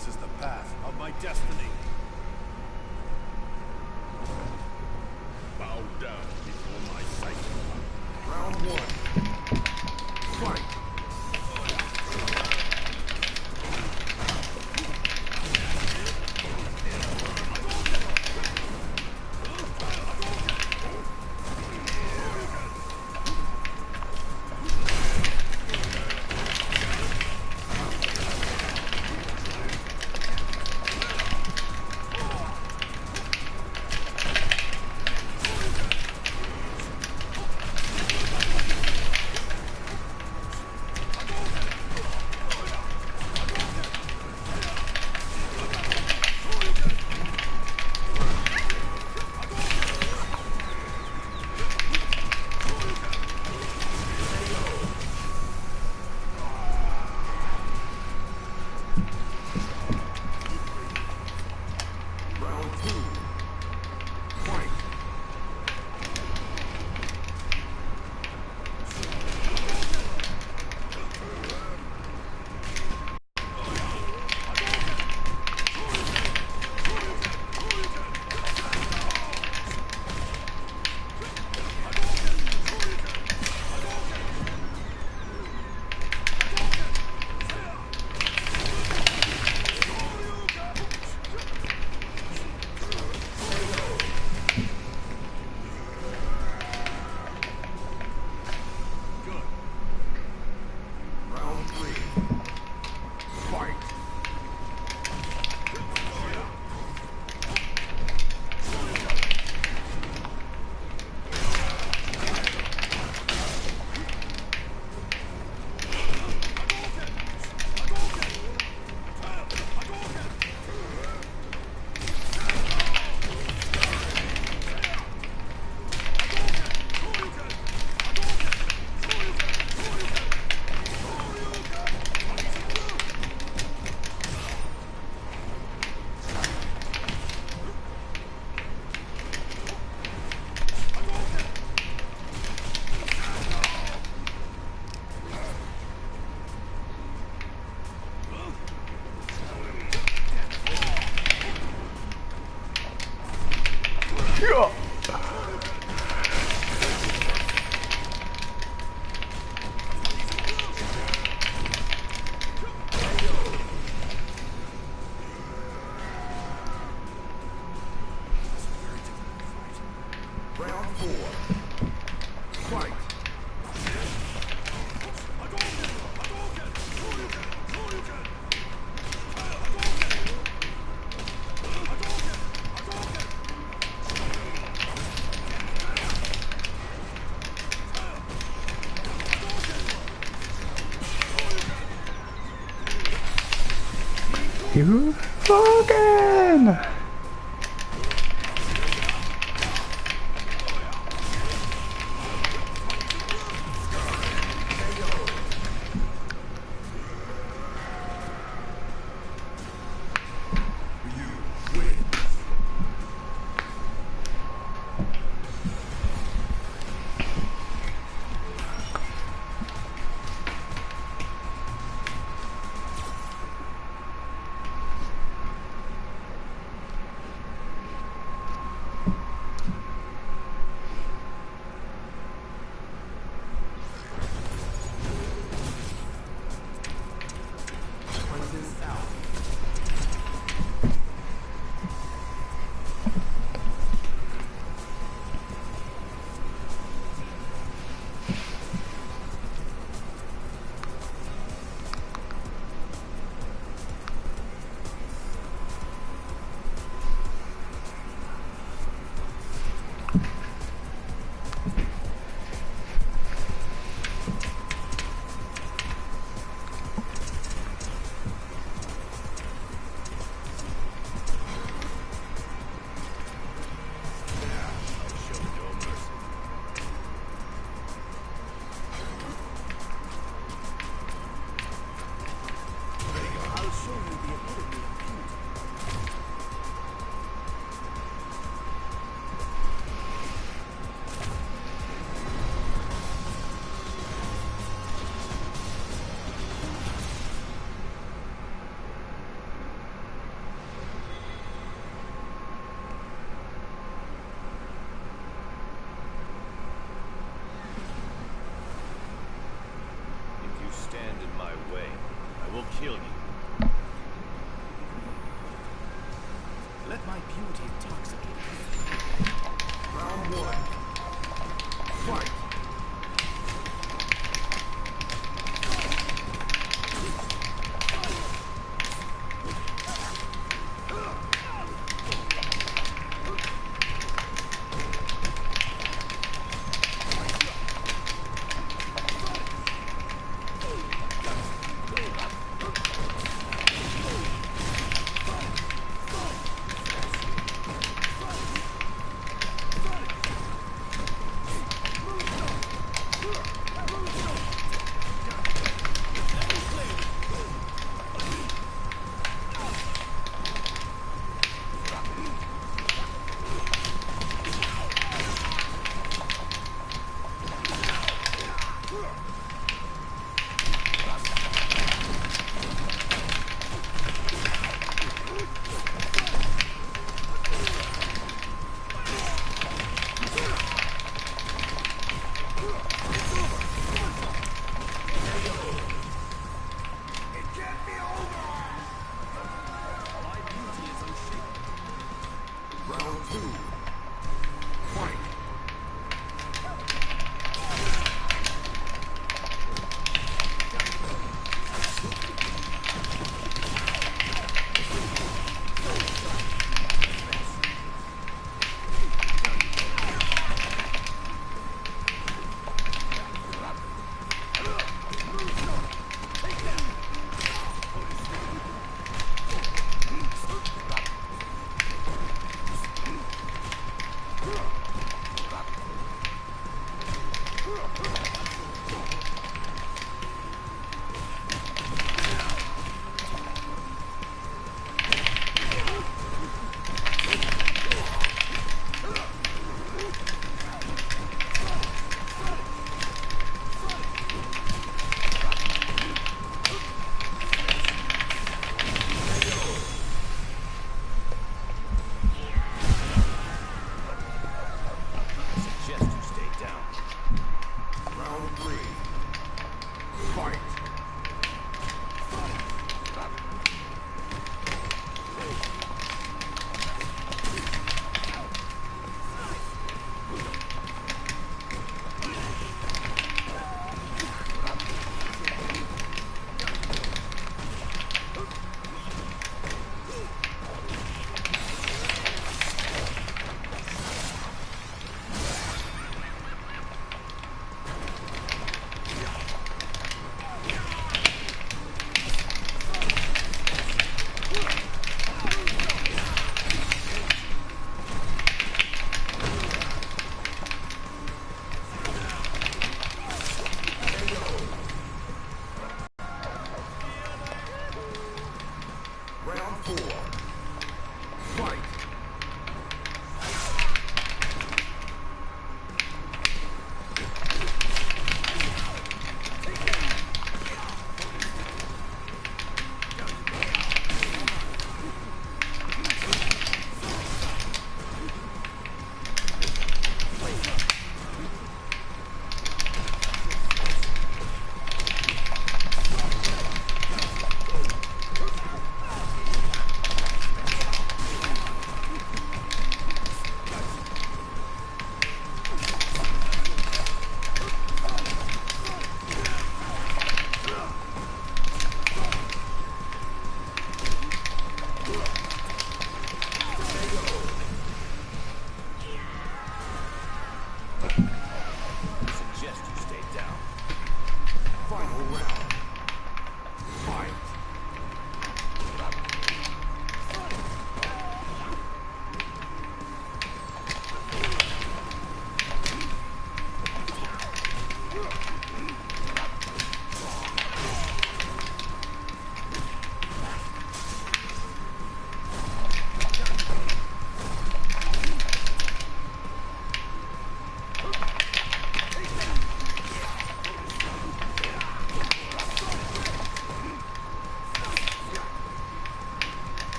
This is the path of my destiny. Bow down before my sight. Round one. Fight. You fucking! beauty intoxicating. Round one. Fight! Round two. Fight! Suggest you stay down. Round three. Fight! Round four. Fight!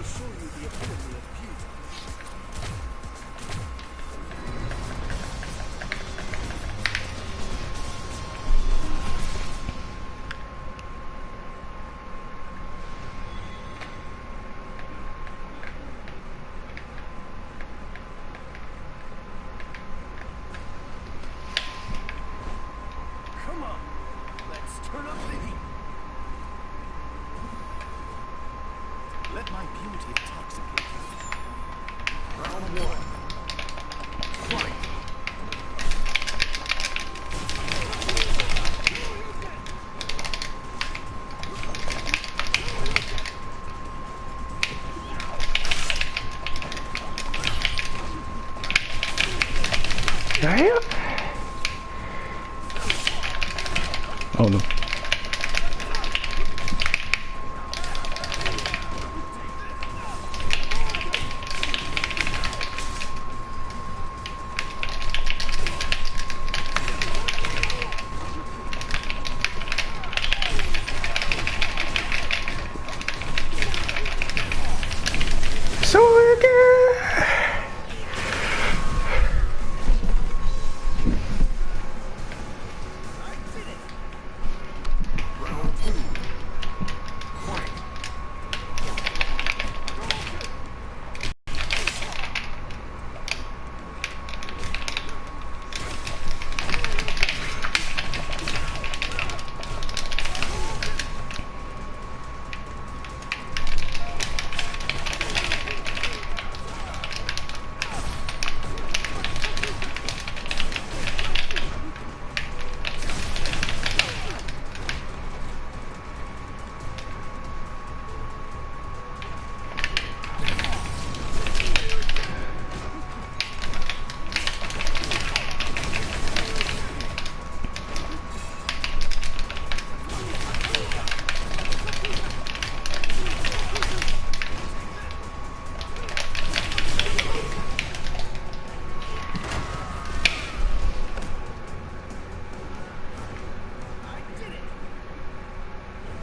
will show you the epitome of beauty. Come on, let's turn up the heat. Let my beauty intoxicate you. Round one. Fight. Yeah. Oh no. So again. Round two. Fight.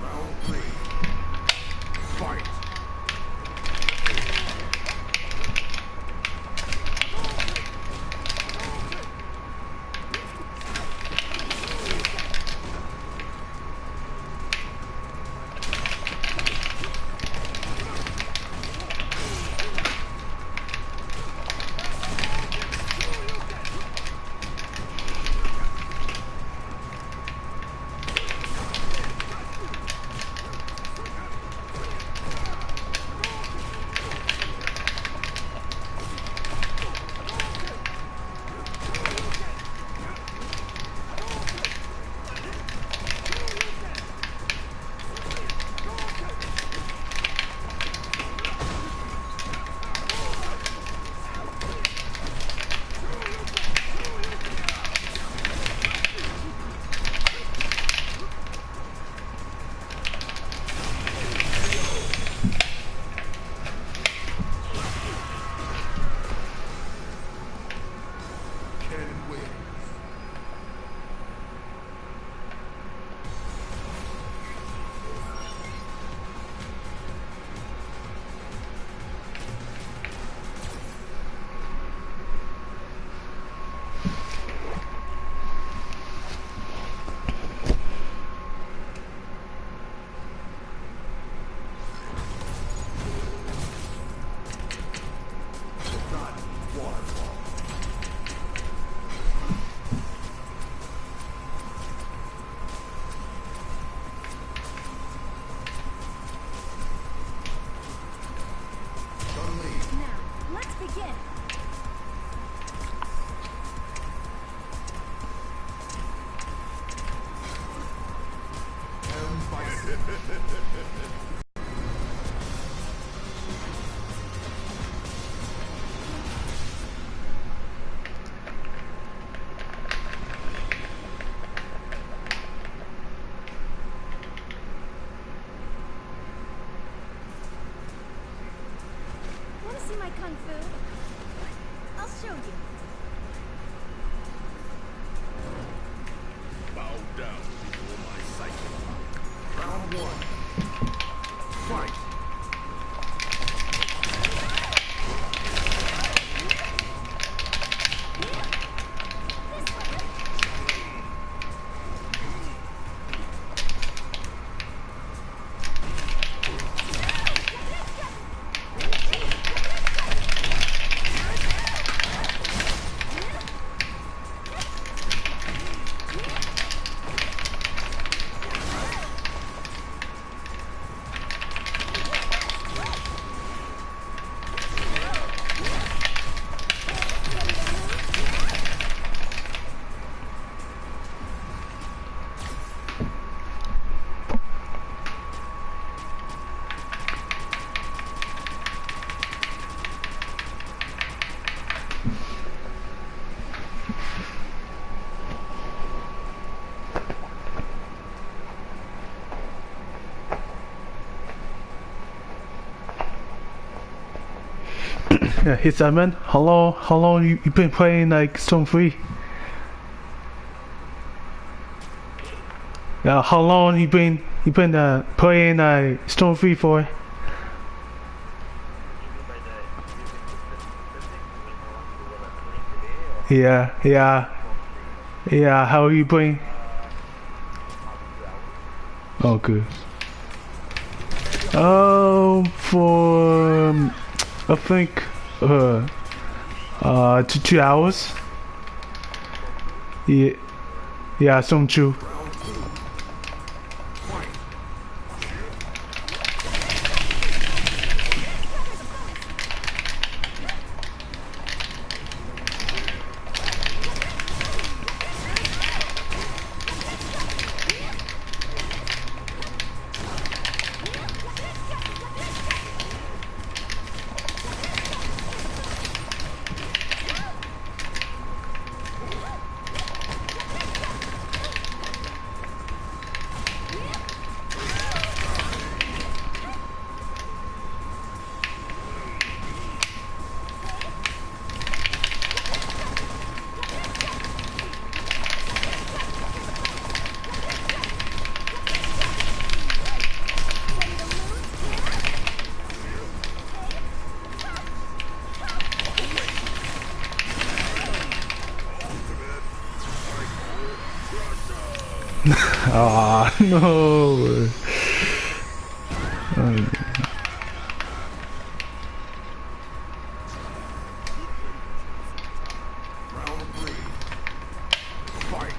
Round three. Fight. Ken wins. Not waterfall. Now, let's begin. Want to see my kung fu? I'll show you. Bow down before my psychic power. Round one. Fight. Yeah, hey Simon, how long you been playing like Stone Free? Yeah, how long you been playing Stone Free for? Yeah, yeah, yeah. How are you playing? Oh, good. For I think 2 hours. Yeah, yeah, some true. Ah, no. Round 3. Fight!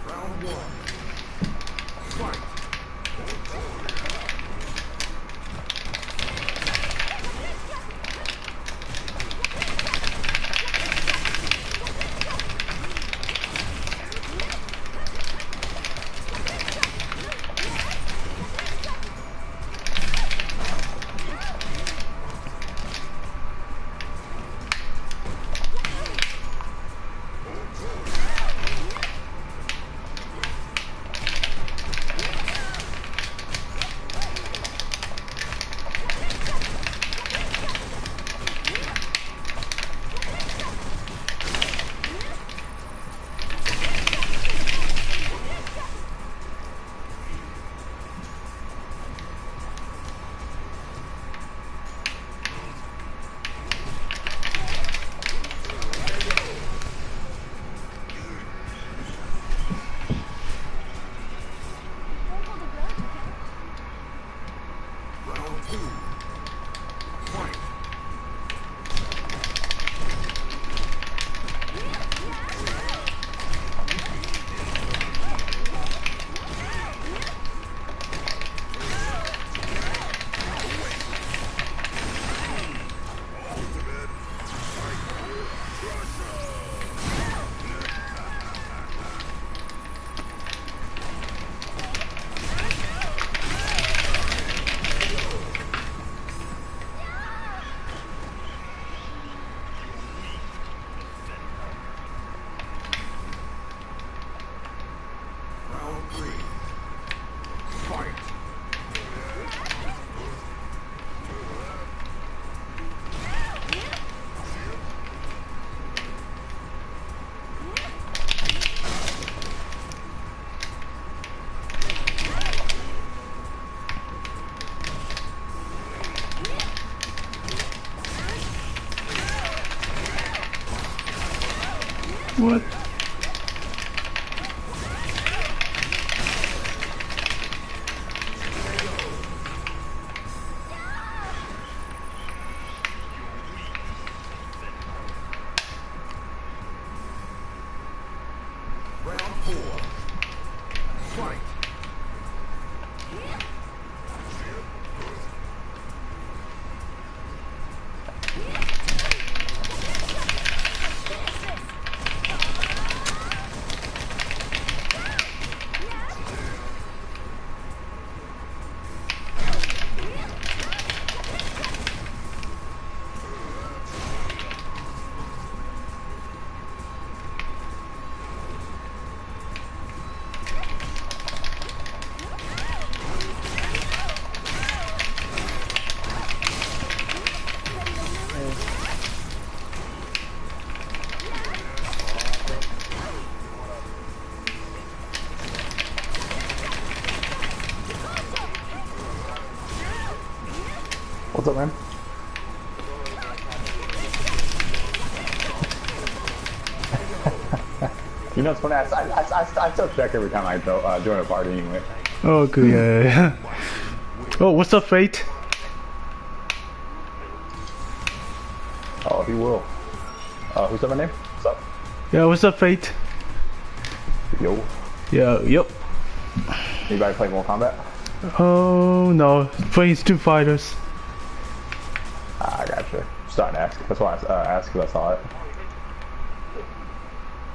Round 1. Fight! What? Round 4. Fight. What's up, man? You know, it's funny. I still check every time I go, join a party anyway. Oh, good. Yeah, yeah. Oh, what's up, Fate? Oh, he will. Who's up, my name? What's up? Yeah, what's up, Fate? Yo. Yeah, yep. Anybody play Mortal Kombat? Oh no, playing Street Fighters. I gotcha. Starting to ask. That's why I asked because I saw it.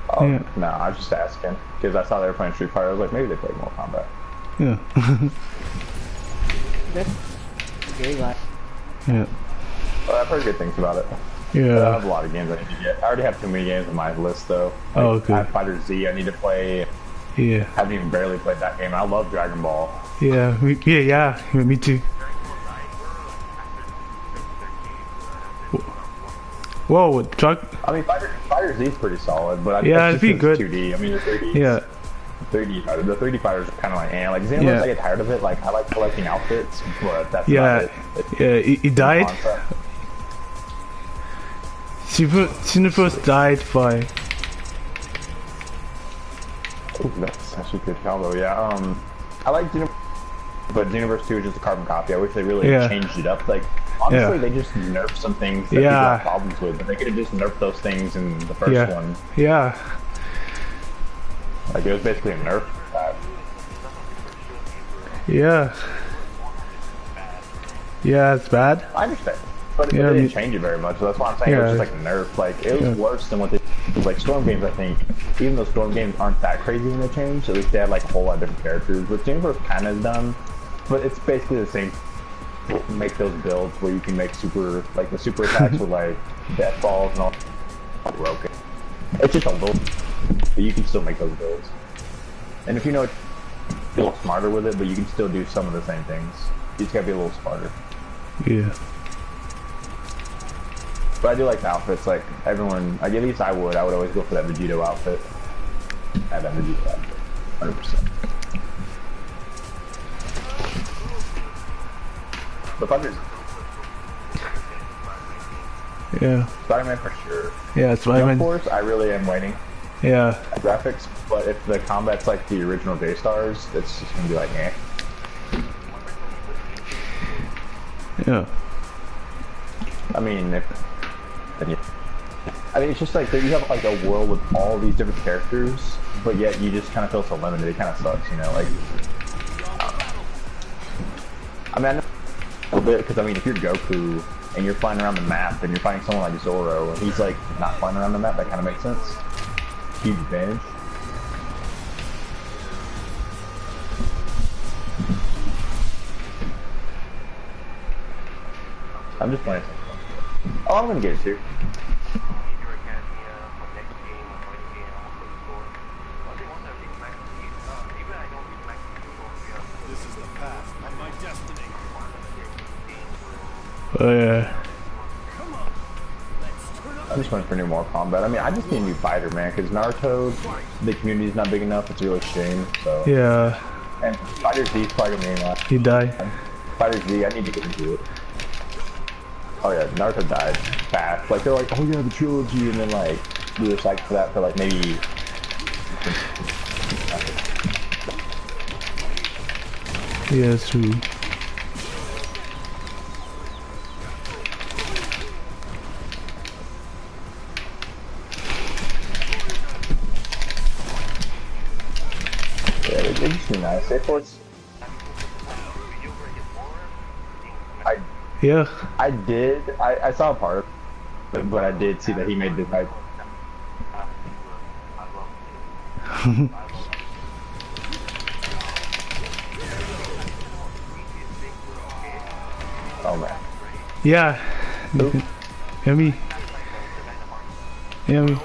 Oh, Yeah. no, I was just asking because I saw they were playing Street Fighter. I was like, maybe they played Mortal Kombat. Yeah. Very light. Yeah. Well, I've heard good things about it. I Yeah. have a lot of games I need to get. I already have too many games on my list, though. Like, Oh, okay. I have Fighter Z I need to play. Yeah. I haven't even barely played that game. I love Dragon Ball. Yeah. Yeah. Me too. Whoa, truck. I mean, Fighter Z is pretty solid, but Yeah, it's it'd be good. 2D. I mean, the 3D. Yeah. 3D fighters are kind of like, like Xenoverse, Yeah. I get tired of it. Like, I like collecting outfits, but that's Yeah. about it. Yeah. He died. Concept. Xenoverse died by. Ooh, that's actually a good combo. Yeah. I like Xenoverse, but Xenoverse 2 is just a carbon copy. I wish they really Yeah. changed it up. Like, honestly, Yeah. they just nerfed some things that people Yeah. have problems with, but they could have just nerfed those things in the first Yeah. one. Yeah. Like, it was basically a nerf. Yeah. Yeah, it's bad. I understand. But Yeah, they I mean- didn't change it very much, so that's why I'm saying it was Yeah. just like a nerf. Like, it was Yeah. worse than what they... Like, Storm games, I think, even though Storm games aren't that crazy when they change, at least they had like a whole lot of different characters, which Universe kind of has done, but it's basically the same. Make those builds where you can make super, like the super attacks with like death balls and all broken. It's just a little, but you can still make those builds. And if you know, be a little smarter with it, but you can still do some of the same things. You just gotta be a little smarter. Yeah. But I do like the outfits. Like everyone, like at least I would always go for that Vegito outfit. I have that Vegito outfit, 100%. The Thunders. Yeah. Spider-Man for sure. Yeah, it's Jump Spider-Man. Force, I really am waiting. Yeah. Graphics, but if the combat's like the original J-Stars, it's just gonna be like, eh. Yeah. I mean, it's just like that you have like a world with all these different characters, but yet you just kind of feel so limited. It kind of sucks, you know. Like, I mean, I know a bit because I mean, if you're Goku and you're flying around the map and you're fighting someone like Zoro and he's like not flying around the map, that kind of makes sense. Huge advantage. I'm just playing. Oh, I'm gonna get it too. This is the path of my destiny. Oh yeah. I'm just waiting for new Mortal Kombat. I mean, I just need a new fighter, man, because Naruto, the community's not big enough. It's really a shame. So Yeah. and Fighter Z is probably gonna be last. He died. Fighter Z, I need to get into it. Oh yeah, Naruto died fast. Like they're like, oh yeah, the trilogy, and then like really psyched for that for like maybe. Yeah, that's true. Yeah, they just be nice. They force. Yeah. I did. I saw a part of it, but I did see that he made the type. Oh man. Yeah. Who? Hear me? Hear me?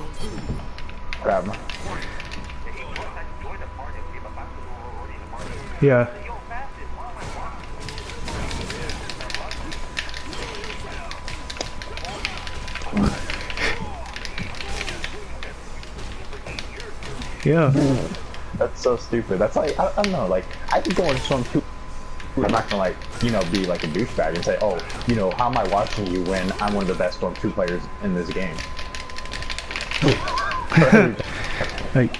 Grab him. Yeah. Yeah. That's so stupid. That's like I don't know. Like I could go into some too. I'm not gonna like be like a douchebag and say, oh, how am I watching you when I'm one of the best Storm 2 players in this game? Like.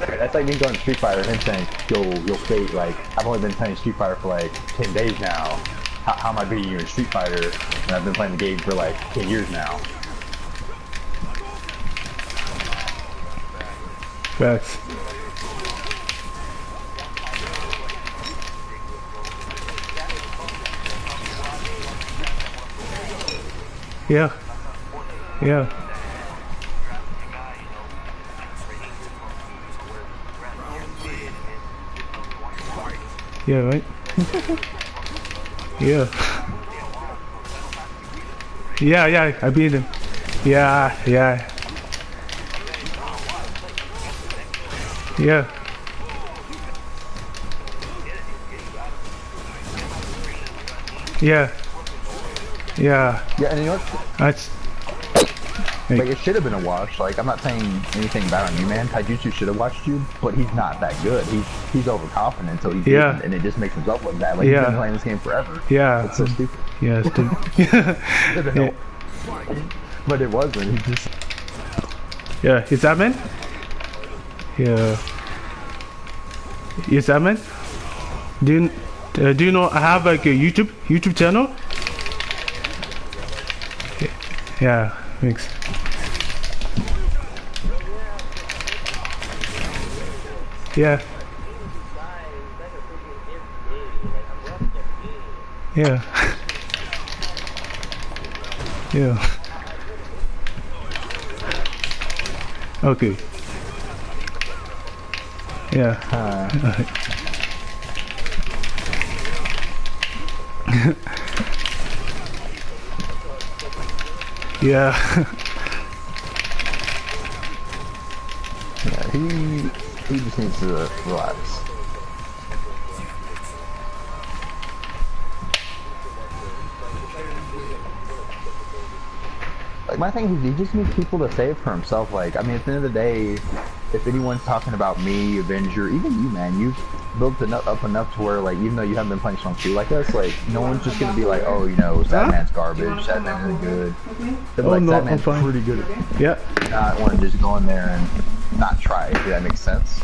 That's like me going to Street Fighter and him saying, yo, Fate, like, I've only been playing Street Fighter for like 10 days now. How am I beating you in Street Fighter? And I've been playing the game for like 10 years now. Facts. Yeah. Yeah. Yeah, right? Yeah. Yeah, I beat him. Yeah. Yeah. Yeah, Yeah, and you know what? that's Like, it should have been a wash. Like, I'm not saying anything bad on you, man. Taijutsu should have watched you, but he's not that good. He's overconfident, so he's decent, and it just makes himself look bad. Like, he's been playing this game forever. Yeah. It's so stupid. Yeah, stupid. But it wasn't. He just... Yeah, is that man? Yeah. Is that man? Do you know I have like a YouTube channel? Yeah, thanks. Yeah. Yeah. Yeah. Okay. Yeah. Yeah. Yeah, he just needs to relax. Like, my thing is, he just needs people to say it for himself. Like, I mean, at the end of the day, if anyone's talking about me, Avenger, even you, man, you've built up enough to where, like, even though you haven't been playing Storm 2 like us, like, no one's just gonna be like, oh, Sadman's garbage, Sadman's really good. They'll be like, no, Sadman's I'm fine. pretty good. Yeah. Not want to just go in there and not try, if that makes sense.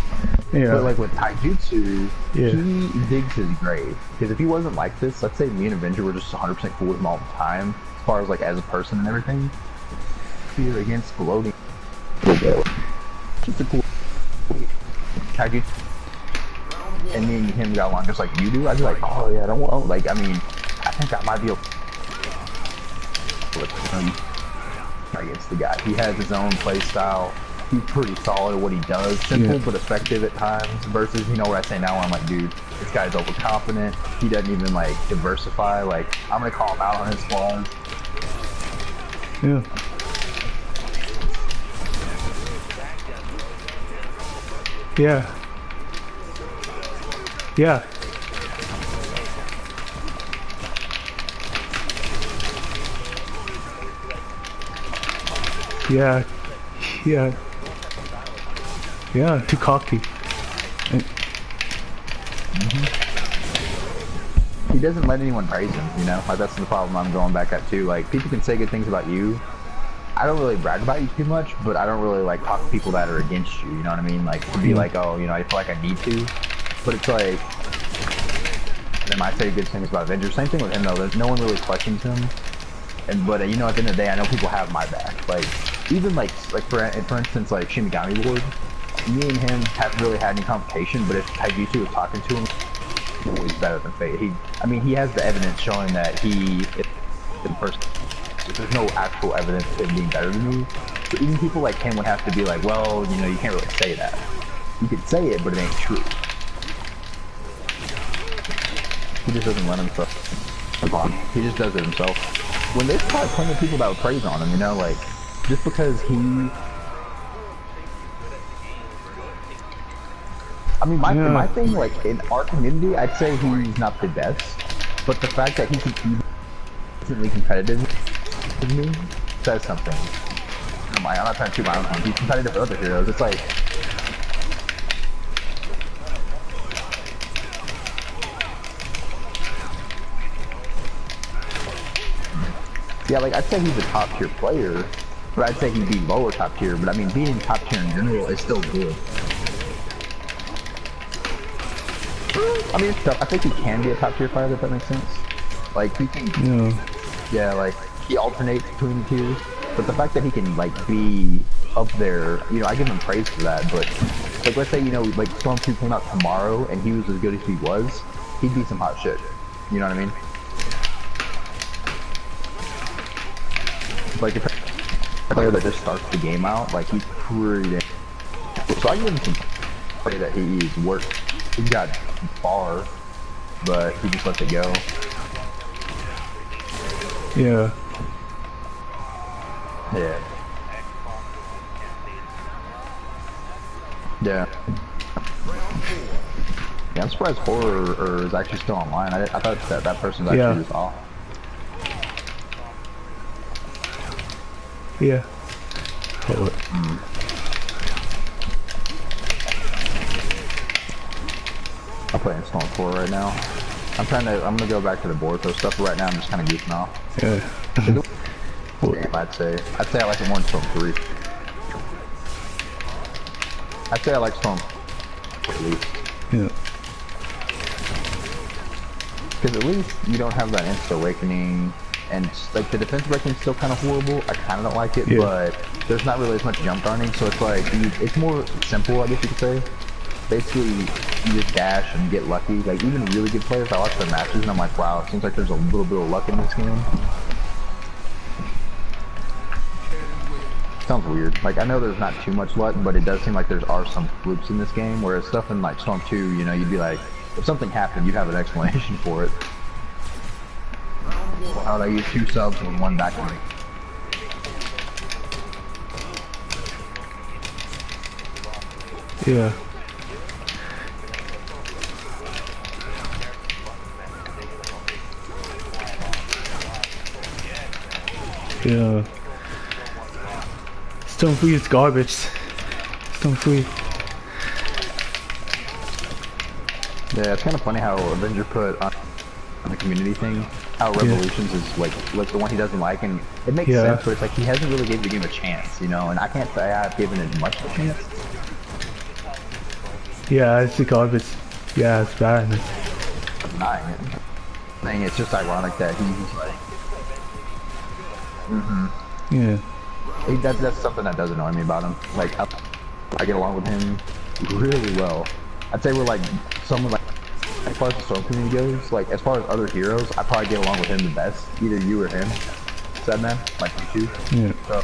Yeah. But, like, with Taijutsu, Yeah. he digs his grave. Because if he wasn't like this, let's say me and Avenger were just 100% cool with him all the time, as far as, like, as a person and everything, fear against gloating. Just a cool Taijutsu. And me and him got along just like you do, I'd be like, oh yeah, I don't want, like, I mean, I think I might be able to against the guy. He has his own play style. He's pretty solid at what he does. Simple but effective at times. Versus, what I say now, where I'm like, dude, this guy's overconfident. He doesn't even, like, diversify. Like, I'm gonna call him out on his flaws. Yeah. Yeah. Yeah. Yeah. Yeah. Yeah, too cocky. He doesn't let anyone praise him, Like, that's the problem I'm going back at too. Like, people can say good things about you, I don't really brag about you too much, but I don't really like talk to people that are against you. You know what I mean? Like to be like, oh, you know, I feel like I need to, but it's like. They might say good things about Avengers. Same thing with him though. No one really questions him. But you know, at the end of the day, I know people have my back. Like even like for instance, like Shinigami Lord, me and him haven't really had any complication. But if Taijutsu was talking to him, he's better than Fate. I mean, he has the evidence showing that he is the person. There's no actual evidence of him being better than me. So even people like him would have to be like, well, you know, you can't really say that. You could say it, but it ain't true. He just doesn't let himself. He just does it himself. When there's probably plenty of people that would praise on him, you know, like just because he. I mean, my thing, like in our community, I'd say he's not the best, but the fact that he can be decently competitive with me says something. I'm not trying to toot my own horn. He's competitive with other heroes. It's like. Yeah, like I'd say he's a top tier player, but I'd say he'd be lower top tier. But I mean, being top tier in general is still good. I mean, it's tough. I think he can be a top tier fighter, if that makes sense. Like he can, yeah, like he alternates between the tiers. But the fact that he can like be up there, you know, I give him praise for that. But like, let's say you know, like Storm 2 came out tomorrow and he was as good as he was, he'd be some hot shit. You know what I mean? Like if a player that just starts the game out, like he's pretty. So I give him some play that he's worked. He's got far, but he just lets it go. Yeah. Yeah. Yeah. Yeah, I'm surprised Horror is actually still online. I thought that person's actually just off. Yeah. Hold it. I'm playing Storm 4 right now. I'm gonna go back to the Boruto stuff, but right now I'm just kind of goofing off. Yeah. Game, I'd say I like it more than Storm 3. I'd say I like Storm 4 at least. Yeah. Because at least you don't have that instant awakening, and like the defense breaking is still kind of horrible. I kind of don't like it, but there's not really as much jump darning, so it's like it's more simple, I guess you could say. Basically, you just dash and get lucky. Like even really good players, I watch their matches and I'm like, wow, it seems like there's a little bit of luck in this game. Sounds weird. Like I know there's not too much luck, but it does seem like there are some flukes in this game. Whereas stuff in like Storm 2, you know, you'd be like, if something happened, you'd have an explanation for it. How would I use 2 subs and 1 back break? Yeah. Yeah. Stone 3 is garbage. Stone 3. Yeah, it's kind of funny how Avenger put on the community thing, how Revolutions is like the one he doesn't like, and it makes sense, but it's like he hasn't really given the game a chance, you know, and I can't say I've given it much of a chance. Yeah, it's garbage. Yeah, it's bad. I'm denying it. Dang, it's just ironic that he's like... Yeah. That's something that does annoy me about him. Like, I get along with him really well. I'd say we're like, someone like, as far as the Storm community goes, like, as far as other heroes, I probably get along with him the best. Either you or him. Said man, like you two. Yeah. So,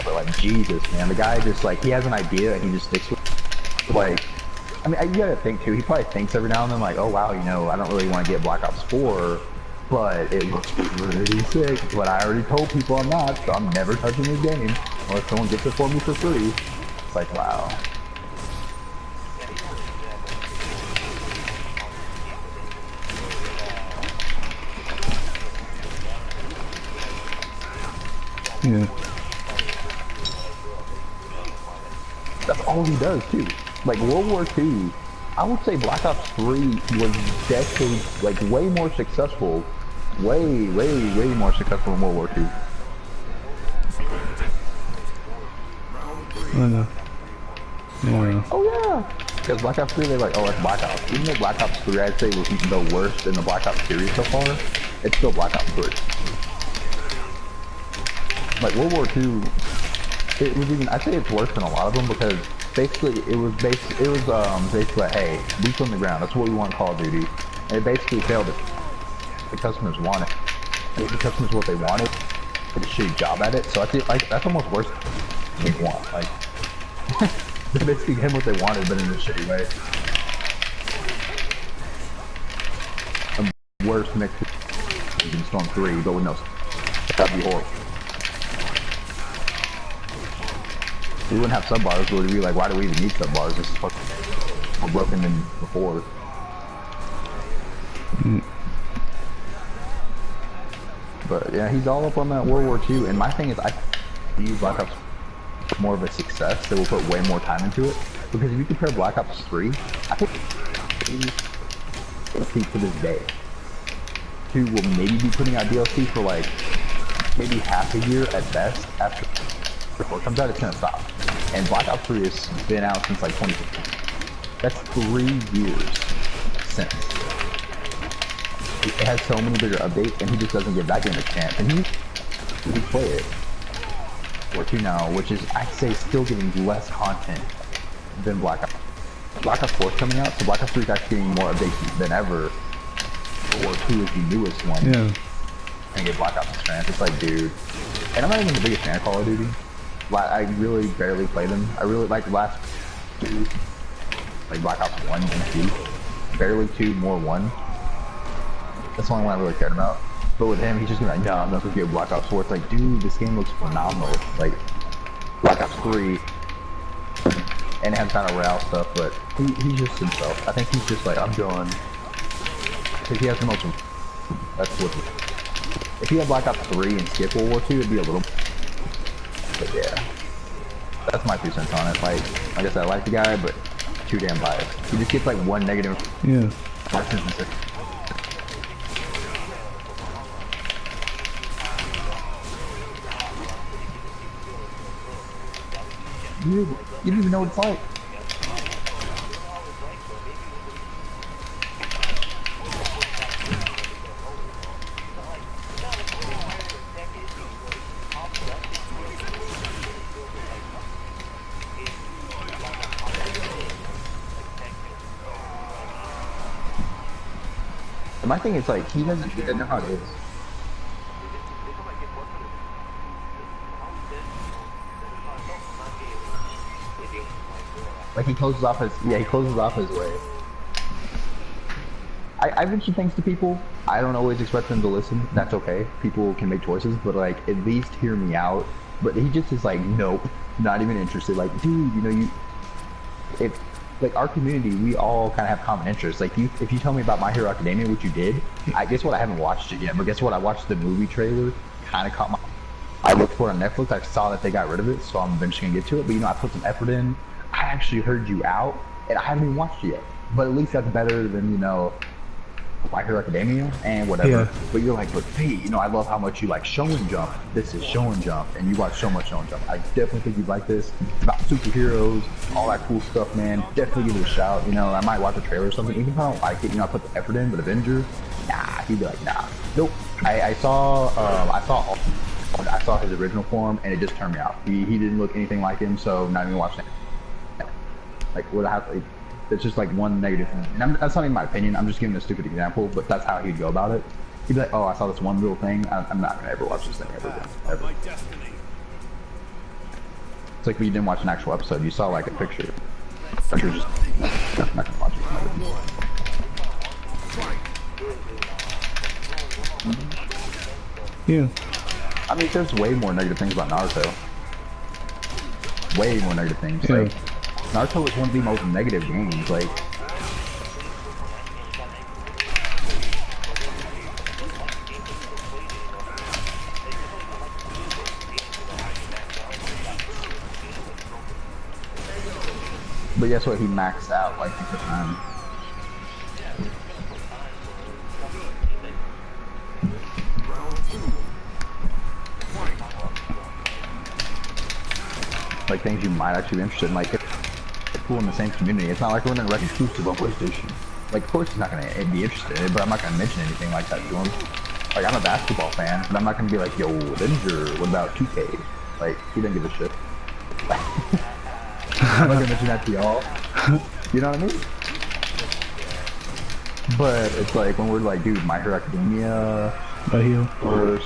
but like, Jesus, man, the guy just, like, he has an idea and he just sticks with it. Like, I mean, you gotta think too, he probably thinks every now and then, like, oh wow, you know, I don't really want to get Black Ops 4, but it looks pretty sick. But I already told people I'm not, so I'm never touching this game unless someone gets it for me for free. It's like, wow. Yeah. That's all he does too. Like World War II, I would say Black Ops 3 was decades, like way more successful, way more successful than World War II. know. Yeah. Oh yeah. Because Black Ops 3, they're like, oh, it's Black Ops. Even though Black Ops 3, I'd say, was the worst in the Black Ops series so far, it's still Black Ops 3. Like World War II, it was even, I'd say it's worse than a lot of them because basically it was basically like, hey, boots on the ground, that's what we want in Call of Duty. And it basically failed it. The customers want it. It gave the customers what they wanted. Did a shitty job at it. So I feel like that's almost worse than they want. Like they basically gave what they wanted, but in a shitty way. A worse mix in Storm 3, but with no. That'd be horrible. We wouldn't have sub bars, but we'd be like, why do we even need sub bars? This is fucking more broken than before. But yeah, he's all up on that World War II, and my thing is, I use Black Ops more of a success. They will put way more time into it, because if you compare Black Ops 3, I think DLC to this day. 2 will maybe be putting out DLC for like maybe half a year at best. After 4 comes out, it's gonna stop. And Black Ops 3 has been out since like 2015. That's 3 years since. It has so many bigger updates, and he just doesn't give that game a chance. And he play it. War 2 now, which is, I'd say, still getting less content than Black Ops. Black Ops 4 is coming out, so Black Ops 3 is actually getting more updates than ever. War 2 is the newest one. Yeah. And get Black Ops a chance. It's like, dude. And I'm not even the biggest fan of Call of Duty. I really barely play them. I really like the last 2, like Black Ops 1 and 2. Barely 2, more 1. That's the only one I really cared about. But with him, he's just gonna be like, no, I'm not gonna get Black Ops 4. It's like, dude, this game looks phenomenal. Like, Black Ops 3, and it has kind of rail stuff, but he's just himself. I think he's just like, I'm done. Because he has the most, that's what, if he had Black Ops 3 and skip World War II, it'd be a little, but yeah. That's my 2 cents on it. Like I said, I like the guy, but too damn biased. He just gets like one negative. Yeah. You don't even know what it's like. And my thing is like, he doesn't know how it is. Like he closes off his way. I mention things to people. I don't always expect them to listen. That's okay. People can make choices, but like at least hear me out. But he just is like, nope, not even interested. Like, dude, you know, if like our community, we all kind of have common interests. Like if you tell me about My Hero Academia, which you did, I guess what, I haven't watched it yet, but guess what? I watched the movie trailer. Kind of caught my. I looked for it on Netflix. I saw that they got rid of it, so I'm eventually gonna get to it. But you know, I put some effort in. I actually heard you out, and I haven't even watched it yet. But at least that's better than, you know, My Hero Academia and whatever. Yeah. But you're like, but hey, you know, I love how much you like Show and Jump. This is Show and Jump, and you watch so much Show and Jump. I definitely think you'd like this. It's about superheroes, all that cool stuff, man. Definitely give it a shout. You know, I might watch a trailer or something. Even if I don't like it, you know, I put the effort in. But Avenger, nah, he'd be like, nah, nope. I saw his original form, and it just turned me off. He didn't look anything like him, so not even watching it. Like, what I have to, it's just like one negative thing. And that's not even my opinion, I'm just giving a stupid example, but that's how he'd go about it. He'd be like, oh, I saw this one little thing, I'm not gonna ever watch this thing ever again. Ever. It's like when you didn't watch an actual episode, you saw like a picture. You're just not gonna watch it. Yeah. I mean, there's way more negative things about Naruto. Way more negative things. Yeah. Like, Naruto is one of the most negative games, like... But guess what, he maxed out like 6%. like things you might actually be interested in. Like, if people in the same community, it's not like we're gonna exclusive on PlayStation. Like, of course he's not gonna be interested in it, but I'm not gonna mention anything like that to him. Like, I'm a basketball fan, but I'm not gonna be like, yo, Avenger, what about 2K? Like, he doesn't give a shit. I'm not gonna mention that to y'all. You know what I mean? But it's like when we're like, dude, My Hero Academia, or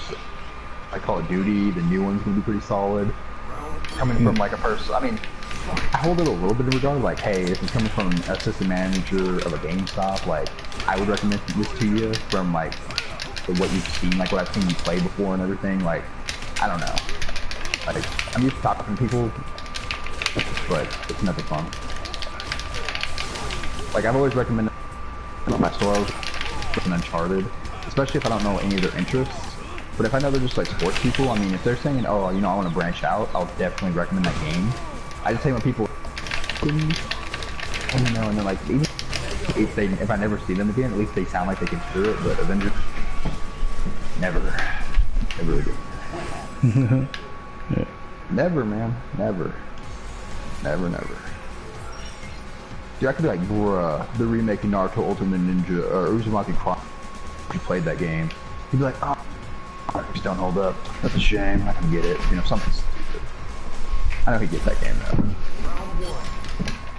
like Call of Duty, the new one's gonna be pretty solid. Coming from like a person, I mean, I hold it a little bit in regard, like, hey, this is coming from an assistant manager of a GameStop, like, I would recommend this to you from like what you've seen, like what I've seen you play before and everything. Like, I don't know. Like, I'm used to talking to people, but it's nothing fun. Like, I've always recommended my store with an Uncharted, especially if I don't know any of their interests. But if I know they're just like sports people, I mean, if they're saying, oh, you know, I want to branch out, I'll definitely recommend that game. I just say when people, you know, and they're like, even if I never see them again, at least they sound like they can do it. But Avengers, never again. Yeah. Never, man, never. Dude, I could be like, bruh, the remake of Naruto Ultimate Ninja, or Uzumaki Chronicles. You played that game. He'd be like, oh, graphics don't hold up. That's a shame. I can get it. You know, something stupid. I know he gets that game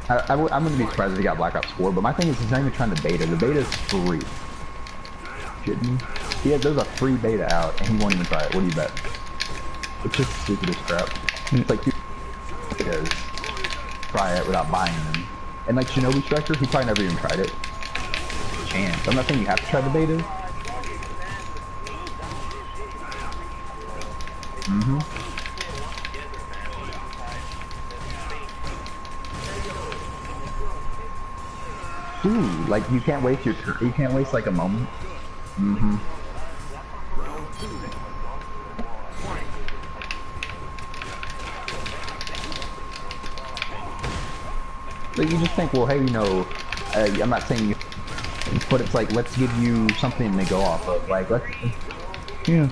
though. I'm gonna be surprised if he got Black Ops 4, but my thing is he's not even trying to beta. The beta is free. Kidding me? Yeah, there's a free beta out, and he won't even try it. What do you bet? It's just stupid as crap. It's like, dude, try it without buying them. And like Shinobi Striker, he probably never even tried it. Chance. I'm not saying you have to try the beta. Dude, like you can't waste your turn. You can't waste like a moment. Like you just think, well, hey, you know, I'm not saying you, but it's like, let's give you something to go off of. Like, let's, Yeah.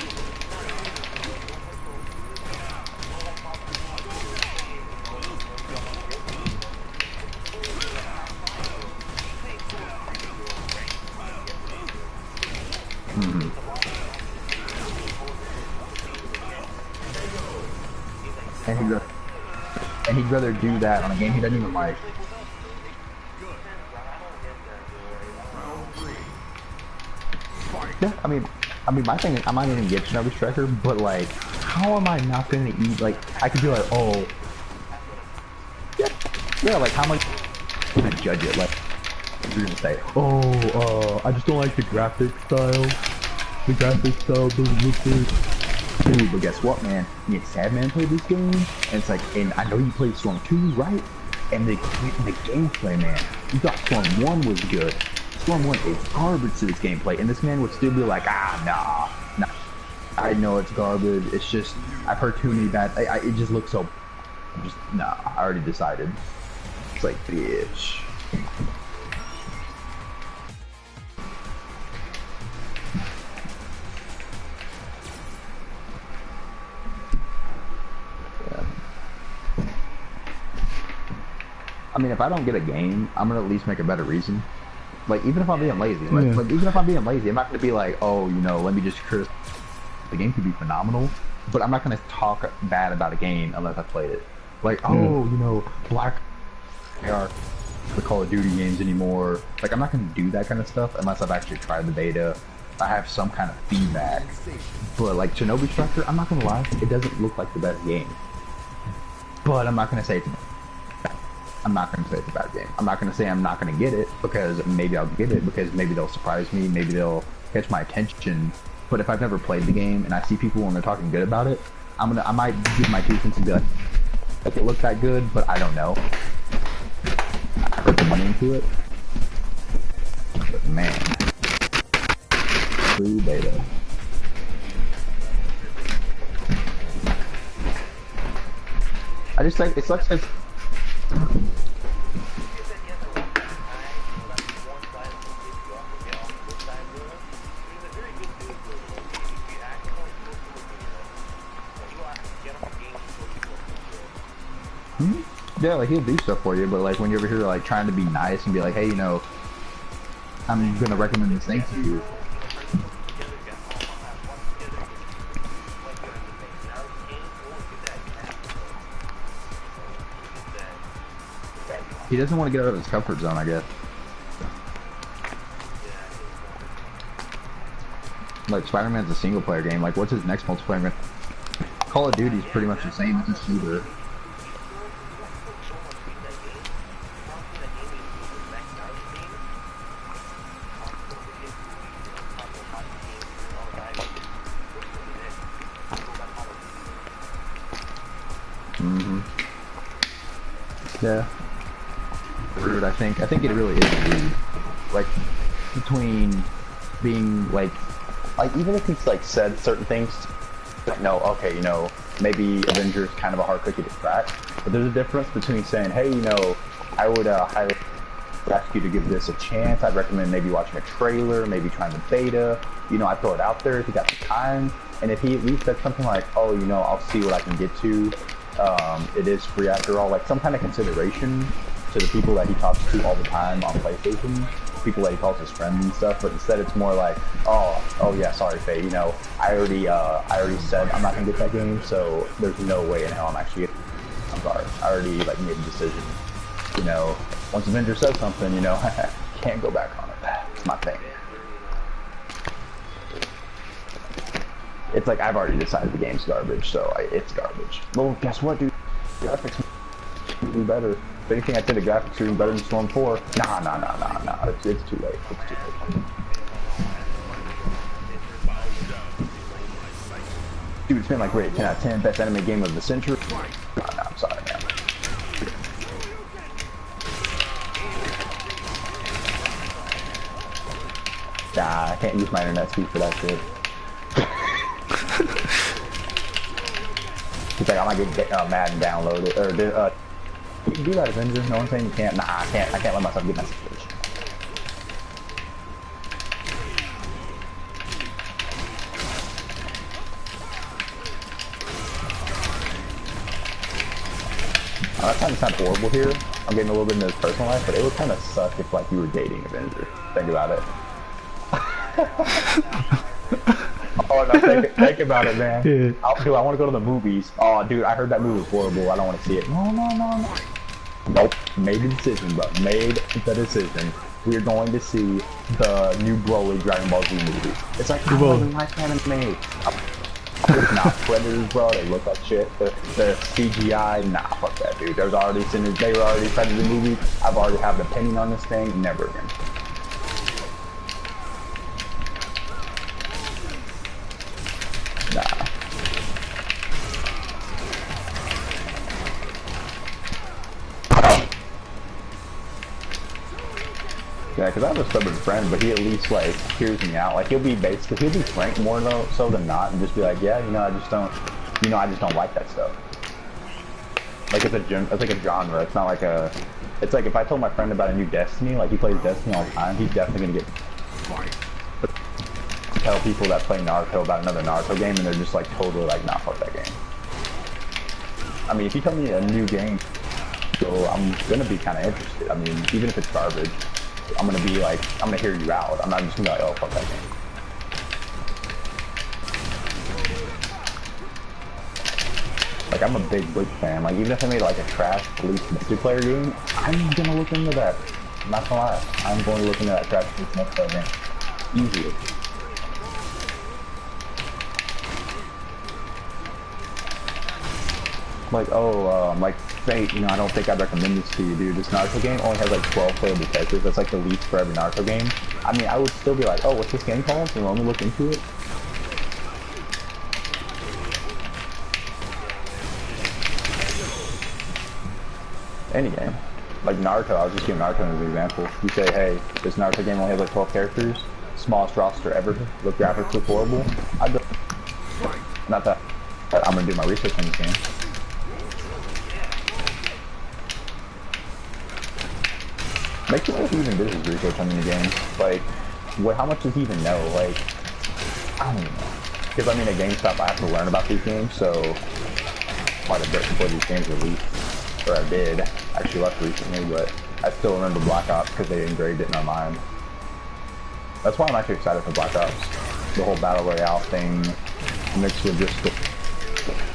and he'd rather do that on a game he doesn't even like. Yeah, I mean, my thing is, I might even get Shinobi Striker, but like, how am I not gonna eat? Like, I could be like, oh, yeah, like, how am I gonna judge it? Like, you're gonna say, oh, I just don't like the graphic style. The graphic style doesn't look good. Dude, but guess what, man? Me and Sadman played this game, and it's like, and I know you played Storm 2, right? And the gameplay, man, you thought Storm 1 was good. Storm 1 is garbage to this gameplay, and this man would still be like, nah. I know it's garbage, it's just, I've heard too many bad, it just looks so, nah, I already decided. It's like, bitch. I mean, if I don't get a game, I'm gonna at least make a better reason. Like, even if I'm being lazy, like even if I'm being lazy, I'm not gonna be like, oh, you know, let me just criticize. The game could be phenomenal, but I'm not gonna talk bad about a game unless I played it. Like, oh, you know, Black are the Call of Duty games anymore. Like, I'm not gonna do that kind of stuff unless I've actually tried the beta. I have some kind of feedback. But like Shinobi Striker, I'm not gonna lie, it doesn't look like the best game. But I'm not gonna say it's a bad game. I'm not gonna say I'm not gonna get it, because maybe I'll get it, because maybe they'll surprise me, maybe they'll catch my attention. But if I've never played the game and I see people when they're talking good about it, I might give my 2 cents and be like it looked that good, but I don't know. I put the money into it. But man, free beta. I just like, it sucks because Yeah, like he'll do stuff for you, but like when you're over here like trying to be nice and be like, hey, you know, I'm gonna recommend this thing to you. He doesn't want to get out of his comfort zone, I guess. Like Spider-Man's a single player game. Like what's his next multiplayer game? Call of Duty's pretty much the same, it's a shooter. Yeah. Rude, I think it really is rude. Like, between being, like, even if he's, like, said certain things, like, no, okay, you know, maybe Avengers kind of a hard cookie to crack, but there's a difference between saying, hey, you know, I would, highly ask you to give this a chance. I'd recommend maybe watching a trailer, maybe trying the beta, you know, I throw it out there if you got the time, and if he at least said something like, oh, you know, I'll see what I can get to, it is free after all, like some kind of consideration to the people that he talks to all the time on PlayStation, people that he calls his friends and stuff, but instead it's more like, oh yeah, sorry Faye, you know, I already said I'm not gonna get that game, so there's no way in hell I'm actually getting it. I'm sorry, I already like made a decision, you know, once Avenger says something, you know, can't go back on it, it's my thing. It's like I've already decided the game's garbage, so it's garbage. Well, guess what, dude? Graphics do better. If anything, I'd say the graphics are even better than Storm 4. Nah. It's too late. It's too late. Dude, it's been like rated 10 out of 10, best anime game of the century. Nah, I'm sorry, man. Nah, I can't use my internet speed for that shit. He's like, I might get mad and download it, or you can do that, Avenger. No one's saying you can't. Nah, I can't let myself get in that situation. That kind of sounds horrible here. I'm getting a little bit into his personal life, but it would kind of suck if like you were dating Avenger. Think about it. Oh no, think about it, man. Yeah. Dude, I want to go to the movies. Oh, dude, I heard that movie was horrible. I don't want to see it. No. Nope. Made the decision, bro. Made the decision. We're going to see the new Broly Dragon Ball Z movie. It's like, I don't even like anime. It's not Predators, bro. They look like shit. The CGI, nah, fuck that, dude. They were already Predator movie. I've already have an opinion on this thing. Never again. Nah. Yeah, because I have a stubborn friend, but he at least like hears me out. Like he'll be frank more so than not, and just be like, yeah, you know, I just don't like that stuff. Like it's like a genre. It's not like a. It's like if I told my friend about a new Destiny, like he plays Destiny all the time, he's definitely gonna get. Tell people that play Naruto about another Naruto game, and they're just like totally like, nah, fuck that game. I mean, if you tell me a new game, so I'm gonna be kind of interested. I mean, even if it's garbage, I'm gonna be like, I'm gonna hear you out. I'm not just gonna be like, oh, fuck that game. Like, I'm a big Bleach fan. Like, even if I made like a trash Bleach multiplayer game, I'm gonna look into that. I'm not gonna lie. I'm going to look into that trash Bleach multiplayer game. Easily. Like, like Fate, you know, I don't think I'd recommend this to you, dude. This Naruto game only has like 12 playable characters. That's like the least for every Naruto game. I mean, I would still be like, oh, what's this game called? So let me look into it. Any game. Like Naruto, I was just giving Naruto as an example. You say, hey, this Naruto game only has like 12 characters, smallest roster ever, the graphics look horrible. I'd go. Not that, but I'm gonna do my research on this game. Make sure if he even did his research on the game. Like, how much does he even know? Like, I don't even know. Because I mean, at GameStop, I have to learn about these games, so quite a bit before these games release. or I did. I actually left recently, but I still remember Black Ops because they engraved it in our mind. That's why I'm actually excited for Black Ops. The whole Battle Royale thing mixed with just the...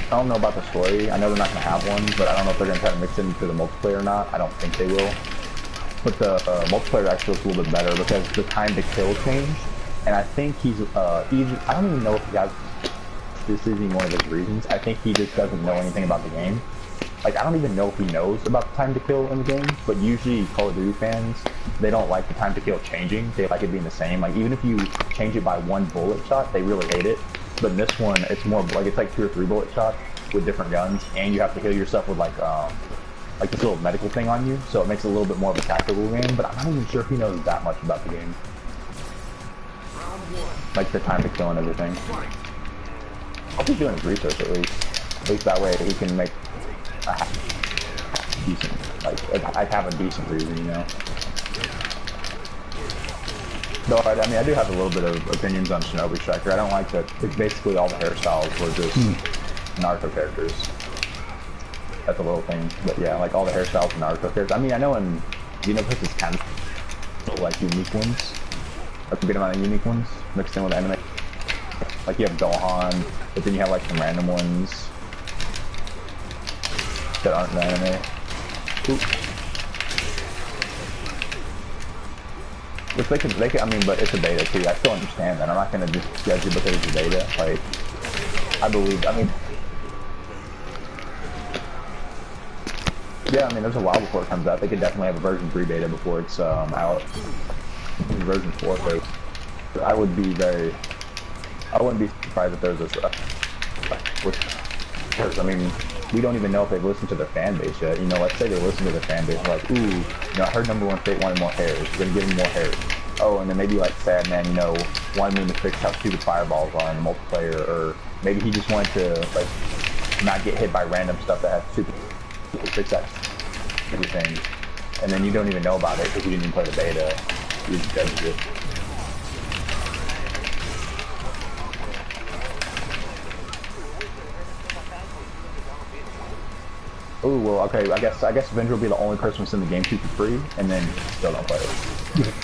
I don't know about the story. I know they're not going to have one, but I don't know if they're going to try to mix it into the multiplayer or not. I don't think they will. But the multiplayer actually looks a little bit better because the time to kill changed. And I think he's even... I don't even know if he has... This is even one of his reasons. I think he just doesn't know anything about the game. Like, I don't even know if he knows about the time to kill in the game, but usually Call of Duty fans, they don't like the time to kill changing. They like it being the same. Like, even if you change it by 1 bullet shot, they really hate it. But in this one, it's more like, it's like 2 or 3 bullet shots with different guns, and you have to heal yourself with like this little medical thing on you, so it makes it a little bit more of a tactical game, but I'm not even sure if he knows that much about the game. Like the time to kill and everything. I'll be doing his research at least. At least that way he can make a decent, like, I have a decent reason, you know. Though, I mean, I do have a little bit of opinions on Shinobi Striker. I don't like that basically all the hairstyles were just Naruto characters. That's a little thing, but yeah, like all the hairstyles and Naruto characters. I mean, I know in Xenoverse it's kind of like unique ones, like a good amount of unique ones mixed in with anime. Like you have Gohan, but then you have like some random ones that aren't in anime. Ooh. Which they can, I mean, but it's a beta too. I still understand that. I'm not gonna just judge it because it's a beta. Like, I mean, yeah, I mean, there's a while before it comes out. They could definitely have a version 3 beta before it's out. Version 4, so I wouldn't be surprised if there's this, because, I mean, we don't even know if they've listened to their fan base yet. You know, let's say they listen to their fan base, like, ooh, you know, I heard number 1 Fate wanted more hairs. We're gonna give him more hairs. Oh, and then maybe like Sad Man, you know, wanted me to fix how stupid fireballs are in the multiplayer, or maybe he just wanted to, like, not get hit by random stuff that has stupid fix that everything. And then you don't even know about it because you didn't even play the beta. You just judged it. Oh, well, okay, I guess Avenger will be the only person who's in the game too for free, and then still don't play it.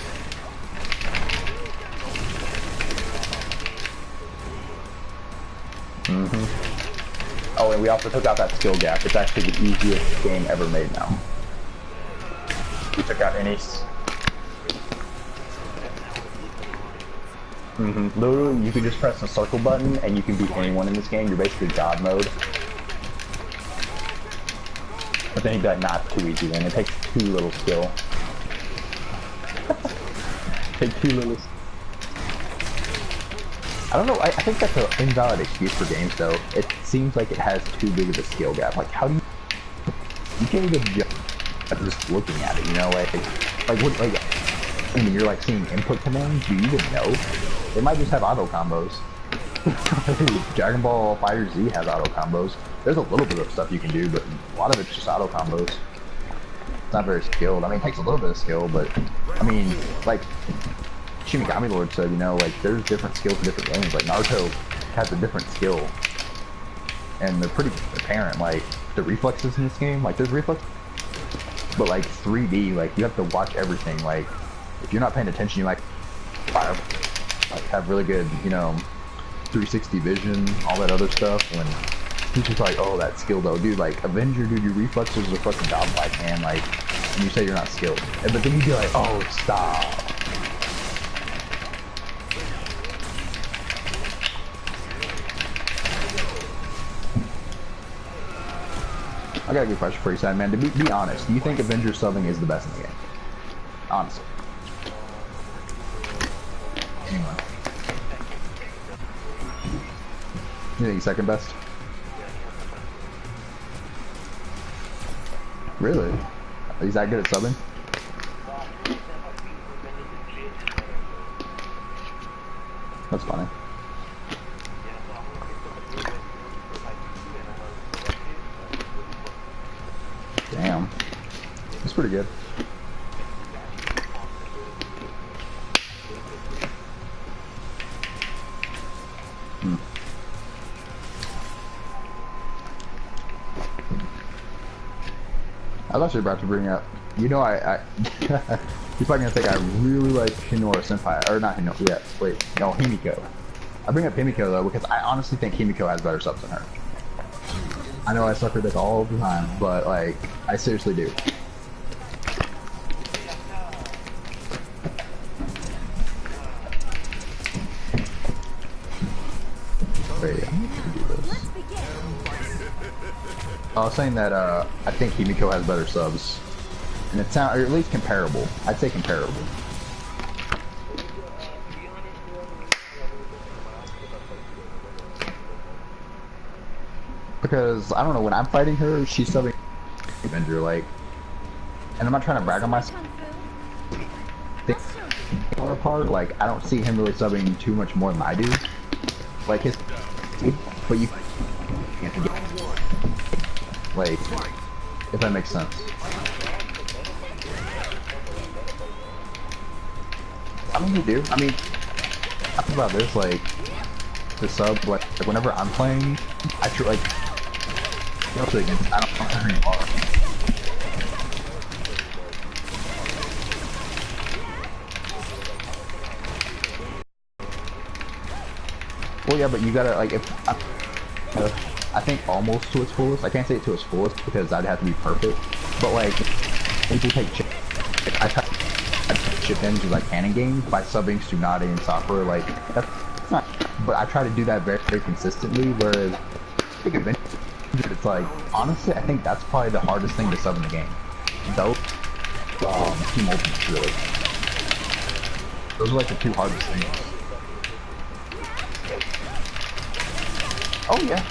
Oh, and we also took out that skill gap. It's actually the easiest game ever made now. We took out any... Literally, you can just press the circle button, and you can beat anyone in this game. You're basically God mode. But then you got not too easy then. It takes too little skill. Take too little. I don't know, I think that's an invalid excuse for games though. It seems like it has too big of a skill gap. Like how do you... You can't even just looking at it, you know, like what, like, I mean, you're like seeing input commands, do you even know? They might just have auto combos. Dragon Ball Fighter Z has auto combos. There's a little bit of stuff you can do, but a lot of it's just auto combos. It's not very skilled. I mean, it takes a little bit of skill, but I mean, like Shinigami Lord said, you know, like there's different skills for different games. Like Naruto has a different skill, and they're pretty apparent. Like the reflexes in this game, like there's reflexes, but like 3D, like you have to watch everything. Like if you're not paying attention, you might fire, like have really good, you know, 360 vision, all that other stuff. When he's just like, oh, that skill though, dude. Like Avenger, dude, your reflexes are fucking godlike, man. Like, and you say you're not skilled, but then you'd be like, oh, stop. I got a good question for you, Sad Man. To be honest, do you think Avenger subbing is the best in the game? Honestly. Anyway. You think second best? Really? He's that good at subbing? That's funny. Damn. That's pretty good. I was actually about to bring up. You know, you're probably gonna think I really like Hinora Senpai, or not Hinora. Yeah, wait, no, Himiko. I bring up Himiko though because I honestly think Himiko has better subs than her. I know I suffer this all the time, but like, I seriously do. Wait, I'm gonna do this. Let's begin. I was saying that I think Himiko has better subs, and it sounds, or at least comparable. I'd say comparable. Because I don't know, when I'm fighting her, she's subbing Avenger, like, and I'm not trying to brag on myself. Kung Fu. Our part, like, I don't see him really subbing too much more than I do. Like his, but you can't forget, like, if that makes sense. I mean, you do. I mean, I think about this, like, the sub, like whenever I'm playing, I try, like, especially against, I don't know who you are. Well, yeah, but you gotta, like, I think almost to its fullest. I can't say it to its fullest because I'd have to be perfect. But, like, if you take chip, I try to chip in just like canon games by subbing Tsunade and Sakura, like, that's not, but I try to do that very, very consistently, whereas, I think eventually, it's like, honestly, I think that's probably the hardest thing to sub in the game. Though, Team Ultimates, really. Those are like the two hardest things. Oh yeah,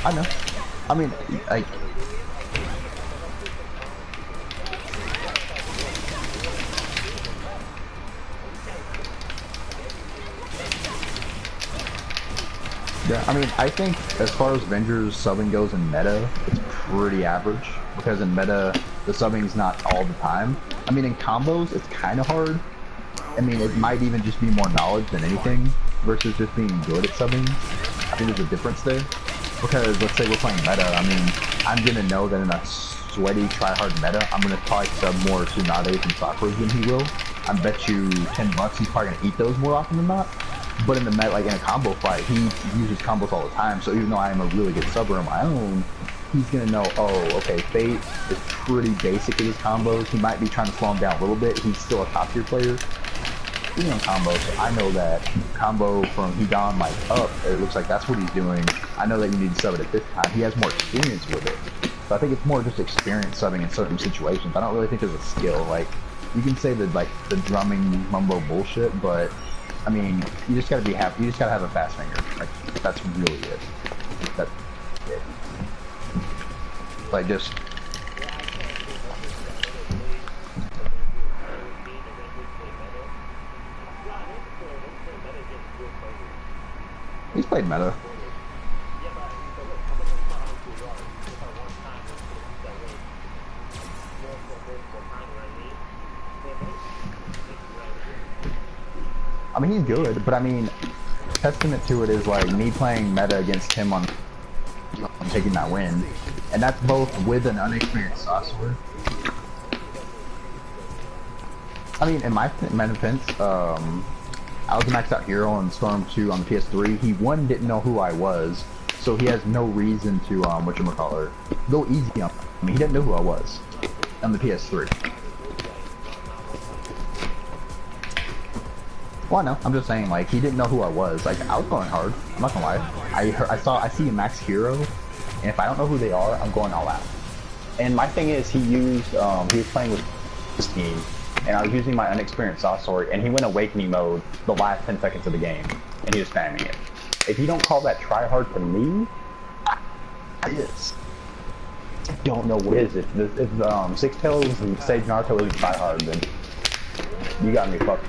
I know. I mean, like, yeah, I mean, I think as far as Avengers subbing goes in meta, it's pretty average, because in meta, the subbing's not all the time. I mean, in combos, it's kind of hard. I mean, it might even just be more knowledge than anything, versus just being good at subbing. I think there's a difference there. Because, let's say we're playing meta, I mean, I'm gonna know that in a sweaty, try-hard meta, I'm gonna probably sub more Tsunade's and Sakura's than he will. I bet you $10 he's probably gonna eat those more often than not. But in the meta, like in a combo fight, he uses combos all the time, so even though I am a really good subber on my own, he's gonna know, oh, okay, Fate is pretty basic at his combos. He might be trying to slow him down a little bit. He's still a top-tier player. Even on combo, so I know that combo from Hidan, like, up, it looks like that's what he's doing. I know that you need to sub it at this time. He has more experience with it. So I think it's more just experience subbing in certain situations. I don't really think there's a skill. Like, you can say that, like, the drumming mumbo bullshit, but, I mean, you just gotta be happy. You just gotta have a fast finger. Like, that's really it. That's it. Like, just... He's played meta. I mean, he's good, but I mean, testament to it is like me playing meta against him on taking that win, and that's both with an unexperienced sorcerer. I mean, in my defense, I was a maxed out hero on Storm 2 on the PS3. He, one, didn't know who I was, so he has no reason to, whatchamacallit, go easy on me. He didn't know who I was on the PS3. Well, no, I'm just saying, like, he didn't know who I was. Like, I was going hard. I'm not gonna lie. I see a max hero, and if I don't know who they are, I'm going all out. And my thing is, he was playing with this team, and I was using my unexperienced sorcerer, and he went awakening mode the last 10 seconds of the game, and he was spamming it. If you don't call that try hard to me, it is. I don't know what is it. If Six Tails and Sage Naruto isn't try hard, then you got me fucked.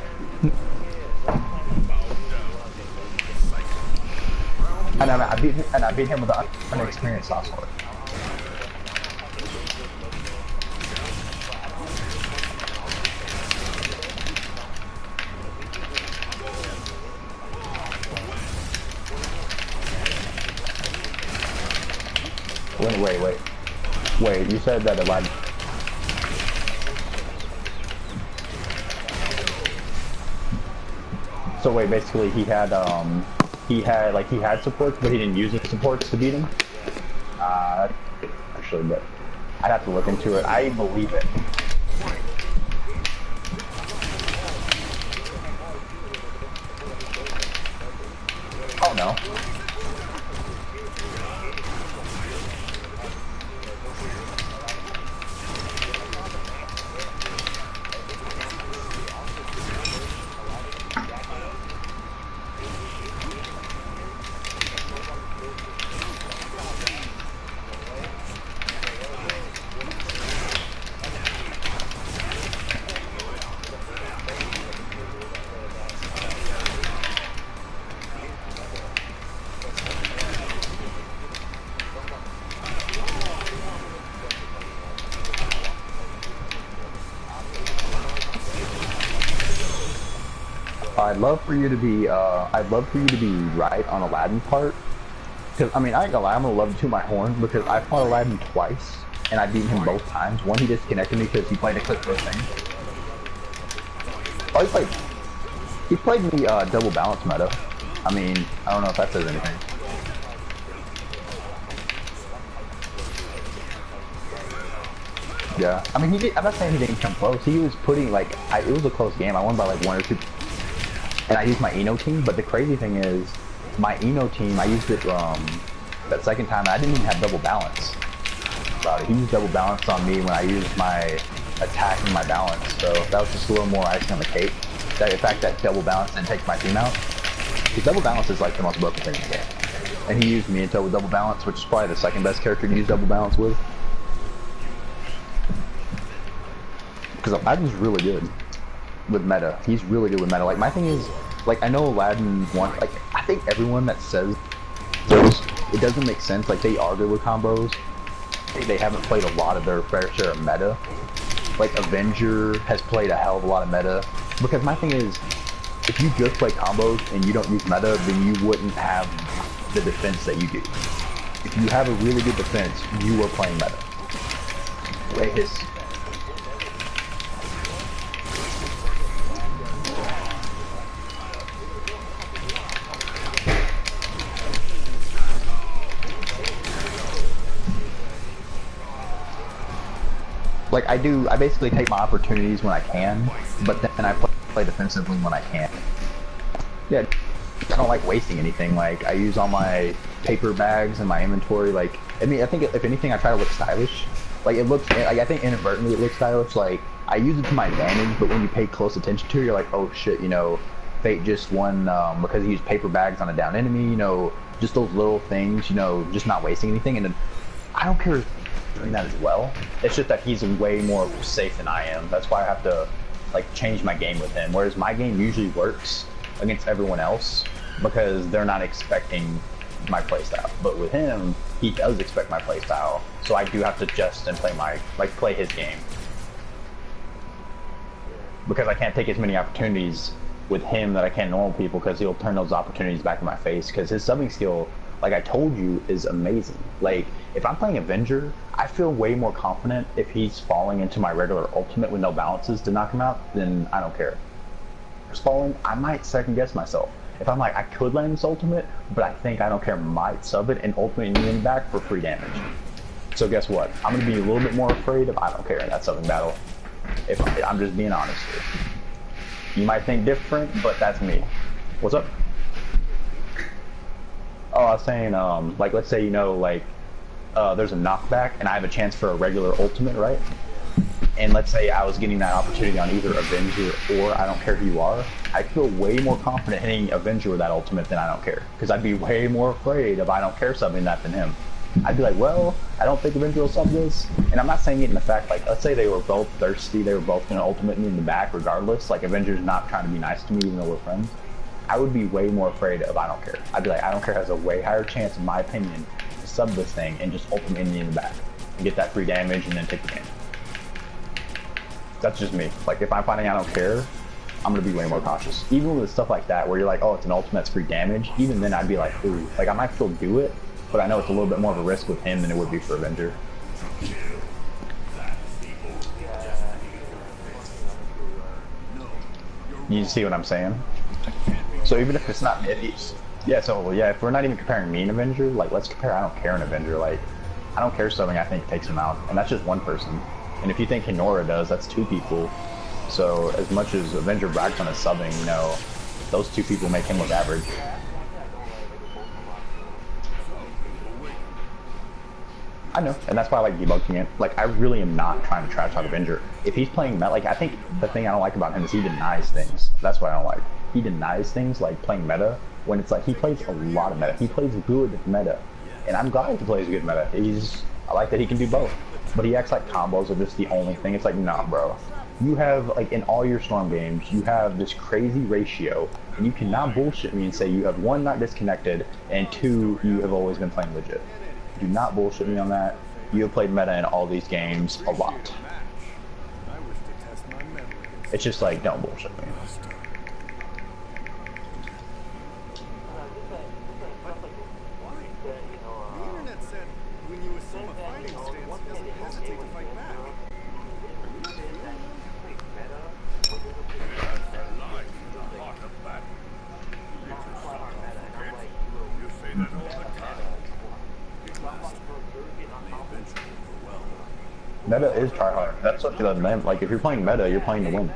And I beat him with an unexperienced sorcerer. Wait, you said that a lot. So wait, basically he had supports, but he didn't use his supports to beat him. Actually, but I'd have to look into it. I believe it. Oh no. I'd love for you to be right on Aladdin part. Because, I mean, I ain't gonna lie, I'm gonna love to my horn because I fought Aladdin twice, and I beat him both times. One, he disconnected me because he played a click those things. Oh, he played me double balance meta. I mean, I don't know if that says anything. Yeah, I mean, I'm not saying he didn't come close. He was putting, like, it was a close game. I won by, like, 1 or 2. And I used my Eno team, but the crazy thing is, my Eno team, I used it, that second time, I didn't even have double balance. He used double balance on me when I used my attack and my balance, so that was just a little more icing on the cake. The fact that double balance didn't take my team out. Because double balance is, like, the most broken thing in the game. And he used me until with double balance, which is probably the second best character to use double balance with. Because Aladdin's really good with meta. He's really good with meta. Like, my thing is, like, I know Aladdin like, I think everyone that says those, it doesn't make sense. Like, they are good with combos. They haven't played a lot of their fair share of meta. Like, Avenger has played a hell of a lot of meta. Because my thing is, if you just play combos and you don't use meta, then you wouldn't have the defense that you do. If you have a really good defense, you are playing meta. Wait, like, I basically take my opportunities when I can, but then I play defensively when I can. Yeah, I don't like wasting anything. Like, I use all my paper bags and my inventory. Like, I mean, I think if anything, I try to look stylish. Like, it looks, like, I think inadvertently it looks stylish. Like, I use it to my advantage, but when you pay close attention to it, you're like, oh shit, you know, Fate just won because he used paper bags on a down enemy, you know, just those little things, you know, just not wasting anything. And then, I don't care doing that as well. It's just that he's way more safe than I am. That's why I have to, like, change my game with him. Whereas my game usually works against everyone else because they're not expecting my playstyle. But with him, he does expect my playstyle. So I do have to adjust and play his game. Because I can't take as many opportunities with him that I can normal people, because he'll turn those opportunities back in my face. Because his subbing skill, like I told you, is amazing. Like, if I'm playing Avenger, I feel way more confident if he's falling into my regular ultimate with no balances to knock him out, then I don't care. If he's falling, I might second guess myself. If I'm like, I could land this ultimate, but I think I don't care, might sub it and ultimate me in back for free damage. So guess what? I'm going to be a little bit more afraid of I don't care in that subbing battle. If I'm just being honest here. You might think different, but that's me. What's up? Oh, I was saying, like, let's say, you know, like, there's a knockback, and I have a chance for a regular ultimate, right? And let's say I was getting that opportunity on either Avenger or I don't care who you are, I feel way more confident hitting Avenger with that ultimate than I don't care. Because I'd be way more afraid of I don't care subbing that than him. I'd be like, well, I don't think Avenger will sub this. And I'm not saying it in the fact, like, let's say they were both thirsty, they were both going to ultimate me in the back regardless, like Avenger's not trying to be nice to me even though we're friends. I would be way more afraid of I don't care. I'd be like, I don't care has a way higher chance, in my opinion, to sub this thing and just ultimate me in the back. And get that free damage and then take the game. That's just me. Like, if I'm finding I don't care, I'm going to be way more cautious. Even with stuff like that, where you're like, oh, it's an ultimate, it's free damage, even then I'd be like, ooh, like I might still do it, but I know it's a little bit more of a risk with him than it would be for Avenger. You see what I'm saying? So even if it's not, yeah, so well, yeah, if we're not even comparing me and Avenger, like let's compare I don't care an Avenger. Like I don't care something I think takes him out, and that's just one person. And if you think Hinora does, that's two people. So as much as Avenger brags on his subbing, you know, those two people make him look average. I know, and that's why I like debunking it. Like, I really am not trying to trash out Avenger. If he's playing meta, like, I think the thing I don't like about him is he denies things. That's what I don't like. He denies things, like playing meta, when it's like he plays a lot of meta. He plays good meta. And I'm glad he plays good meta. I like that he can do both. But he acts like combos are just the only thing. It's like, nah, bro. You have, like, in all your Storm games, you have this crazy ratio, and you cannot bullshit me and say you have one, not disconnected, and two, you have always been playing legit. Do not bullshit me on that. You have played meta in all these games a lot. It's just like, don't bullshit me. The internet said when you assume a fighting stance, he doesn't hesitate to fight back. You say that all the time. Meta is try hard. That's what the name. Like, if you're playing meta, you're playing to win.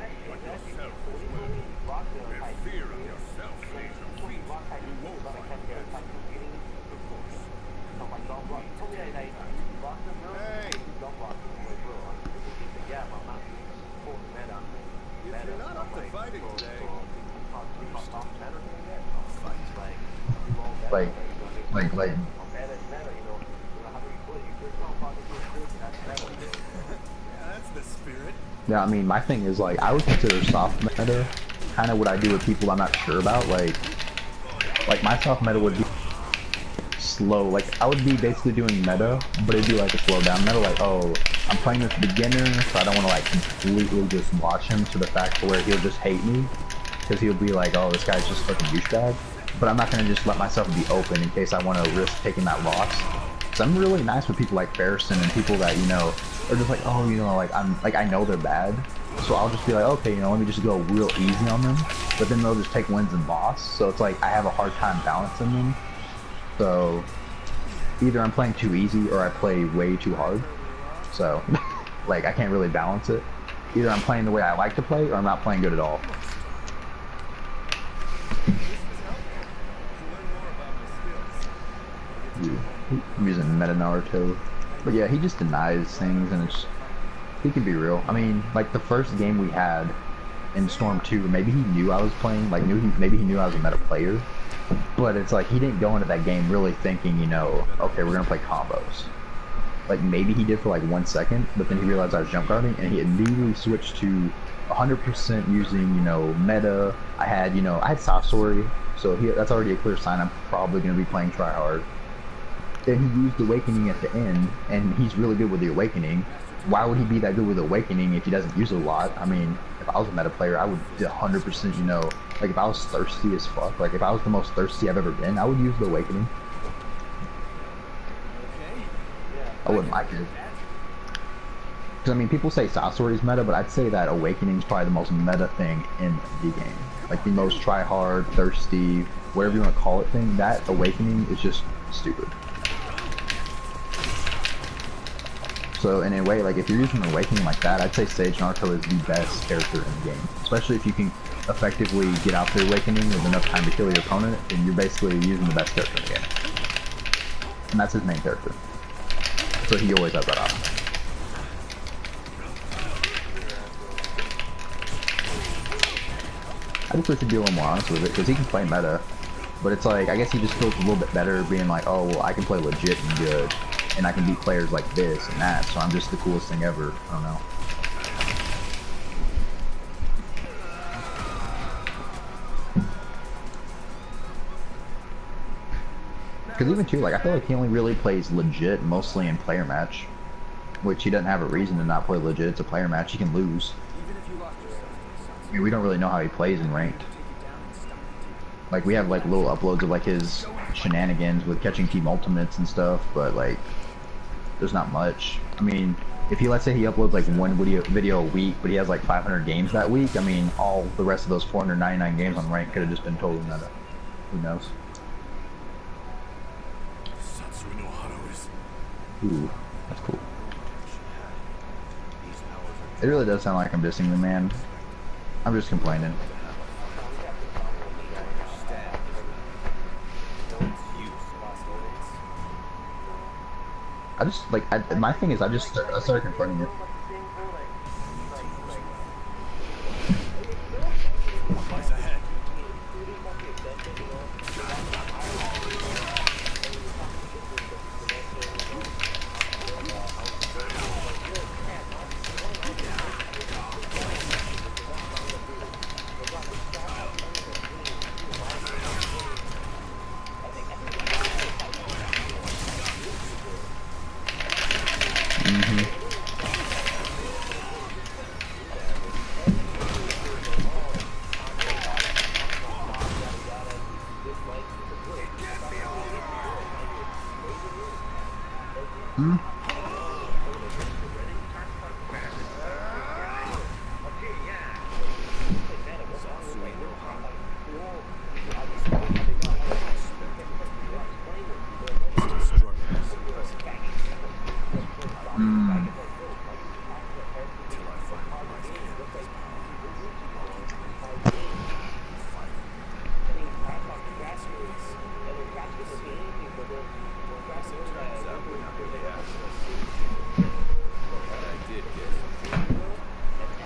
Like. Yeah, I mean, my thing is, like, I would consider soft meta kind of what I do with people I'm not sure about. Like my soft meta would be slow. Like, I would be basically doing meta, but it'd be like a slow down meta. Like, oh, I'm playing this beginner, so I don't want to, like, completely just watch him to the fact where he'll just hate me. Because he'll be like, oh, this guy's just fucking douchebag. But I'm not going to just let myself be open in case I want to risk taking that loss. So I'm really nice with people like Farrison and people that, you know, are just like, oh, you know, like, I know they're bad. So I'll just be like, okay, you know, let me just go real easy on them. But then they'll just take wins and loss. So it's like, I have a hard time balancing them. So either I'm playing too easy or I play way too hard. So, like, I can't really balance it. Either I'm playing the way I like to play or I'm not playing good at all. I'm using Meta Naruto. But yeah, he just denies things and he can be real. I mean, like the first game we had in Storm 2, maybe he knew I was playing, like maybe he knew I was a meta player. But it's like he didn't go into that game really thinking, you know, okay, we're gonna play combos. Like maybe he did for like 1 second, but then he realized I was jump guarding and he immediately switched to 100% using, you know, meta. I had Sasori, so that's already a clear sign I'm probably gonna be playing try hard. Then he used Awakening at the end, and he's really good with the Awakening. Why would he be that good with Awakening if he doesn't use it a lot? I mean, if I was a meta player, I would 100%, you know, like if I was thirsty as fuck, like if I was the most thirsty I've ever been, I would use the Awakening. I wouldn't like it. Because, I mean, people say Sasori's meta, but I'd say that Awakening's probably the most meta thing in the game. Like the most try-hard, thirsty, whatever you want to call it thing, that Awakening is just stupid. So in a way, like if you're using Awakening like that, I'd say Sage Naruto is the best character in the game. Especially if you can effectively get out the Awakening with enough time to kill your opponent, then you're basically using the best character in the game. And that's his main character. So he always has that option. I just wish he'd be a little more honest with it, because he can play meta. But it's like, I guess he just feels a little bit better being like, oh, well, I can play legit and good. And I can beat players like this and that, so I'm just the coolest thing ever. I don't know. Because even too, like, I feel like he only really plays legit mostly in player match. Which he doesn't have a reason to not play legit. It's a player match, he can lose. I mean, we don't really know how he plays in ranked. Like, we have, like, little uploads of, like, his shenanigans with catching team ultimates and stuff, but, like, there's not much. I mean, if he, let's say he uploads like one video a week, but he has like 500 games that week, I mean, all the rest of those 499 games on rank could have just been totally meta. Who knows? Satsui no Haro is. Ooh, that's cool. It really does sound like I'm dissing the man. I'm just complaining. I just, like, my thing is I started confronting it. Lies ahead.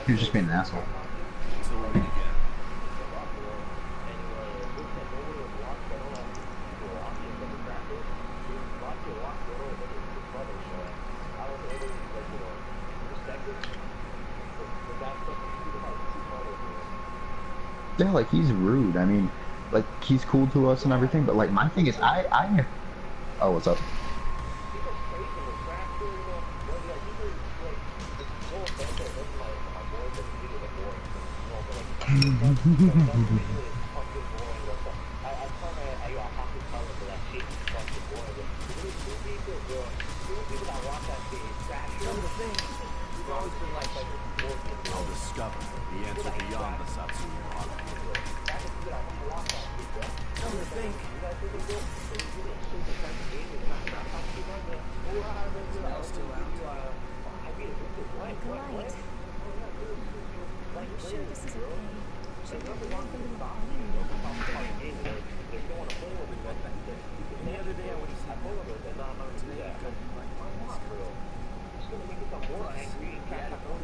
He was just being an asshole. Until we meet again. Yeah, like, he's rude. I mean, like, he's cool to us and everything, but, like, my thing is, oh, what's up? I'll discover the answer beyond the Satsui no Haro. Come to think. Still out. Polite. Are you sure this is okay? Should we leave a little The other day I would have said no, but today I felt like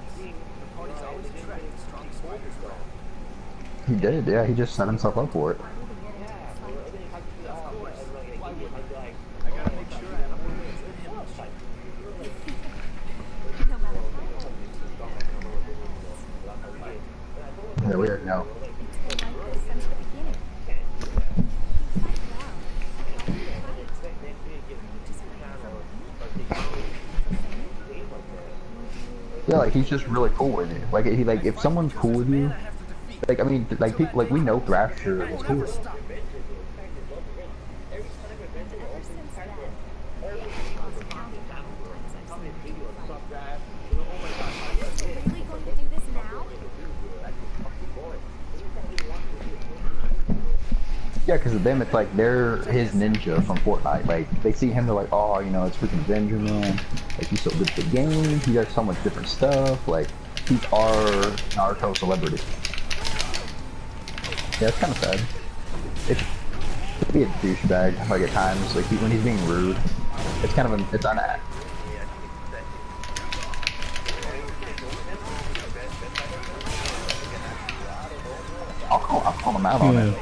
the party's always attracted the strongest fighters, though. He did, yeah, he just set himself up for it. Of course. Why wouldn't I? I gotta make sure I have more wins than him. No matter how Yeah, we already know. it's been like this since the beginning. You fight well. How do you fight? You just fight from Yeah, like, he's just really cool with you. Like, if someone's cool with you, like, I mean, like, people, like, we know Thrasher is cool. ever since then, I've lost count of how many times I've seen you fight. Really going to do this now? Yeah, because to them, it's like they're his ninja from Fortnite. Like, they see him, they're like, oh, you know, it's freaking Avenger, man. Like, he's so good at the game. He does so much different stuff. Like, he's our Naruto celebrity. Yeah, it's kind of sad. It'd be a douchebag, like, at times. Like, when he's being rude, it's kind of it's unact. I'll call him out on it.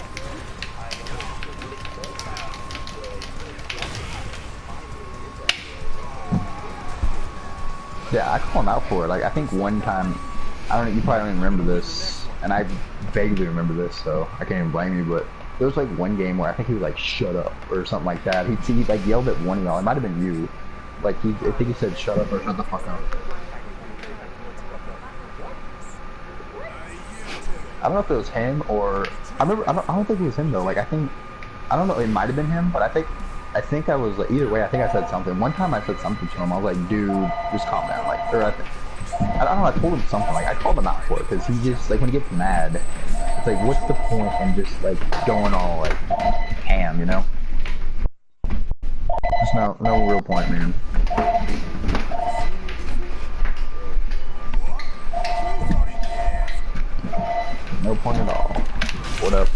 Yeah, I call him out for it. Like, I think one time, I don't know, you probably don't even remember this, and I vaguely remember this, so I can't even blame you, but there was like one game where I think he was like, shut up, or something like that. He like yelled at one of y'all, it might have been you. Like, I think he said, shut up or shut the fuck up. I don't know if it was him or, I don't think it was him though. Like, I don't know, it might have been him, but I think I think I was like, either way, I think I said something. One time I said something to him. I was like, dude, just calm down. Like, or I don't know. I told him something. Like, I called him out for it because he just like when he gets mad, it's like, what's the point in just like going all like ham, you know? There's no real point, man. No point at all. What up?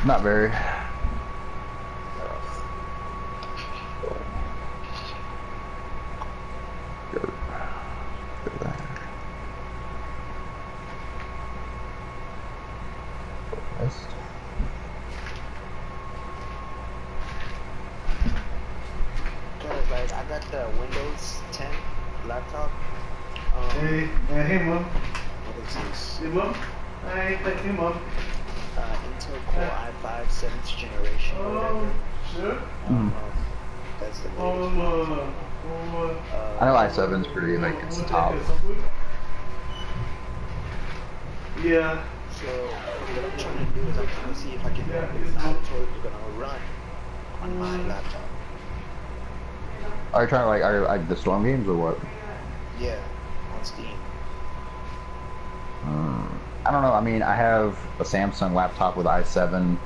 Not very. Like, I got the Windows 10 laptop. Hey, Mom. What is this? Hey, Mom. Hey, Mom. Intel Core i5 7th generation. Oh, sure. That's the latest. I know i7's pretty like it's the top. Yeah. So what I'm trying to do is I'm trying to see if I can get Altoid gonna run on my laptop. Are you trying to like the Storm games or what? Yeah, on Steam. I don't know. I mean, I have a Samsung laptop with i7,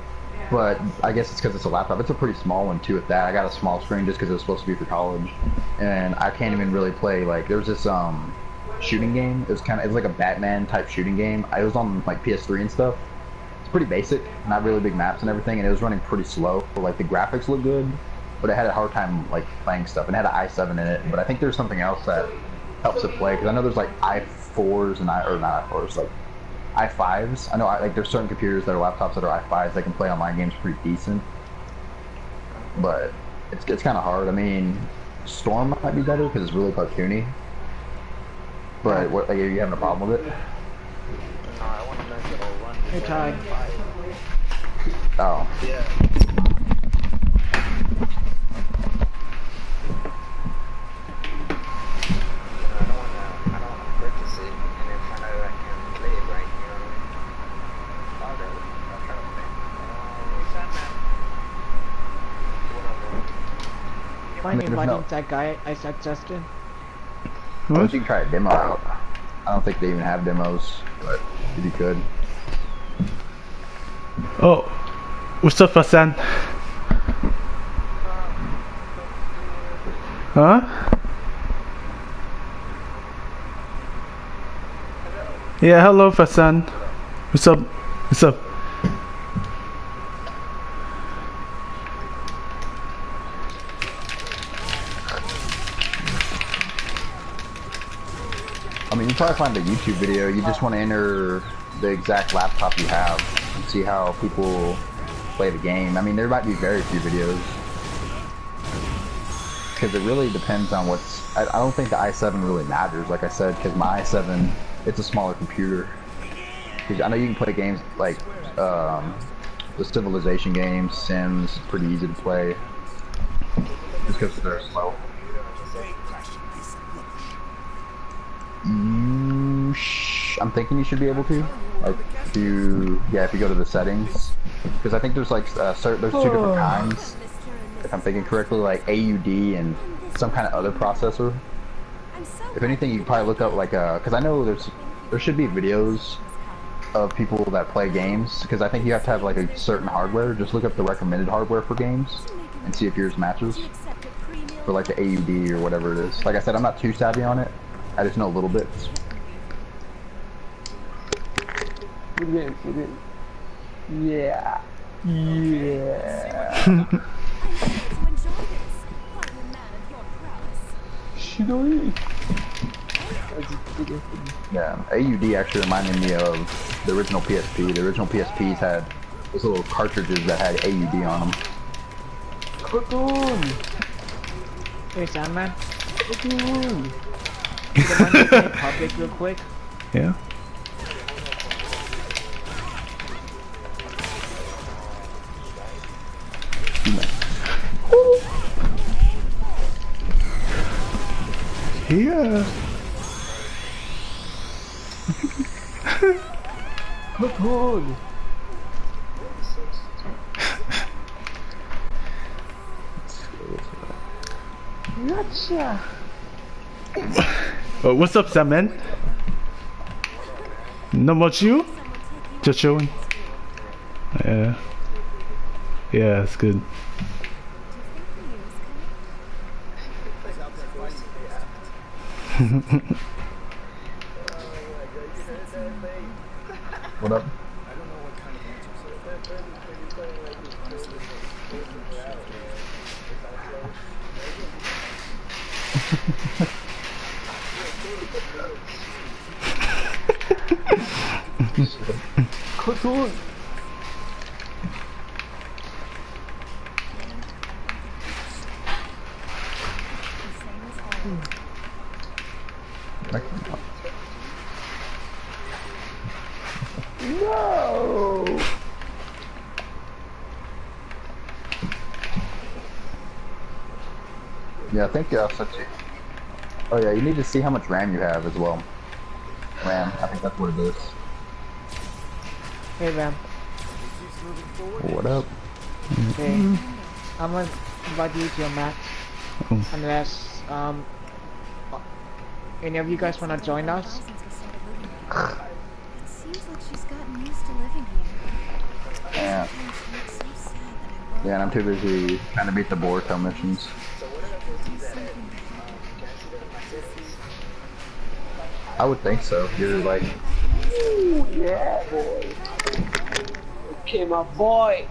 but I guess it's because it's a laptop. It's a pretty small one too. At that, I got a small screen just because it was supposed to be for college, and I can't even really play. Like, there was this shooting game. It was like a Batman type shooting game. It was on like PS3 and stuff. It's pretty basic, not really big maps and everything, and it was running pretty slow. But, like, the graphics looked good, but it had a hard time like playing stuff, and it had an i7 in it. But I think there's something else that helps it play, because I know there's like i4s and or not i4s, like i5s. I know like there's certain computers that are laptops that are i5s that can play online games pretty decent, but it's kind of hard. I mean, Storm might be better because it's really cartoony. But what, like, are you having a problem with it? No, I want to know if it'll run. Hey, Ty. Oh. Yeah. I don't wanna purchase it and then find out I can't play it right, you know what I mean? I'll try to play. What's that, man? Mind There's inviting no- that guy I suggested? I wish you could try a demo out. I don't think they even have demos, but if you could. Oh, what's up, Hassan? Huh? Yeah, hello, Hassan. What's up? What's up? I mean, you probably find a YouTube video. You just want to enter the exact laptop you have and see how people play the game. I mean, there might be very few videos, because it really depends on what's. I don't think the i7 really matters, like I said, because my i7, it's a smaller computer. Because I know you can play games like the Civilization games, Sims, pretty easy to play, just because they're slow. I'm thinking you should be able to, like, if you go to the settings, because I think there's like there's two different kinds, if I'm thinking correctly, like AUD and some kind of other processor. If anything, you can probably look up like because I know there should be videos of people that play games, because I think you have to have like a certain hardware. Just look up the recommended hardware for games and see if yours matches for like the AUD or whatever it is. Like I said, I'm not too savvy on it. I just know a little bit. Yeah. Yeah. Yeah, AUD actually reminded me of the original PSP. The original PSPs had those little cartridges that had AUD on them. Hey, Sandman. Do you mind making it public real quick? Yeah. Yeah. Cocoon. Gotcha. What's up, Sam, man? Not much, you? Just chilling. Yeah. Yeah, it's good. What up? Cocoon. No. Yeah, I think such. Oh yeah, you need to see how much RAM you have as well. RAM, I think that's what it is. Hey, man. What up? Hey, I'm gonna invite you to your match. Unless, any of you guys wanna join us? It seems like she's gotten used to living here. Yeah. Sometimes it makes so sad that I Yeah, and I'm too busy trying to beat the Boruto missions. I would think so. You're like, Ooh, yeah, boy. Okay, my boy.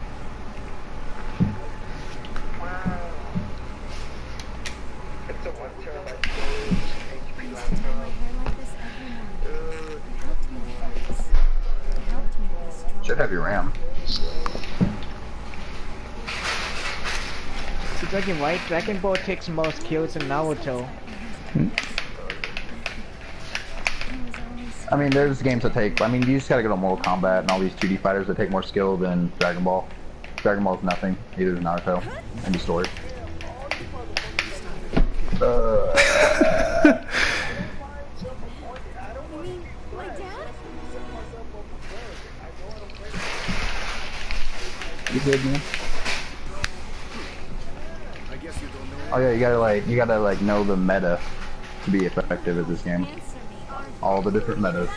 It's a 1 terabyte storage, HP used to tie my laptop. hair like this every morning. It helped me focus. It helped me be strong. should have your RAM. It's looking right. Dragon Ball takes most kills in Naruto. I mean, there's games that take. I mean, you just gotta go to Mortal Kombat and all these 2D fighters that take more skill than Dragon Ball. Dragon Ball is nothing. Neither is Naruto. End of story. You mean my dad? You good, man? I guess you don't know. Oh yeah, you gotta like know the meta to be effective at this game. Answer me. All the different metas.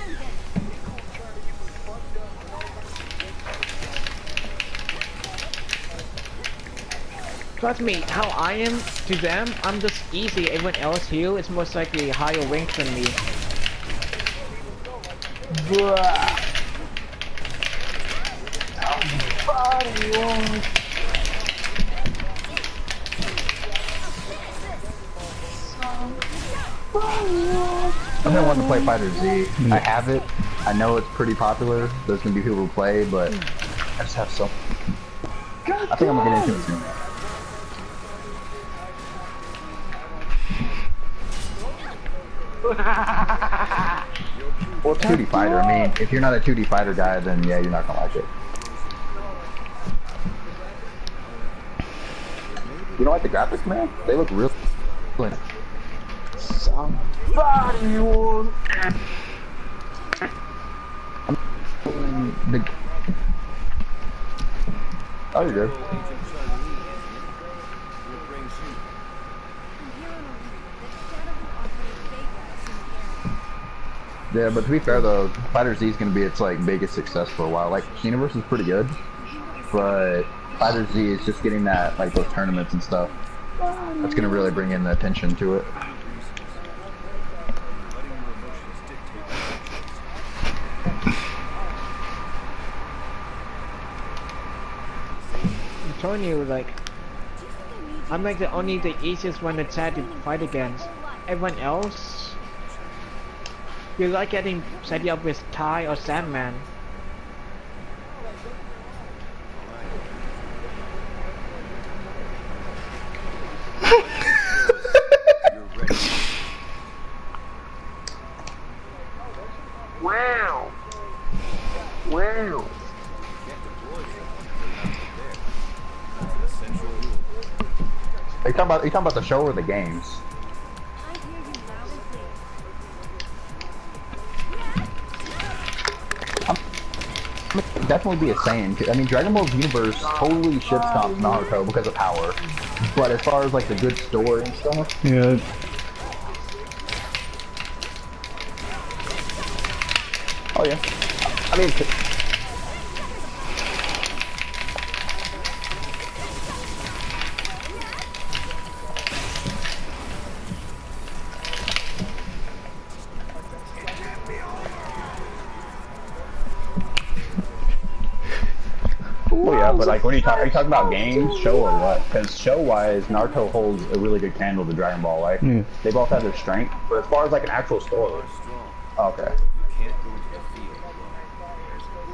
Trust me, how I am to them, I'm just easy. Everyone else here is most likely higher rank than me. Bruh. I've been wanting to play Fighter Z. I have it. I know it's pretty popular. There's gonna be people who play, but I just have some. I think I'm gonna get into it soon. Well, it's 2D fighter. I mean, if you're not a 2D fighter guy, then yeah, you're not gonna like it. You don't like the graphics, man? They look real. Somebody won't. Big. Oh, you're good. I'm hearing that Shadow will operate Vegas in the air. Yeah, but to be fair though, Fighter Z is gonna be its like biggest success for a while. Like Universe is pretty good, but Fighter Z is just getting that like those tournaments and stuff. That's gonna really bring in the attention to it. I'm telling you, like, I'm like the easiest one to try to fight against. Everyone else, you like getting set up with Ty or Sandman. Wow. Wow. Are you talking about the show or the games? I hear you loud definitely be a Saiyan. I mean, Dragon Ball Universe totally shit stomps Naruto because of power. But as far as like the good story and stuff, Yeah. Oh yeah. I mean, well, yeah, but like, what are you talking about games, show, or what? Because show-wise, Naruto holds a really good candle to Dragon Ball. Like, Yeah. they both have their strength, but as far as like an actual story, Strong. okay. You can't go to the field alone.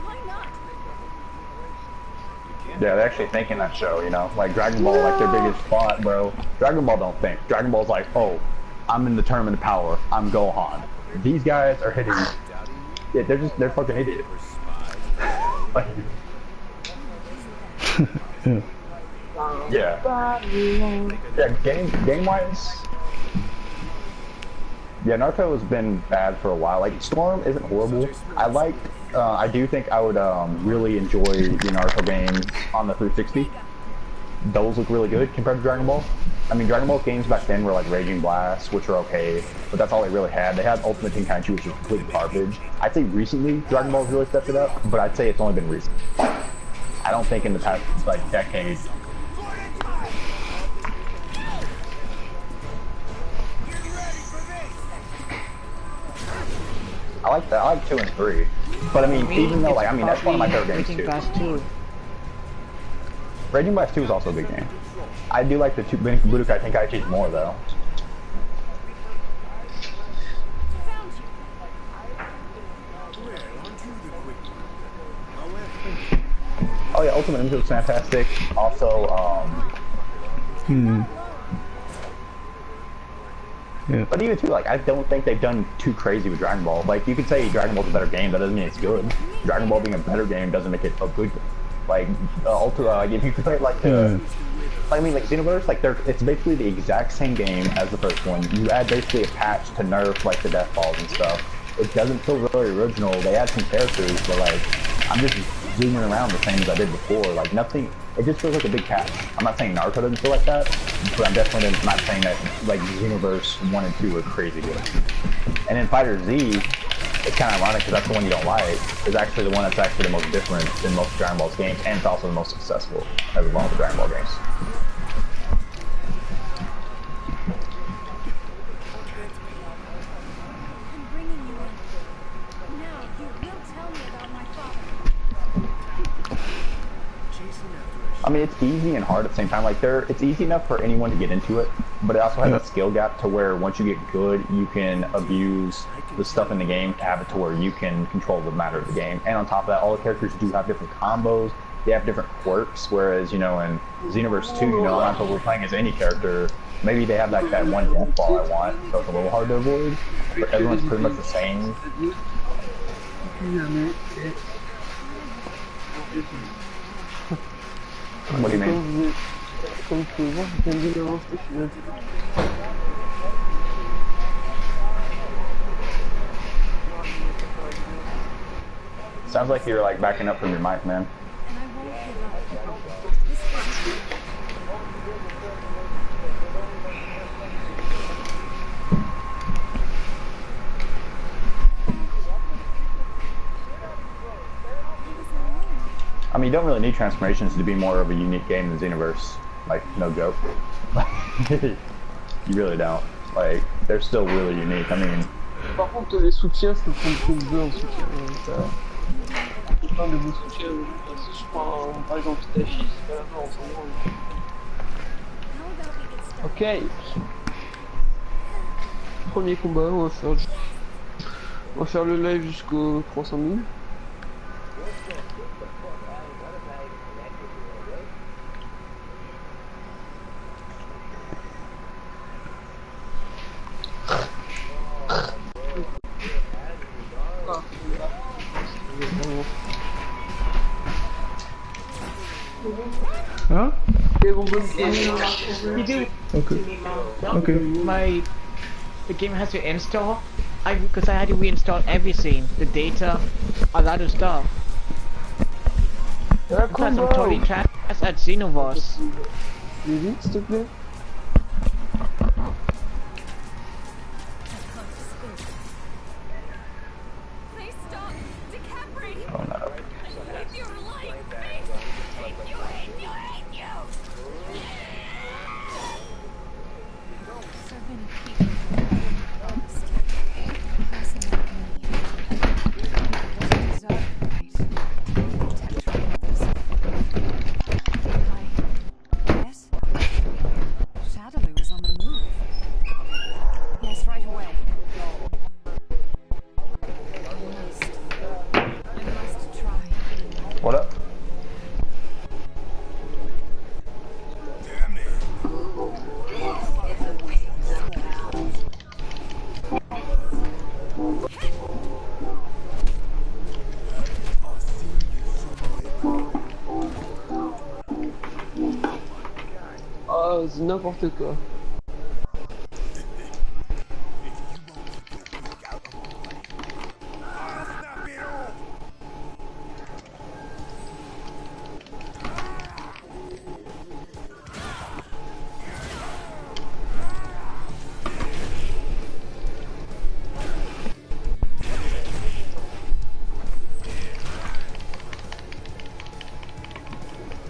Why not? You can't. Yeah, they're actually thinking that show, you know? Like, Dragon Ball, like, their biggest plot, bro. Dragon Ball don't think. Dragon Ball's like, oh, I'm in the tournament of power. I'm Gohan. These guys are hitting... Yeah, they're fucking idiots. Like, Yeah. yeah. Yeah, game-wise... Yeah, Naruto has been bad for a while. Like, Storm isn't horrible. I do think I would really enjoy the Naruto games on the 360. Those look really good compared to Dragon Ball. I mean, Dragon Ball games back then were like Raging Blast, which were okay, but that's all they really had. They had Ultimate Tenkaichi, which was complete garbage. I'd say recently Dragon Ball's really stepped it up, but I'd say it's only been recent. I don't think in the past like decade. I like that. I like 2 and 3, but I mean, even though like that's one of my favorite games Raging too. Blast 2. Raging Blast 2 is also a good game. I do like the two Budokai Tenkaichis more though. Oh yeah, Ultimate Ninja was fantastic. Also, Yeah. but even too, like, I don't think they've done too crazy with Dragon Ball. Like, you could say Dragon Ball's a better game, that doesn't mean it's good. Dragon Ball being a better game doesn't make it a good game. Like, if you compare it like to, I mean, like Xenoverse, like it's basically the exact same game as the first one. You add basically a patch to nerf like the death balls and stuff. It doesn't feel very original. They add some characters, but like, I'm just zooming around the same as I did before. Like nothing. It just feels like a big patch. I'm not saying Naruto doesn't feel like that, but I'm definitely not saying that like Xenoverse 1 and 2 are crazy good. And in Fighter Z, it's kind of ironic because that's the one you don't like. Is actually the one that's actually the most different than most Dragon Ball's games, and it's also the most successful as well as the Dragon Ball games. I'm bringing you in. Now you will tell me about my father. I mean, it's easy and hard at the same time. Like, it's easy enough for anyone to get into it, but it also has a skill gap to where once you get good, you can abuse the stuff in the game to have it to where you can control the matter of the game. And on top of that, all the characters do have different combos. They have different quirks, whereas, you know, in Xenoverse 2, you know, I'm not playing as any character. Maybe they have like that one death ball I want, so it's a little hard to avoid. But everyone's pretty much the same. What do you mean? Comme tu peux voir, je viens de l'avancer, je suis là. Sounds like you're like backing up from your mic, man. And I won't give up. This is I mean, you don't really need transformations to be more of a unique game than Xenoverse. Like, no joke. You really don't. Like, they're still really unique. I mean... Par contre, les soutiens, ça prend trop de en soutien. Plein de beaux soutiens. Si je prends, par exemple, Stachi, c'est pas la fin, on s'en branle. Ok. Premier combat, on va faire le live jusqu'aux 300 000. Huh? You do. Okay. Okay. The game has to install. Because I had to reinstall everything, the data, a lot of stuff. That's some combo. totally trash at Xenoverse. Mais vite, s'il te plaît. Please stop. DiCaprio. Oh no. If you're like me, hate you, hate you, hate you. So many people lost. A person like me. Doesn't deserve the right to protect her others. Yes? Shadowloo is on the move. Yes, right away. I must try. What up? Damn it. Oh, c'est n'importe quoi. I'll snap it off.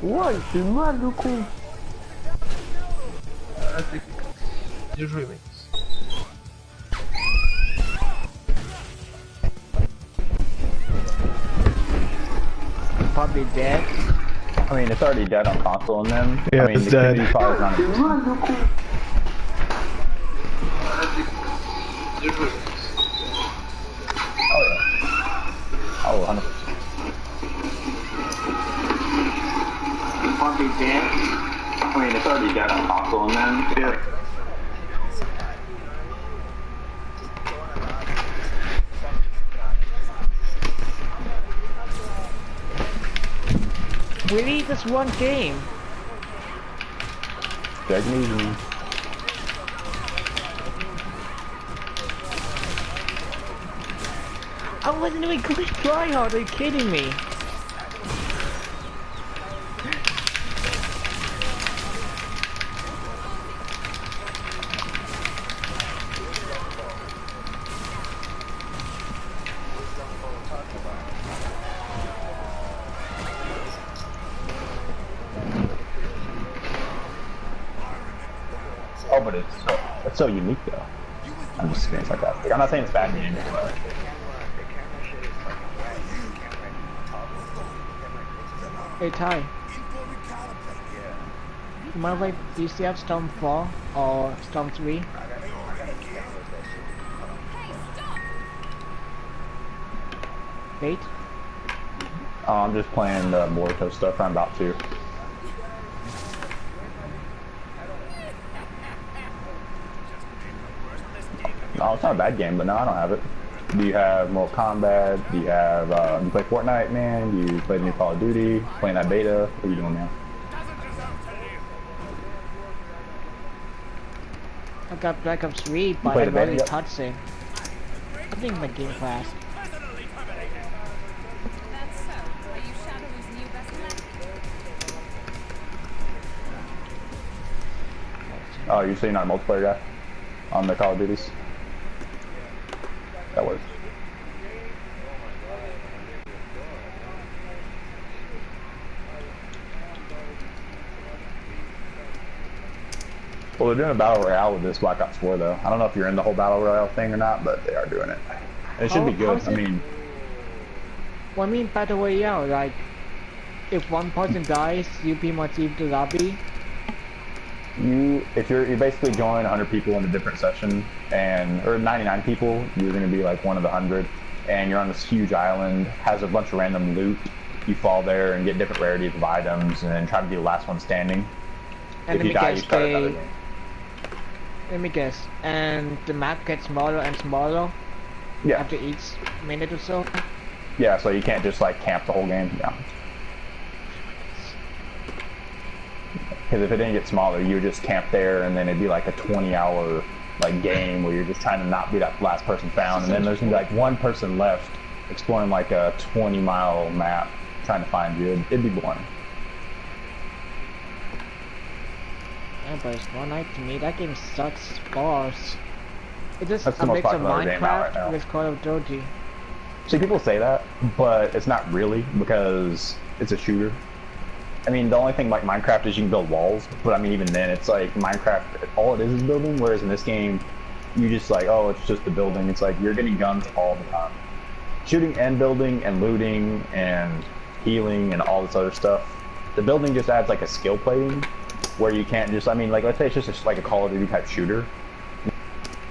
Ouah, il fait mal le con. Ah, c'est... Bien joué, mec. Probably dead. I mean, it's already dead on console and then. Yeah, I mean, it's the dead. community file is not C'est mal le con. Ah, c'est... Bien joué. Oh yeah. Oh, 100%. Probably dead. I mean, it's already dead on console and then. Yeah. Really? This one game? Dead me. I wasn't even going to try hard, are you kidding me? Oh, but it's so unique though. I'm just being sarcastic. I'm not saying it's a bad game. But Hey Ty, you mind if I, do you still have Storm 4 or Storm 3? Hey, stop! Wait? I'm just playing the Boruto stuff. I'm about to. No, it's not a bad game, but no, I don't have it. Do you have Mortal Kombat? Do you have, you play Fortnite, man? Do you play the new Call of Duty? Playing that beta? What are you doing now? I got Black Ops 3, but play I the beta barely yet? touched it. I think my game crashed. That's so. Are you Shadowloo's new best friend? Oh, you're saying not a multiplayer guy? On the Call of Duties? That works. Well, they're doing a battle royale with this Black Ops 4 though. I don't know if you're in the whole battle royale thing or not, but they are doing it. And it should be good. how's I it- mean, What I mean Battle Royale, like, if one person dies, you pretty much leave the lobby? if you basically join 100 people in a different session, or 99 people, you're going to be like one of the 100, and you're on this huge island, has a bunch of random loot. You fall there and get different rarities of items, and then try to be the last one standing. And If you die, you start another game. let me guess, and the map gets smaller and smaller Yeah, after each minute or so? yeah. So you can't just like camp the whole game. Yeah. Because if it didn't get smaller, you would just camp there, and then it'd be like a 20-hour like game where you're just trying to not be that last person found, and then there's gonna be like one person left exploring like a 20-mile map, trying to find you. It'd be boring. Yeah, but it's Fortnite to me. That game sucks balls. It's just That's the a most mix of popular game out right Minecraft now. with Call of Duty. See, people say that, but it's not really because it's a shooter. I mean, the only thing like Minecraft is you can build walls, but I mean, even then, it's like Minecraft, all it is building, whereas in this game, you just like, oh, it's just the building. It's like you're getting guns all the time. Shooting and building and looting and healing and all this other stuff. The building just adds like a skill plating where you can't just, I mean, like, let's say it's just like a Call of Duty type shooter.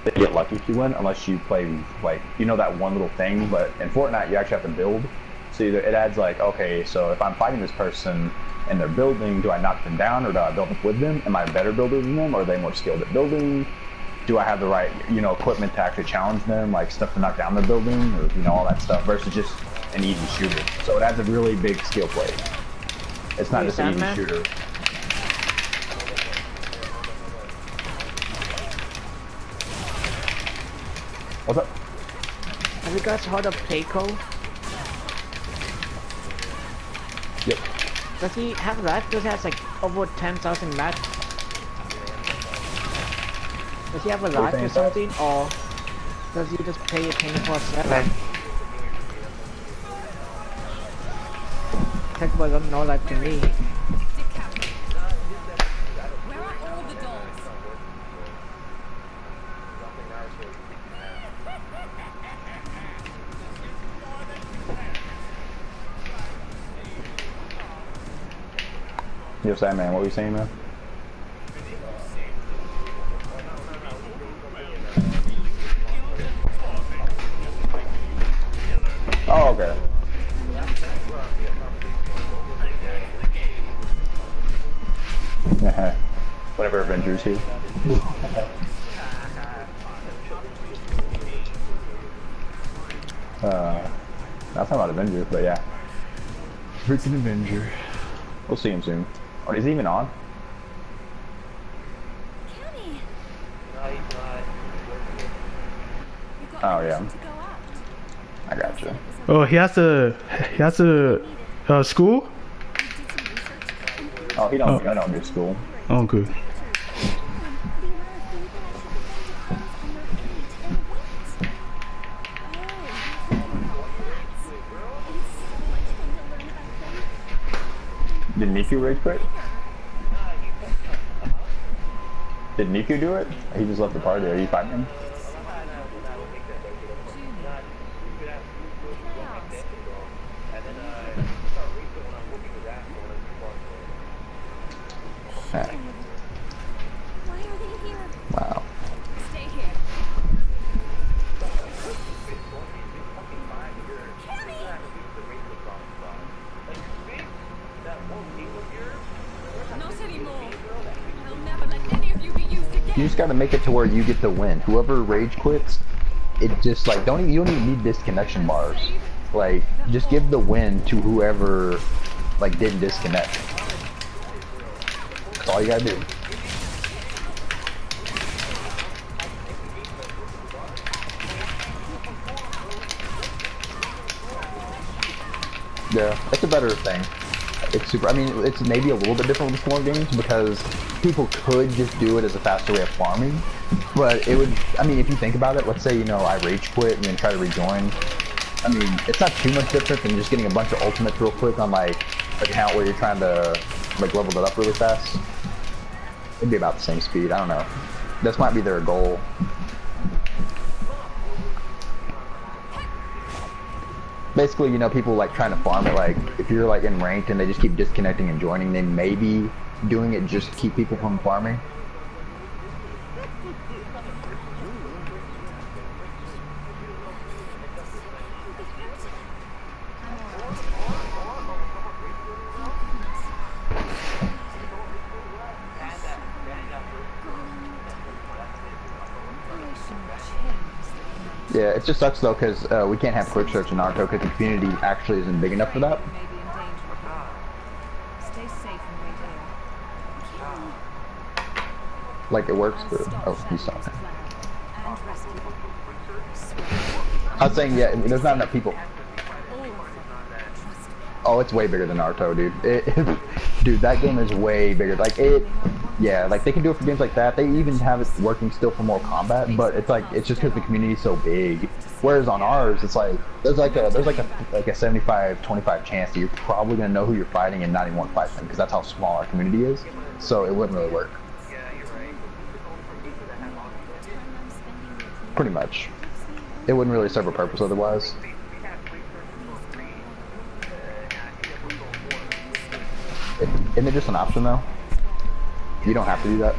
You get lucky if you win, unless you play, like, you know, that one little thing, but in Fortnite, you actually have to build. So either it adds like, okay, so if I'm fighting this person and they're building, do I knock them down or do I build up with them? Am I a better builder than them? Or are they more skilled at building? Do I have the right, you know, equipment to actually challenge them, like stuff to knock down their building, or, you know, all that stuff, versus just an easy shooter. So it adds a really big skill play. It's not just an easy shooter. What's up? Have you guys heard of Keiko? Yep. Does he have that? Does he have like over 10,000 match? Does he have a life or something, or does he just play it 24/7? Technically, don't know that to me. Where are all the dolls? Yo, Sandman, what were you saying, man? Oh, okay. Whatever Avengers here. Not talking about Avengers, but yeah. Freaking Avenger. We'll see him soon. Or is he even on? Kenny, Oh yeah. I gotcha. Oh, he has to school? Oh, he don't. I don't do school. Oh, good. Did Niku rage quit? Did Niku do it? He just left the party. Are you fighting him? Why are they here? Wow. Stay here. Not anymore. I'll never let any of you be used again. You just gotta make it to where you get the win. Whoever rage quits, it just like you don't even need disconnection bars. Like just give the win to whoever like didn't disconnect. That's all you gotta do. Yeah, it's a better thing. It's super. I mean, it's maybe a little bit different with the smaller games because people could just do it as a faster way of farming. But it would. I mean, if you think about it, let's say I rage quit and then try to rejoin. I mean, it's not too much different than just getting a bunch of ultimates real quick on like an account where you're trying to like level it up really fast. It'd be about the same speed. I don't know. This might be their goal. Basically, people like trying to farm it, like, if you're like in ranked and they just keep disconnecting and joining, they may be doing it just to keep people from farming. Yeah, it just sucks though, because we can't have quick search in Naruto because the community actually isn't big enough for that. Stay safe and wait here. Like, it works, but... Oh, he's talking. I was saying, yeah, there's not enough people. Oh, it's way bigger than Naruto, dude. Dude, that game is way bigger. Like yeah, like they can do it for games like that. They even have it working still for Mortal Kombat, but it's like it's just because the community is so big. Whereas on ours, it's like there's like a 75-25 chance that you're probably gonna know who you're fighting and not even want to fight them because that's how small our community is. So it wouldn't really work. Pretty much. It wouldn't really serve a purpose otherwise. Isn't it just an option though? You don't have to do that.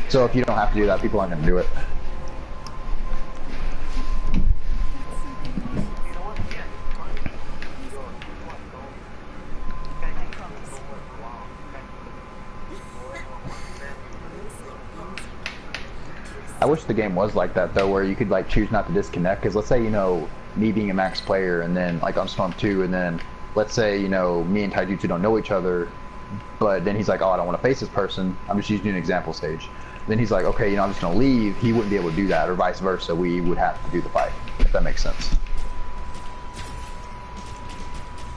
So if you don't have to do that, people aren't going to do it. I wish the game was like that though, where you could like choose not to disconnect. Because let's say, you know, me being a max player and then like on Storm 2 and then let's say, you know, me and Taijutsu don't know each other, but then he's like, oh, I don't want to face this person. I'm just using an example stage. Then he's like, okay, you know, I'm just going to leave. He wouldn't be able to do that, or vice versa. We would have to do the fight, if that makes sense.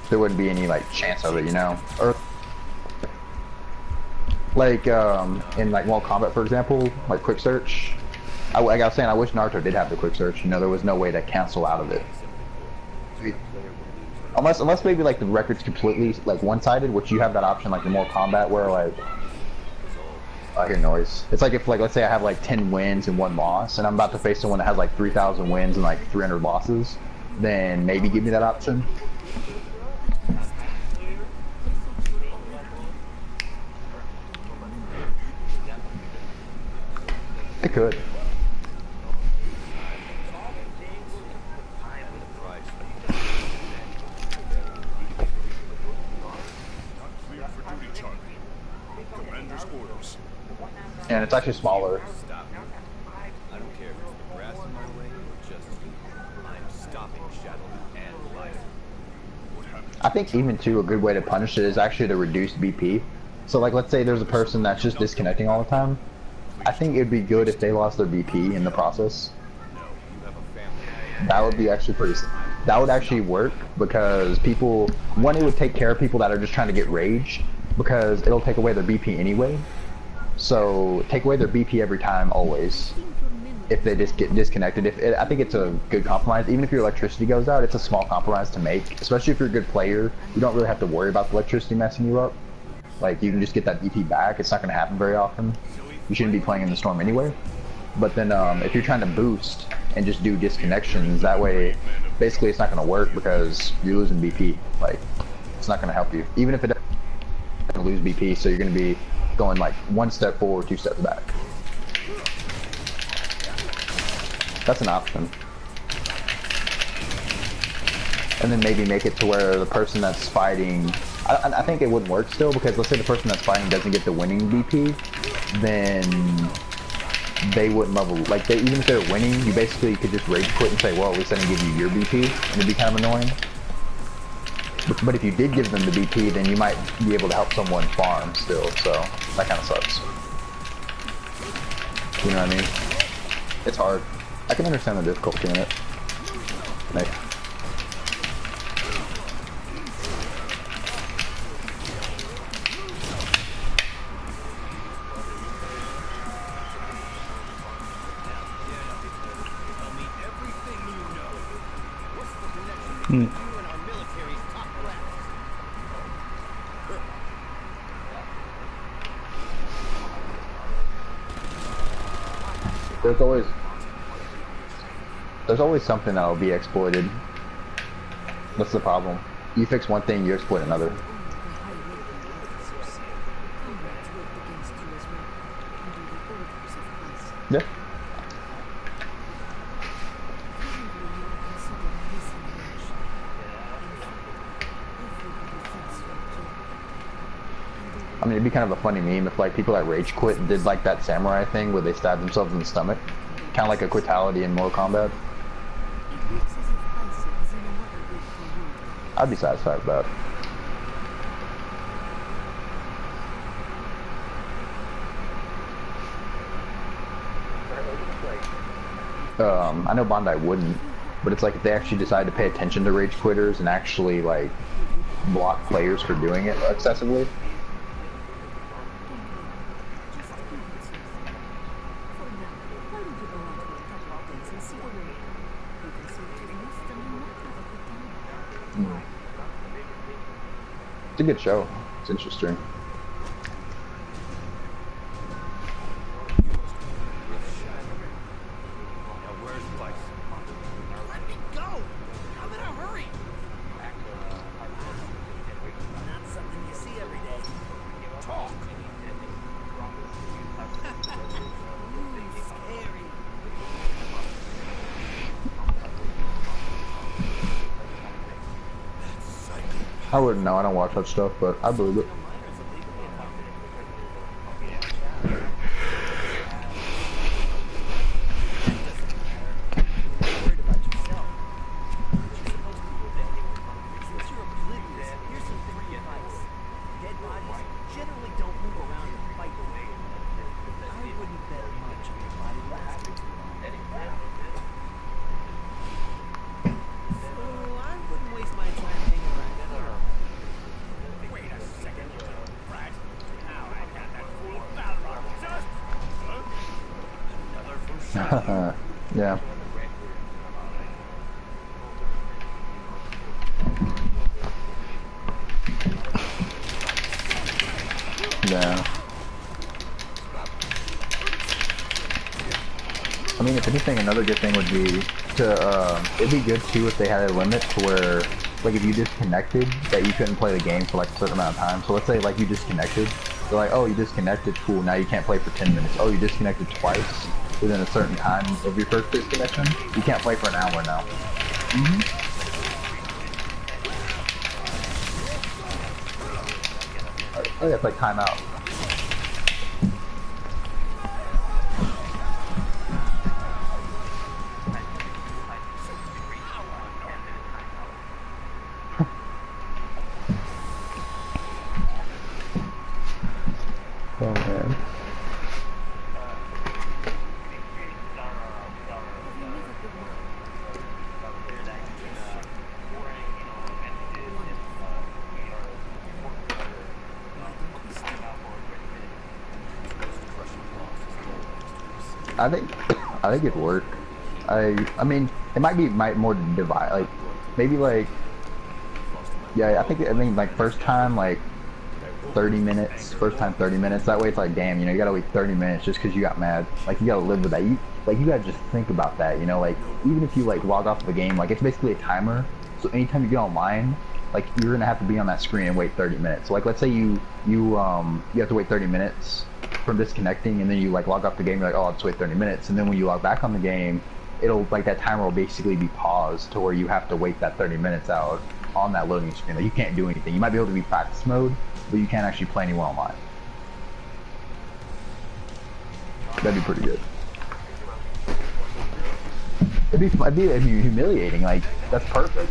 There wouldn't be any, like, chance of it, you know? Or, like, in, like, Mortal Kombat, for example, like, quick search. Like I was saying, I wish Naruto did have the quick search. You know, there was no way to cancel out of it. Unless maybe like the record's completely like one-sided, which you have that option like in Mortal Kombat where like I hear noise. It's like if like let's say I have like 10 wins and 1 loss, and I'm about to face someone that has like 3,000 wins and like 300 losses, then maybe give me that option. It could. And it's actually smaller. Stop. I don't care if it's the grass in my way or just I'm stopping Shadow and life. What happened? I think even too a good way to punish it is actually to reduce BP. So like let's say there's a person that's just disconnecting all the time. I think it'd be good if they lost their BP in the process. No, you have a family. That would be actually pretty. That would actually work because people, one, it would take care of people that are just trying to get rage because it'll take away their BP anyway. So take away their BP every time, always. If they just get disconnected, I think it's a good compromise. Even if your electricity goes out, it's a small compromise to make. Especially if you're a good player, you don't really have to worry about the electricity messing you up. Like you can just get that BP back. It's not going to happen very often. You shouldn't be playing in the storm anyway. But then if you're trying to boost and just do disconnections, that way, basically it's not going to work because you're losing BP. Like it's not going to help you, even if it doesn't lose BP. So you're going to be going like 1 step forward, 2 steps back. That's an option. And then maybe make it to where the person that's fighting, I think it wouldn't work still because let's say the person that's fighting doesn't get the winning BP, then they wouldn't level, like even if they're winning, you basically could just rage quit and say, well, at least I didn't give you your BP, and it'd be kind of annoying. But if you did give them the BP, then you might be able to help someone farm still, so that kind of sucks. You know what I mean? It's hard. I can understand the difficulty in it. Like, there's always something that'll be exploited. That's the problem. You fix one thing, you exploit another. Yeah. I mean, it'd be kind of a funny meme if like people that rage quit and did like that samurai thing where they stabbed themselves in the stomach. Kind of like a quitality in Mortal Kombat. I'd be satisfied with that. I know Bandai wouldn't, but it's like if they actually decide to pay attention to rage quitters and actually like block players for doing it excessively. It's a good show. It's interesting. Now where's Vice? Let me go! I'm in a hurry! Not something you see every day. Talk! Scary. I wouldn't know. I don't watch that stuff, but I believe it. Yeah. Yeah. I mean, if anything, another good thing would be to, it'd be good too if they had a limit to where, like, if you disconnected, that you couldn't play the game for, like, a certain amount of time. So let's say, like, you disconnected. They're like, oh, you disconnected, cool, now you can't play for 10 minutes. Oh, you disconnected twice within a certain time of your first disconnection. You can't play for an hour now. Oh, yeah, it's like timeout. Oh man. I think it'd work. I mean, it might be more divide, like maybe like, yeah, I think like first time like 30 minutes, first time 30 minutes. That way it's like, damn, you know, you gotta wait 30 minutes just because you got mad. Like you gotta live with that. You gotta just think about that, you know, like even if you like log off the game, like it's basically a timer. So anytime you get online, like you're gonna have to be on that screen and wait 30 minutes. So, like let's say you have to wait 30 minutes from disconnecting, and then you like log off the game, you're like, oh, I'll just wait 30 minutes, and then when you log back on the game, it'll like that timer will basically be paused to where you have to wait that 30 minutes out on that loading screen. Like you can't do anything. You might be able to be practice mode, but you can't actually play anywhere online. That'd be pretty good. It'd be humiliating. Like that's perfect.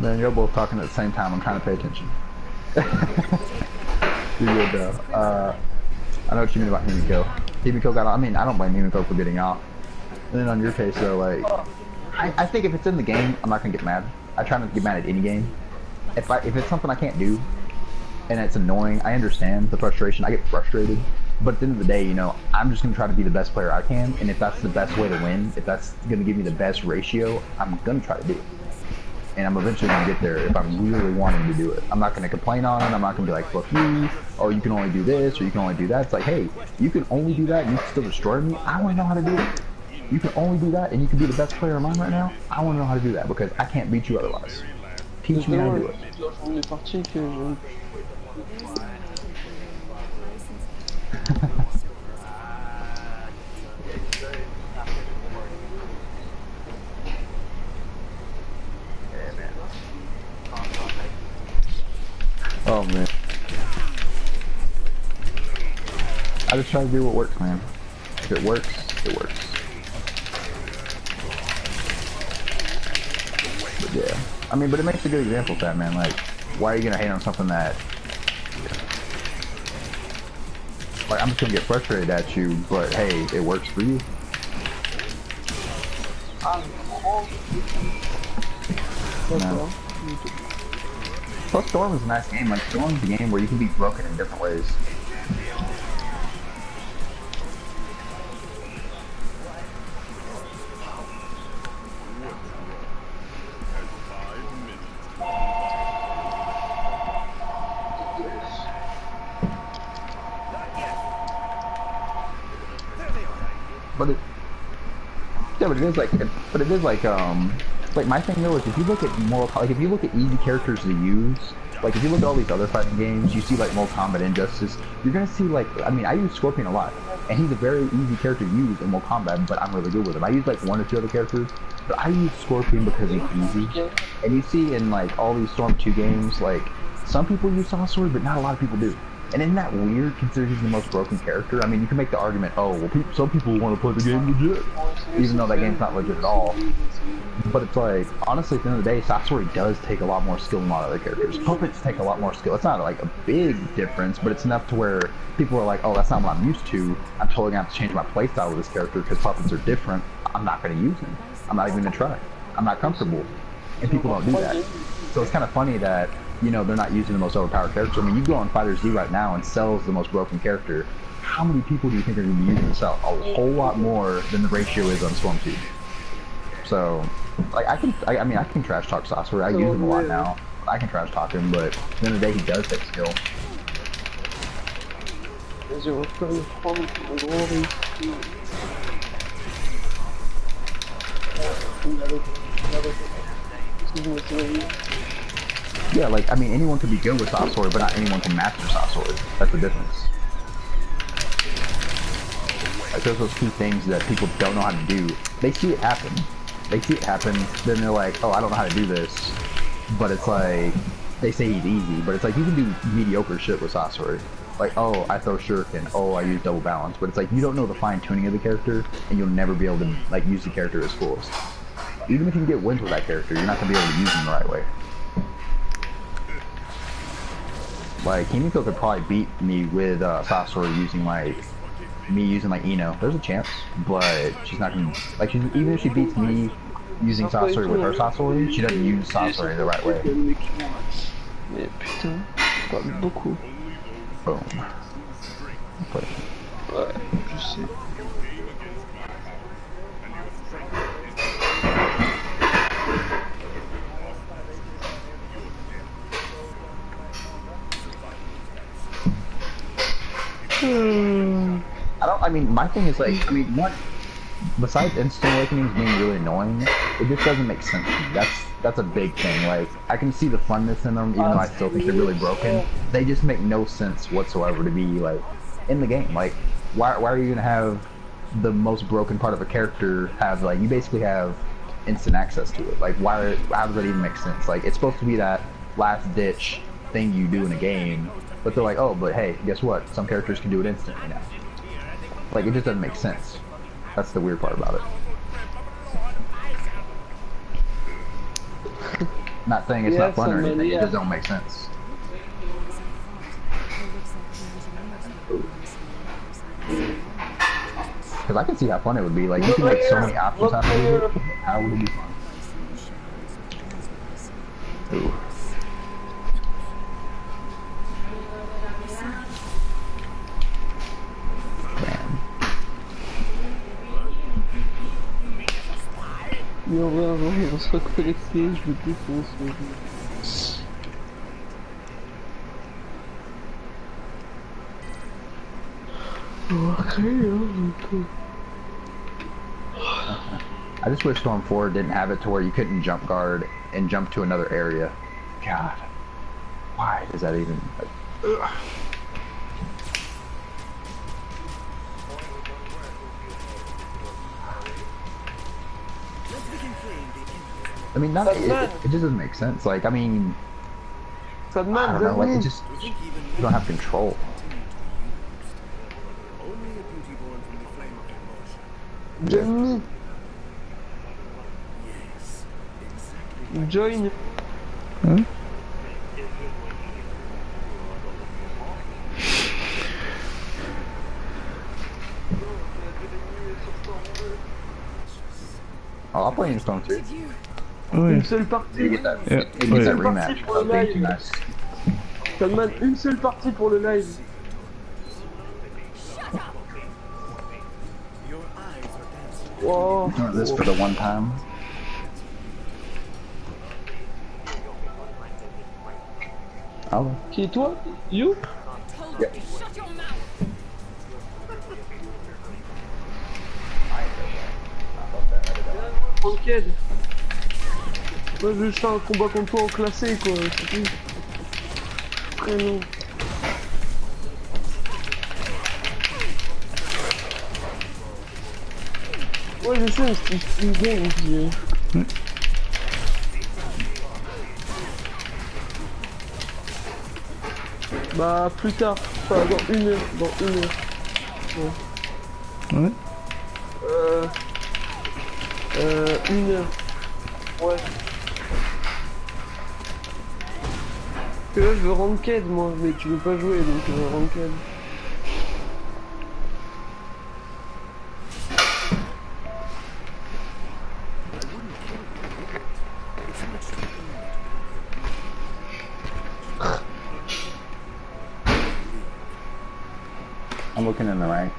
Man, you're both talking at the same time. I'm trying to pay attention. You're good though. I know what you mean about Himiko. Himiko got. I mean, I don't blame Himiko for getting off. And then on your case though, like, I think if it's in the game, I'm not gonna get mad. I try not to get mad at any game. If it's something I can't do, and it's annoying, I understand the frustration. I get frustrated. But at the end of the day, you know, I'm just gonna try to be the best player I can. And if that's the best way to win, if that's gonna give me the best ratio, I'm gonna try to do it. And I'm eventually gonna get there if I'm really wanting to do it. I'm not gonna complain on it. I'm not gonna be like, fuck you, or you can only do this, or you can only do that. It's like, hey, you can only do that and you can still destroy me. I wanna know how to do it. You can only do that and you can be the best player of mine right now. I wanna know how to do that because I can't beat you otherwise. Teach me how to do it. On est parti que Oh man. I just try to do what works, man. If it works, it works. But yeah. I mean, but it makes a good example of that, man. Like, why are you gonna hate on something that... Like, I'm just gonna get frustrated at you, but hey, it works for you. No. Plus, Storm is a nice game. Like, Storm's a game where you can be broken in different ways. But it, yeah, but it is like my thing though is if you look at if you look at easy characters to use, like if you look at all these other fighting games, you see like Mortal Kombat, Injustice, you're gonna see like, I mean, I use Scorpion a lot, and he's a very easy character to use in Mortal Kombat, but I'm really good with him. I use like 1 or 2 other characters, but I use Scorpion because he's easy. And you see in like all these Storm 2 games, like some people use Saw Sword, but not a lot of people do. And isn't that weird, considering he's the most broken character? I mean, you can make the argument, oh, well, some people want to play the game legit, even though that game's not legit at all. But it's like, honestly, at the end of the day, Sasori does take a lot more skill than a lot of other characters. Puppets take a lot more skill. It's not like a big difference, but it's enough to where people are like, oh, that's not what I'm used to. I'm totally going to have to change my playstyle with this character because puppets are different. I'm not going to use him. I'm not even going to try. I'm not comfortable. And people don't do that. So it's kind of funny that, you know, they're not using the most overpowered character. I mean, you go on Fighter Z right now and Cell's the most broken character. How many people do you think are going to be using Cell? A whole lot more than the ratio is on Storm 2. So, like, I mean, I can trash talk Sasori. I use him a lot now. I can trash talk him, but at the end of the day, he does take skill. Yeah, like, I mean, anyone can be good with Sasori, but not anyone can master Sasori. That's the difference. Like, there's those 2 things that people don't know how to do. They see it happen. They see it happen, then they're like, oh, I don't know how to do this. But it's like, they say he's easy, but it's like, you can do mediocre shit with Sasori. Like, oh, I throw shuriken, oh, I use double balance. But it's like, you don't know the fine-tuning of the character, and you'll never be able to, like, use the character as fullest. Even if you get wins with that character, you're not going to be able to use him the right way. Like, Himiko could probably beat me with Sasori using, like, Ino. There's a chance, but she's not gonna, like, even if she beats me using Sasori with her Sasori, she doesn't use Sasori the right way. Mais putain, je parle beaucoup. Boom. Okay. Ouais, je sais. I mean, my thing is like, I mean, what, besides Instant Awakenings being really annoying, it just doesn't make sense to me. That's a big thing. Like, I can see the funness in them, even though I still think they're really broken. They just make no sense whatsoever to be, like, in the game. Like, why are you gonna have the most broken part of a character have, like, you basically have instant access to it? Like, how does that even make sense? Like, it's supposed to be that last ditch thing you do in a game, but they're like, oh, but hey, guess what? Some characters can do it instantly now. Like, it just doesn't make sense. That's the weird part about it. Not saying it's Yeah, not fun or some anything, it yeah. just don't make sense. Because I can see how fun it would be. Like, you can make so many options out of it. How would it be fun? Ooh. Man. Mais en vrai, un jour, il va se reconnecter, je le défonce. I just wish Storm 4 didn't have it to where you couldn't jump guard and jump to another area. God. Why does that even... Ugh. I mean, not, it just doesn't make sense. Like, I mean... I don't know, like, it just... You don't have control. Join. Join. Huh? Oh, I'll play in Storm 2. Oh, Une yeah. seule partie. You get that, Yeah. you get that rematch. Pour le That'd be too live. nice. Salman, une seule partie pour le live. Wow. Doing this for the one time. Oh. Qui est toi? You? Yep. Ranked. Moi je vais faire un combat contre toi en classé quoi, c'est tout. Très long. Ouais je sais, mais c'est une game aussi. Bah plus tard, enfin dans une heure, Ouais. Ouais. Une heure. Ouais. Parce que là je veux ranked moi, mais tu veux pas jouer donc ranked. I'm looking in the rank.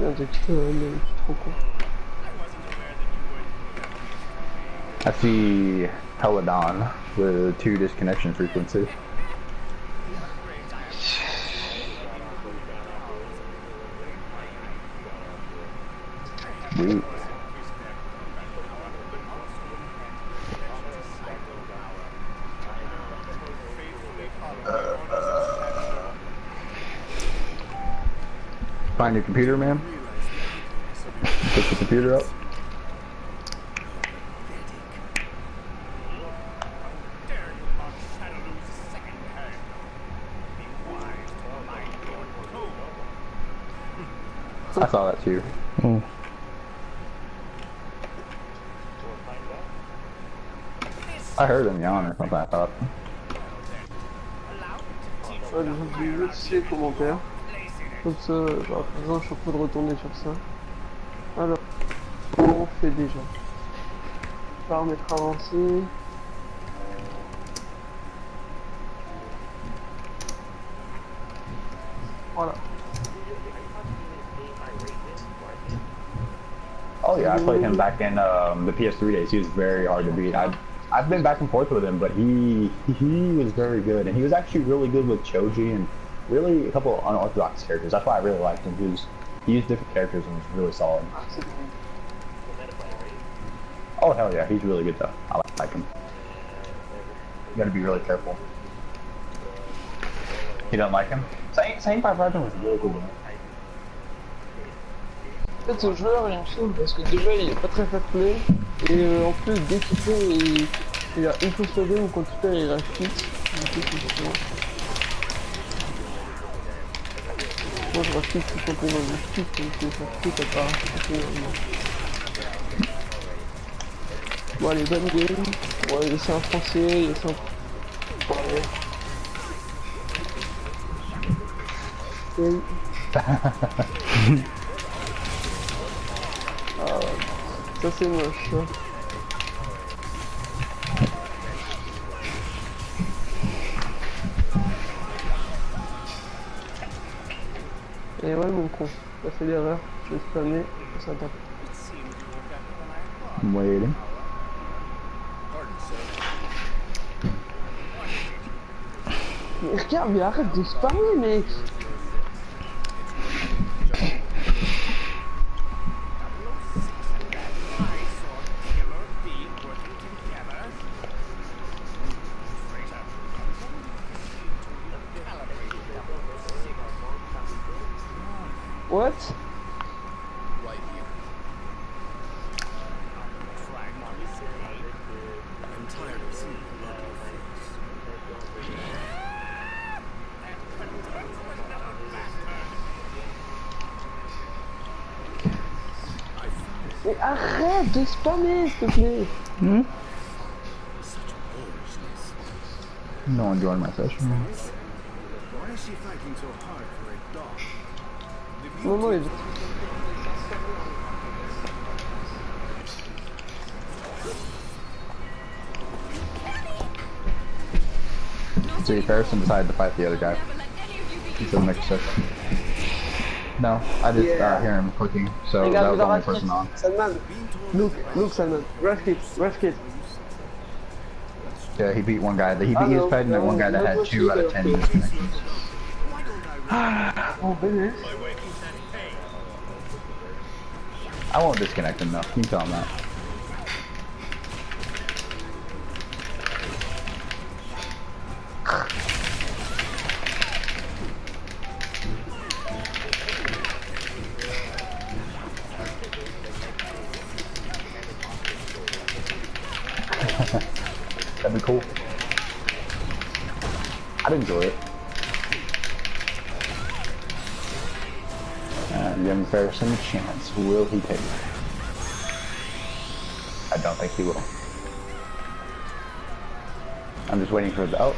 Merde, j'ai quitté un mail, je suis trop con. I see Peladon with 2 disconnection frequency. Sweet. Find your computer, man. Pick the computer up. I saw that too. Oh. I heard him yawn or something, I thought. Ouais, j'ai vu aussi les commentaires. Comme ça, bah, à présent je suis en train de retourner sur ça. Alors, comment on fait déjà? Paramètres avancés. Voilà. Oh yeah, I played him back in the PS3 days. He was very hard to beat. I've been back and forth with him, but he was very good, and he was actually really good with Choji and really a couple of unorthodox characters. That's why I really liked him. He used different characters and was really solid. Oh hell yeah, he's really good though. I like him. You gotta be really careful. You don't like him? Same 5 Raven was really good. En fait, ce joueur il me saoule parce que déjà il est pas très fair play et en plus dès qu'il fait il a une fois sur deux ou quand il fait il a fit. Du coup c'est chiant. Moi je reste tout quand on a du fit donc ça fit à part. Bon, allez, bonne game. Bon, c'est un français, c'est un... Ouais. Ok. Ah, ça c'est moche, ça. Et ouais, mon con, t'as fait l'erreur. Je vais spammer, ça tape. I'm waiting. Pardon, sir. Mais regarde, mais arrête de spammer, mec. What? Right here. I'm tired of seeing the look on your face. Mais arrête de spammer, s'il te plaît. Such a foolishness. No one joined my session. Why is she fighting so hard for a dog? The Non, non, beauty See, Harrison decided to fight the other guy. He said next session. No, I just hear him clicking, so that was the only person on. Salman, look, Salman. Rush kit. Yeah, he beat one guy. He was fighting that one guy that had 2 out of 10 disconnections. Oh, goodness. I won't disconnect him though. You can tell him that. That'd be cool. I'd enjoy it. Young Harrison chance. Will he take it? I don't think he will. I'm just waiting for the... Oh.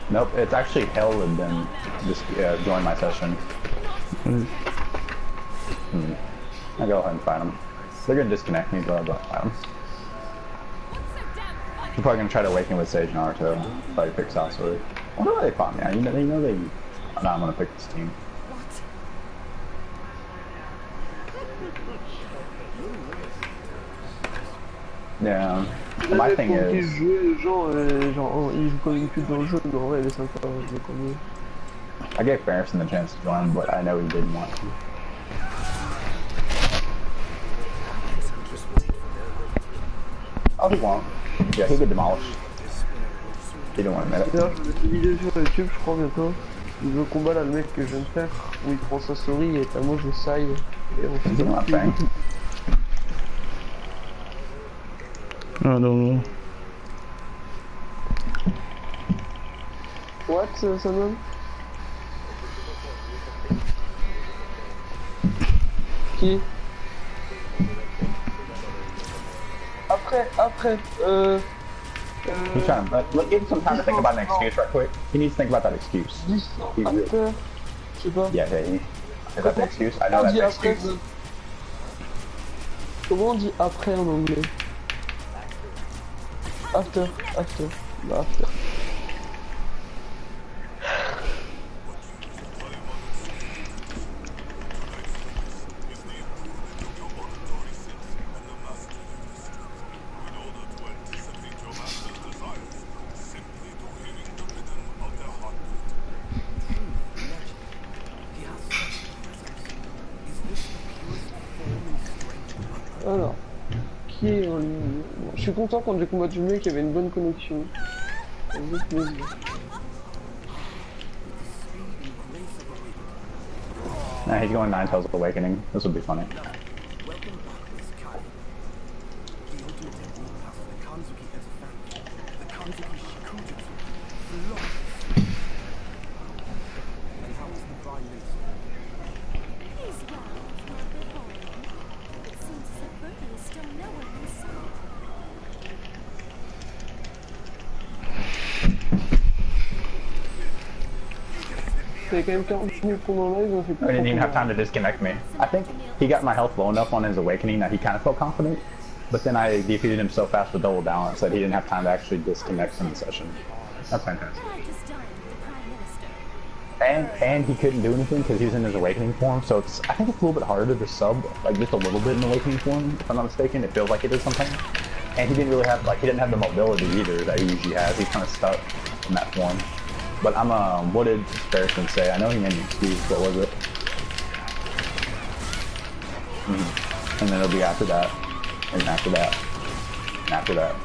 Nope, it's actually held and then just join my session. I'll go ahead and find him. They're gonna disconnect me, but I'll go find him. You're probably gonna try to awaken with Sage Naruto. Probably pick Sasori. Wonder why they fought me. You know they... Oh, no, I'm gonna pick this team. Yeah. My thing is... Il joue comme une pute dans le jeu, mais en vrai, elle est sympa, je l'ai connu. I gave Harrison the chance to join, but I know he didn't want to. Oh, he won't. Yeah, he get demolished. He didn't want to admit it. D'ailleurs, je vais faire une vidéo sur YouTube, je crois, bientôt. Le combat là, le mec que je viens de faire, où il prend sa souris et t'as moi je saille. Et on He's doing my thing. I don't know. What, Salman? Qui? Après, He's trying to... Give him some time to think about an excuse right quick. He needs to think about that excuse. After, je sais pas. Yeah, is that the excuse? I know that's the excuse. Comment on dit après en anglais? After. Bah, after. Alors, qui est en ligne? Bon, je suis content quand j'ai combattu le mec, il y avait une bonne connexion. Ça me fait plaisir. Nah, he's going Nine Tails of Awakening. This will be funny. fait quand même 40 minutes qu'on en live, on fait I plus didn't even have trop. time to disconnect me. I think he got my health low enough on his awakening that he kind of felt confident, but then I defeated him so fast with double balance that he didn't have time to actually disconnect from the session. That's fantastic. I just dined with the Prime Minister. And he couldn't do anything because he was in his awakening form, so I think it's a little bit harder to sub, like just a little bit in awakening form, if I'm not mistaken. It feels like it is sometimes. And he didn't really have, like, he didn't have the mobility either that he usually has. He's kind of stuck in that form. But what did Ferguson say? I know he made an excuse. What was it? And then it'll be after that, and after that, and after that.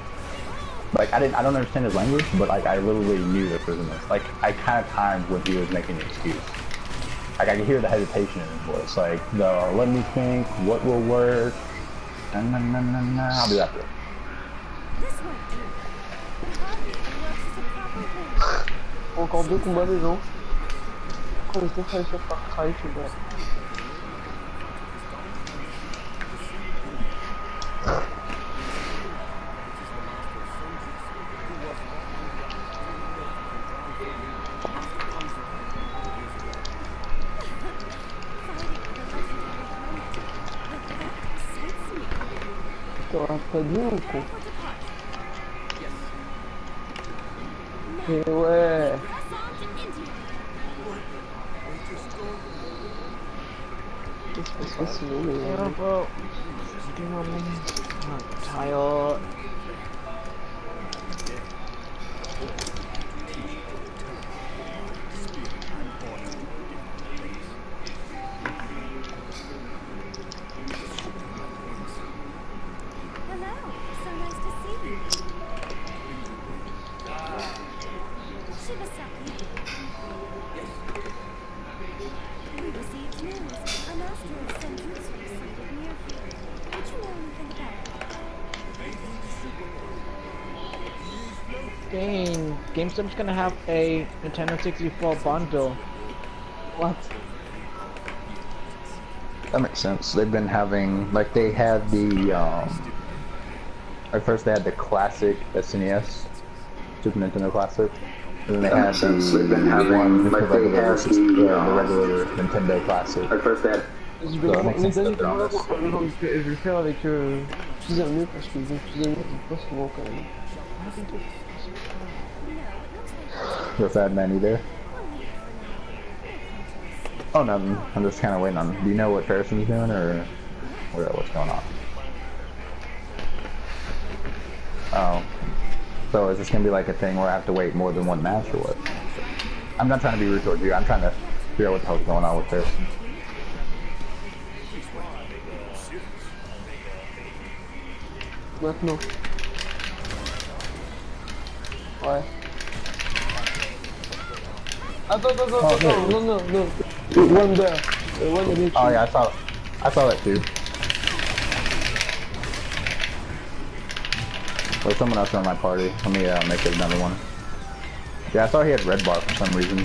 Like, I don't understand his language, but like, I literally knew that there was this. Like, I kind of timed when he was making the excuse. Like, I could hear the hesitation in his voice. Like, let me think, what will work? I'll do that. This won't do. The target works as a proper way. Encore deux combats les gens. Quand les deux frères par Cry, tu vois. T'auras pas bien ou quoi? Et ouais. Qu'est-ce qui se passe sinon les Yeah, bro. I'm tired. Hello, so nice to see you. Shibasaki. We received news. A master of Senjutsu sighted near here. Did you know anything about it? Dang, GameStop's gonna have a Nintendo 64 bundle. What? That makes sense. They've been having, like, they had the, at first they had the classic SNES, Super Nintendo Classic, and then they had the one, like, the regular Nintendo Classic. At first they had, Je vais le faire avec plusieurs mieux parce que les plusieurs mieux pas souvent quand même. You're a fat man either? Oh, nothing. I'm just kind of waiting on. Do you know what Harrison's doing, or what's going on? Oh, so is this gonna be like a thing where I have to wait more than one match, or what? I'm not trying to be rude towards you. I'm trying to figure out what the hell's going on with Harrison. Maintenant. Ouais. Attends, non. One there. One there. Oh yeah, I saw that too. There's someone else on my party. Let me make it another one. Yeah, I saw he had red bar for some reason.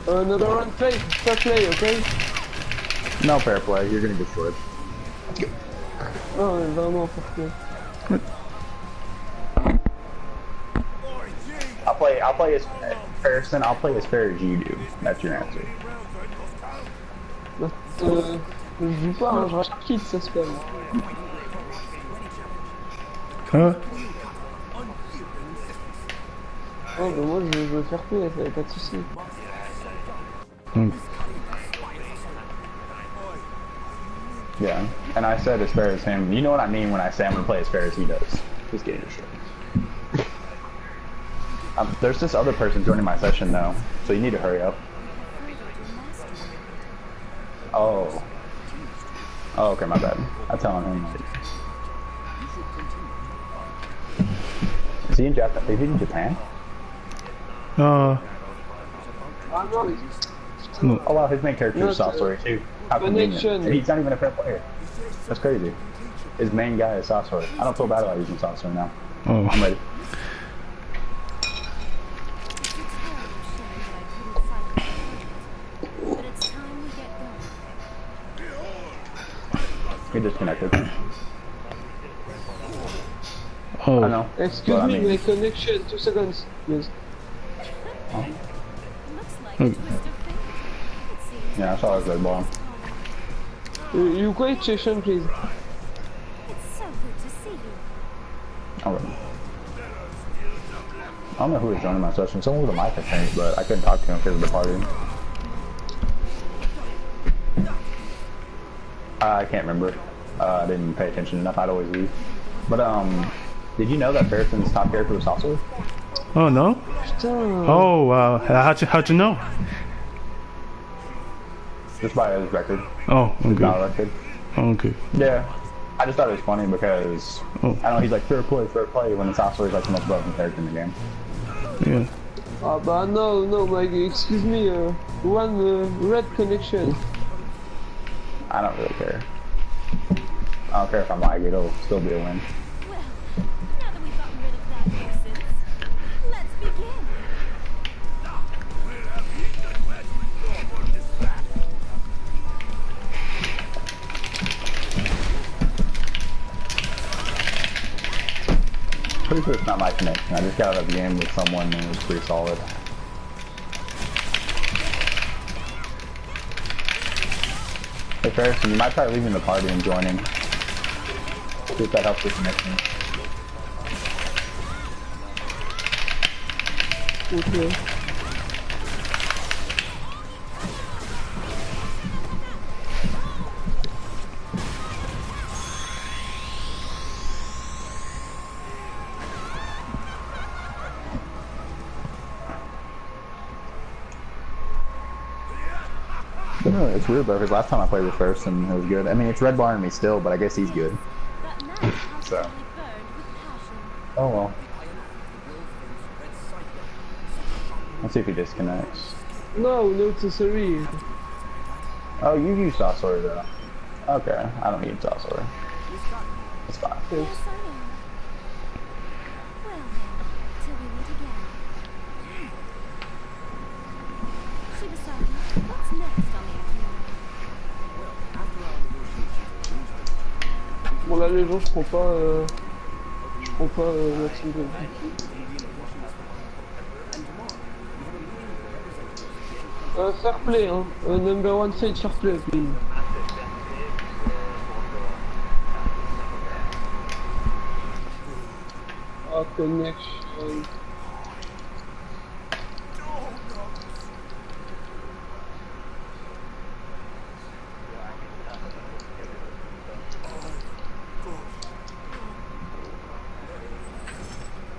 Another one, fair play, okay? No fair play. You're gonna get destroyed. Non, vraiment fair play. I'll play as Harrison. I'll play as fair as you do. That's your answer. Je joue pas, hein, je rachète quitte, ça se fait. Huh? Oh, bah moi je veux faire play, pas de soucis. Yeah, and I said as fair as him. You know what I mean when I say I'm gonna play as fair as he does. Just getting destroyed. There's this other person joining my session though, so you need to hurry up. Oh. Oh, okay, my bad. I'm telling him. Is he in Japan? Is he in Japan? No. Oh wow, his main character is Soft Story too. How convenient. And he's not even a fair player. That's crazy. His main guy is Soft Story. I don't feel bad about using Soft Story now. Oh. I'm ready. He disconnected. Oh. I know. Excuse me, my connection, 2 seconds, please. Looks like Okay. Yeah, I saw his red ball. You quiet session, please. It's so good to see you. Alright. I don't know who was joining my session. Someone with a mic, I think, but I couldn't talk to him because of the party. I can't remember. I didn't pay attention enough. I'd always leave. But did you know that Ferrison's top character was Saucer? Oh no. Putain. Oh, how'd you know? Just by his record. Oh, His okay. battle record. Okay. Yeah. I just thought it was funny because Oh. I know he's like fair play when Saucer is like the most broken character in the game. Yeah. Ah bah no, Mike, excuse me, one red connection. I don't really care. I don't care if I'm like it'll still be a win. Well, now that we've gotten rid of that nuisance, let's begin. Pretty sure it's not my connection. I just got out of the game with someone and it was pretty solid. Hey Ferrison, you might try leaving the party and joining. See if that helps with connection. Okay. No, it's weird though, because last time I played with Ferrison, it was good. I mean, it's red barring me still, but I guess he's good. But now I'll So. surely burned with passion. Oh well. Let's see if he disconnects. No, no necessary. Oh, you use Saucer though. Okay, I don't need Saucer. It's fine. Thanks. Yes, I am. Well then, till we meet again. Shibasaki, what's next on the itinerary? Bon là les gens je prends pas Maxime de fair play hein, number one side fair play please. Ah connection.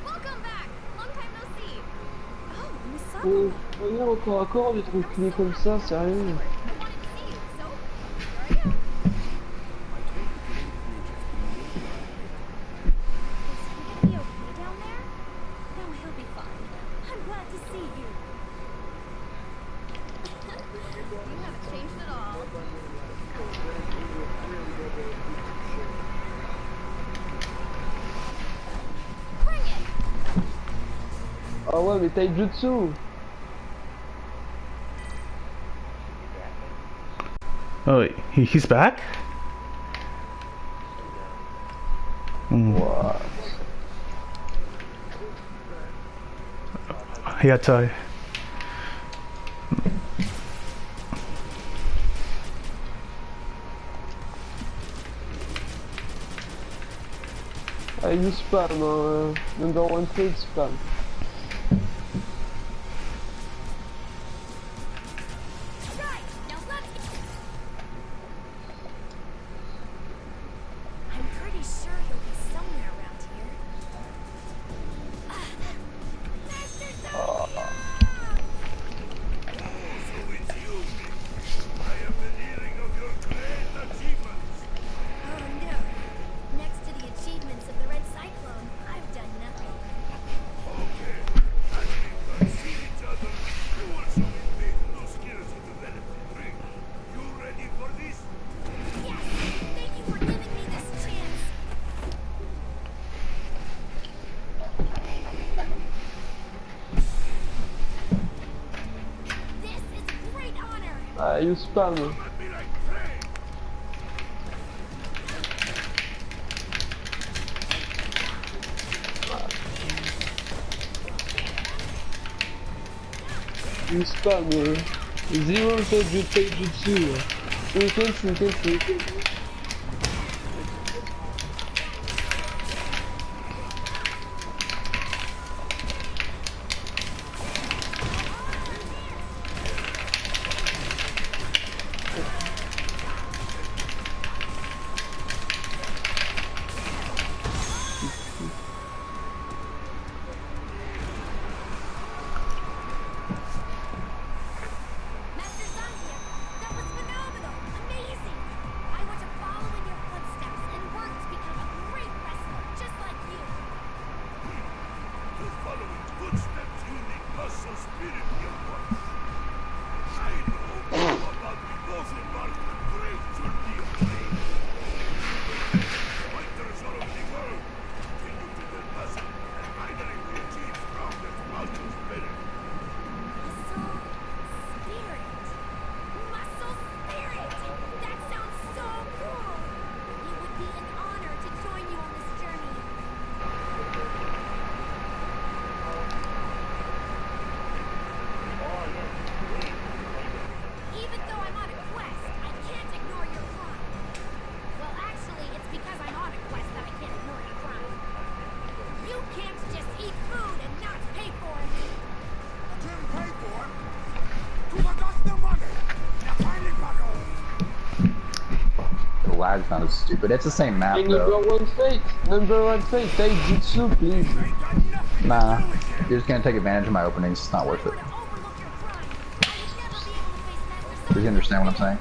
Welcome back! Long time no see! Oh, Misaki! Oh, regarde encore à corps des trucs clés comme ça, sérieux. I wanted to see you, so here I am. Is he gonna be okay down there? No, he'll be fine. I'm glad to see you. You haven't changed at all. Bring it! Ah ouais mais taijutsu. Oh, he's back? What? Yeah, Tai. Ah you spam number one side spam. Right, now let's... I'm pretty sure he'll be somewhere around here. Master Sophia! Oh no. Next to the achievements of the Red Cyclone, I've done nothing. Yes! Thank you for giving me this chance. This is a great honor. Ah you spam. Use pas, mais... Zero Taijutsu. Ce week-end. Master Zangief, that was phenomenal! Amazing! I want to follow in your footsteps and work to become a great wrestler, just like you. To follow in footsteps, you need muscle spirit, young one. I know about the both embarked on a great journey of pain. Fighters all over the world continue to build muscle and finally we achieve strongest muscle spirit. Muscle spirit! That sounds so cool! It would be an honor to join you on this journey. Even though I'm on a quest, I can't ignore your crime. Well, actually, it's because I'm on a quest that I can't ignore your crime. You can't just eat food and not pay for it. Didn't pay for it. Who got the money? Now finally got home. The lag's not as stupid. It's the same map Hey, though. number one fate, Taijutsu, please. Nah, you're just gonna take advantage of my openings. It's not worth it. To overlook your crime, I would never be able to face Master Does you understand what I'm saying?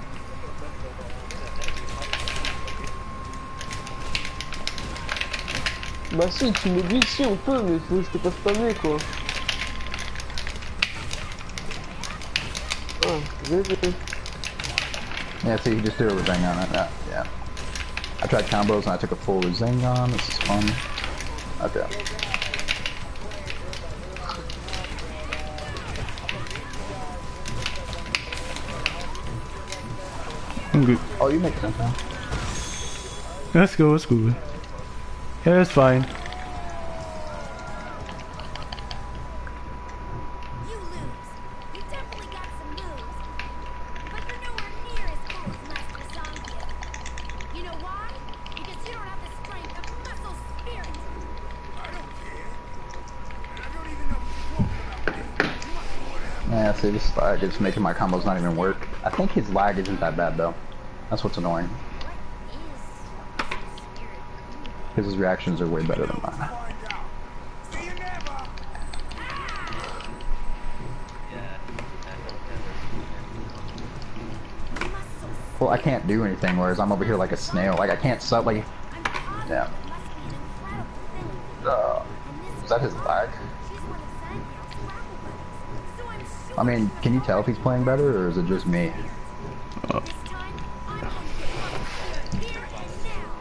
Bah si, tu me dis si on peut, mais faut que je te passe spammer quoi. Ah, GG. Yeah, see, you just do a Rasengan on it. Yeah. I tried combos and I took a full Rasengan. This is fun. Okay. I'm good. Oh, you make sense now. Let's go, it's good. Yeah, it's fine. You lose. You definitely got some moves. But you're nowhere near as cool as Master Zangief. You know why? Because you don't have the strength of muscle spirit. I don't care. And I don't even know what you're talking about. You must know what happened. Yeah, see, this lag is making my combos not even work. I think his lag isn't that bad though. That's what's annoying. What is muscle spirit? Because his reactions are way better than mine. Find out. See you never. Muscle Well, I can't do anything, whereas I'm over here like a snail. Like, I can't sub, like... I'm positive Yeah. it must be an incredible thing. Is that his lag? She's one of Zangief's travel buddies. So I'm sure I mean, can you tell if he's playing better, or is it just me? this time I'm going to get muscle spirit here and now.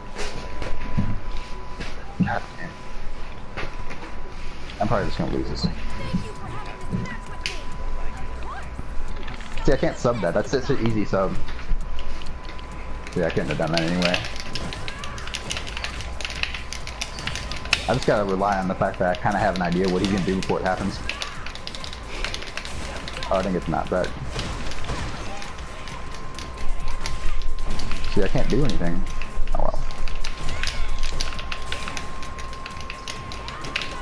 God damn. I'm probably just gonna lose this. Thank you for having this match with me. Of course. See, I can't sub that. That's such an easy sub. Yeah, I couldn't have done that anyway. I just gotta rely on the fact that I kind of have an idea what he's gonna do before it happens. Oh, I think it's not that. See, I can't do anything. Oh well.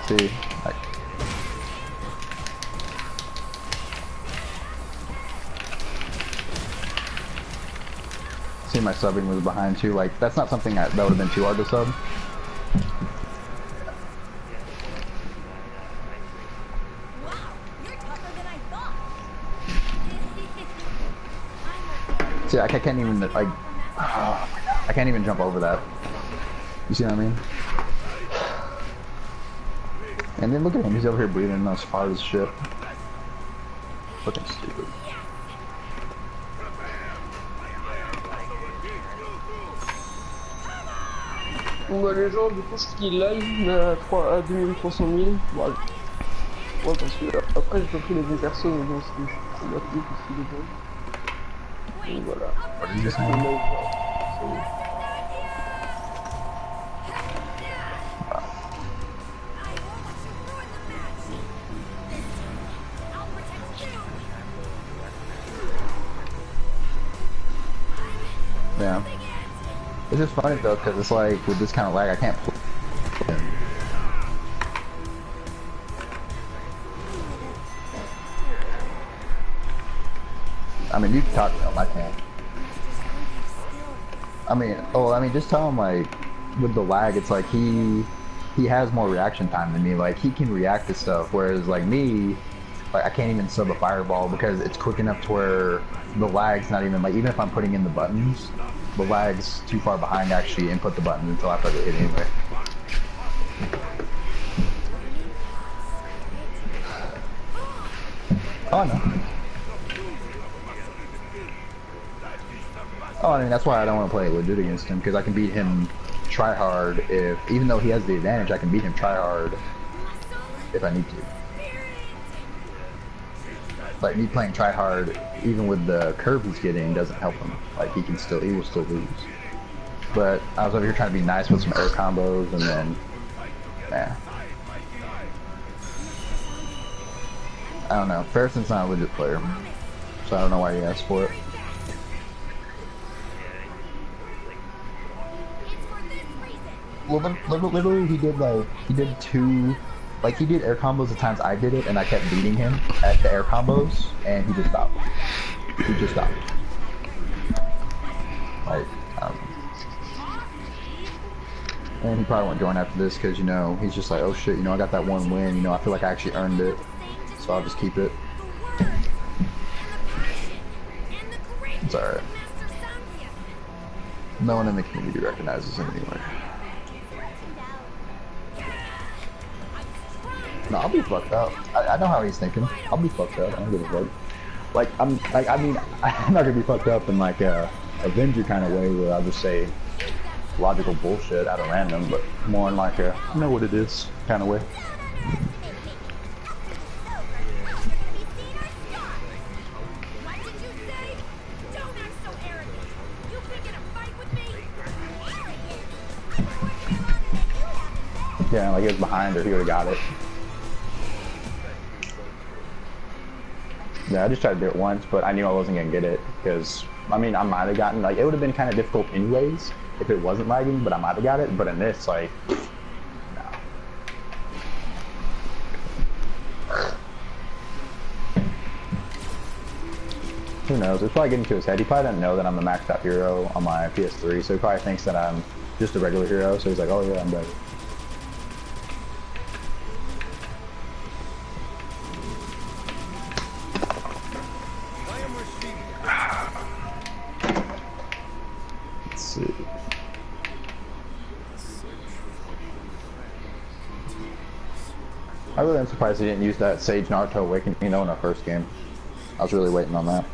See, like... See, my subbing was behind too. Like, that's not something that would have been too hard to sub. Wow, you're tougher than I thought. I'm See, I can't even, like... I can't even jump over that. You see what I mean? And then look at him, he's over here breathing as far as shit. Fucking stupid. Bon bah les gens, du coup je finis le live à 2300 000. Bon, ouais, parce que après j'ai pas pris les bons persos, mais bon c'est la plus que c'est des bons. Donc voilà. What did you say? Le live, c'est- I won't let you ruin the match. This time, I'll protect you. It's just funny though, because it's like with this kind of lag, I can't play. I mean, you can talk to him. I can't. I mean, just tell him like with the lag, it's like he has more reaction time than me. Like he can react to stuff, whereas like me, like I can't even sub a fireball because it's quick enough to where the lag's not even like even if I'm putting in the buttons, the lag's too far behind to actually input the buttons until after I get hit anyway. Oh no. Oh, I mean that's why I don't want to play legit against him because I can beat him try hard if even though he has the advantage, I can beat him try hard if I need to. Like me playing try hard, even with the curve he's getting, doesn't help him. Like he will still lose. But I was over here trying to be nice with some air combos, and then, yeah. I don't know. Ferrison's not a legit player, so I don't know why he asked for it. Literally, he did two. Like, he did air combos the times I did it, and I kept beating him at the air combos, and he just stopped. He just stopped. Like, and he probably won't join after this, because, you know, he's just like, oh shit, you know, I got that one win, you know, I feel like I actually earned it, so I'll just keep it. It's alright. No one in the community recognizes him anyway. No, I'll be fucked up. I know how he's thinking. I'll be fucked up. I don't give a fuck. Like, I'm not gonna be fucked up in like a Avenger kind of way where I'll just say logical bullshit out of random, but more in like a I know what it is kind of way. Yeah, like he was behind her, he would've got it. Yeah, I just tried to do it once, but I knew I wasn't gonna get it, because, I mean, I might have gotten, like, it would have been kind of difficult anyways, if it wasn't lagging, but I might have got it, but in this, like, no. Who knows, it's probably getting to his head. He probably doesn't know that I'm a maxed out hero on my PS3, so he probably thinks that I'm just a regular hero, so he's like, oh yeah, I'm better. I really am surprised he didn't use that Sage Naruto Awakening, you know, in our first game. I was really waiting on that.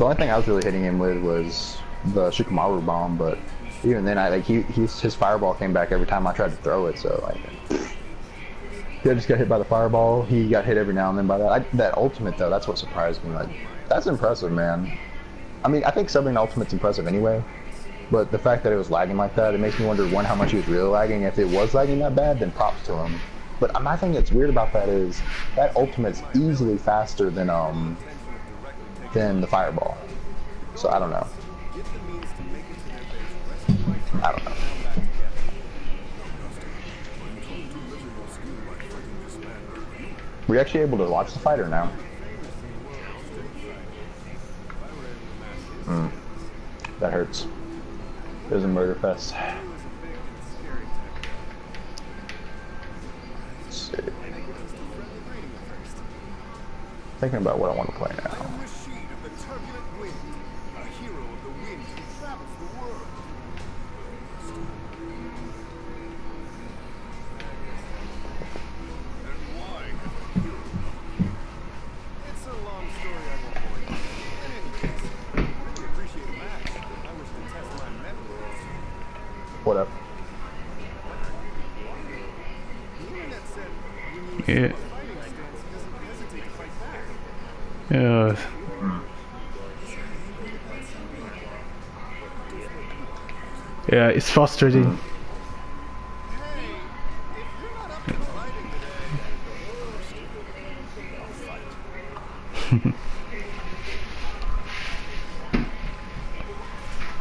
The only thing I was really hitting him with was the Shikamaru bomb, but even then, his fireball came back every time I tried to throw it. So like, I just got hit by the fireball. He got hit every now and then by that. That ultimate though, that's what surprised me. Like, that's impressive, man. I mean, I think subbing ultimate's impressive anyway, but the fact that it was lagging like that, it makes me wonder, one, how much he was really lagging. If it was lagging that bad, then props to him. But my thing that's weird about that is that ultimate's easily faster than the fireball. So I don't know. I don't know. Were you actually able to watch the fight or no? That hurts. It was a murder fest. Let's see. Thinking about what I want to play now. What up? Yeah. Yeah. Yeah, it's frustrating.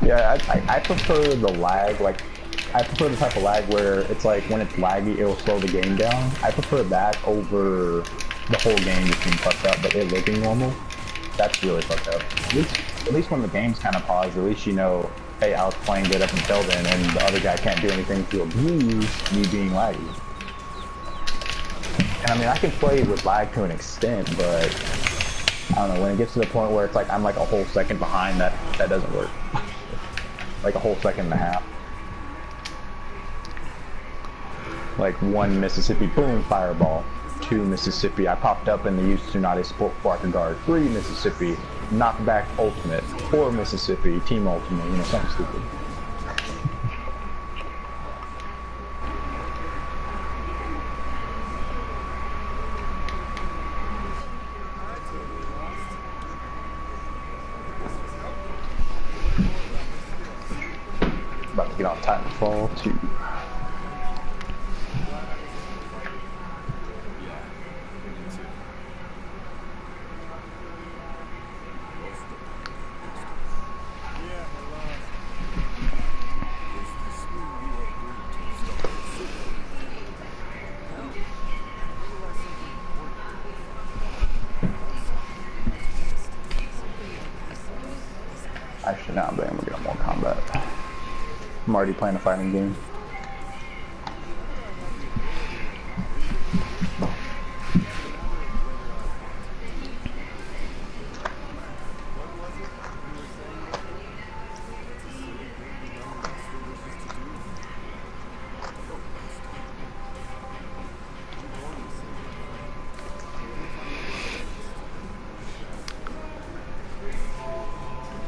Yeah, I prefer the lag, like, I prefer the type of lag where it's like, when it's laggy, it'll slow the game down. I prefer that over the whole game just being fucked up, but it looking normal. That's really fucked up. At least when the game's kind of paused, at least you know, hey, I was playing good up until then, and the other guy can't do anything to abuse me being laggy. And I mean, I can play with lag to an extent, but I don't know, when it gets to the point where it's like I'm like a whole second behind, that doesn't work. Like a whole second and a half. Like 1 Mississippi, boom, fireball. 2 Mississippi, I popped up and they used Tsunade support before I could guard. 3 Mississippi, knockback ultimate. 4 Mississippi, team ultimate, you know, something stupid. About to get on Titanfall 2. Actually, now I'm able to get on more combat. I'm already playing a fighting game.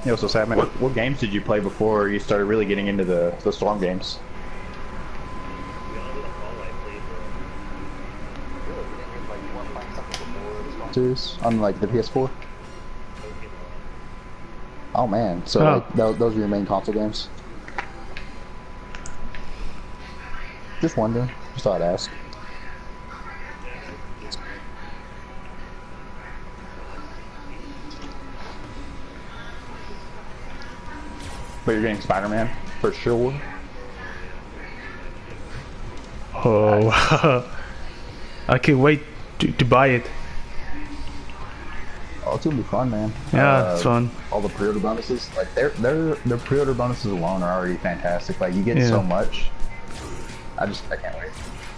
Yo, so Sam, what games did you play before you started really getting into the Storm games? Serious? On like the PS4? Oh man, so like those are your main console games? Just wondering, just thought I'd ask. But you're getting Spider-Man for sure. Oh, I can't wait to buy it. Oh, it's gonna be fun, man. Yeah, it's fun. All the pre-order bonuses, like their pre-order bonuses alone are already fantastic. Like you get so much. I can't wait.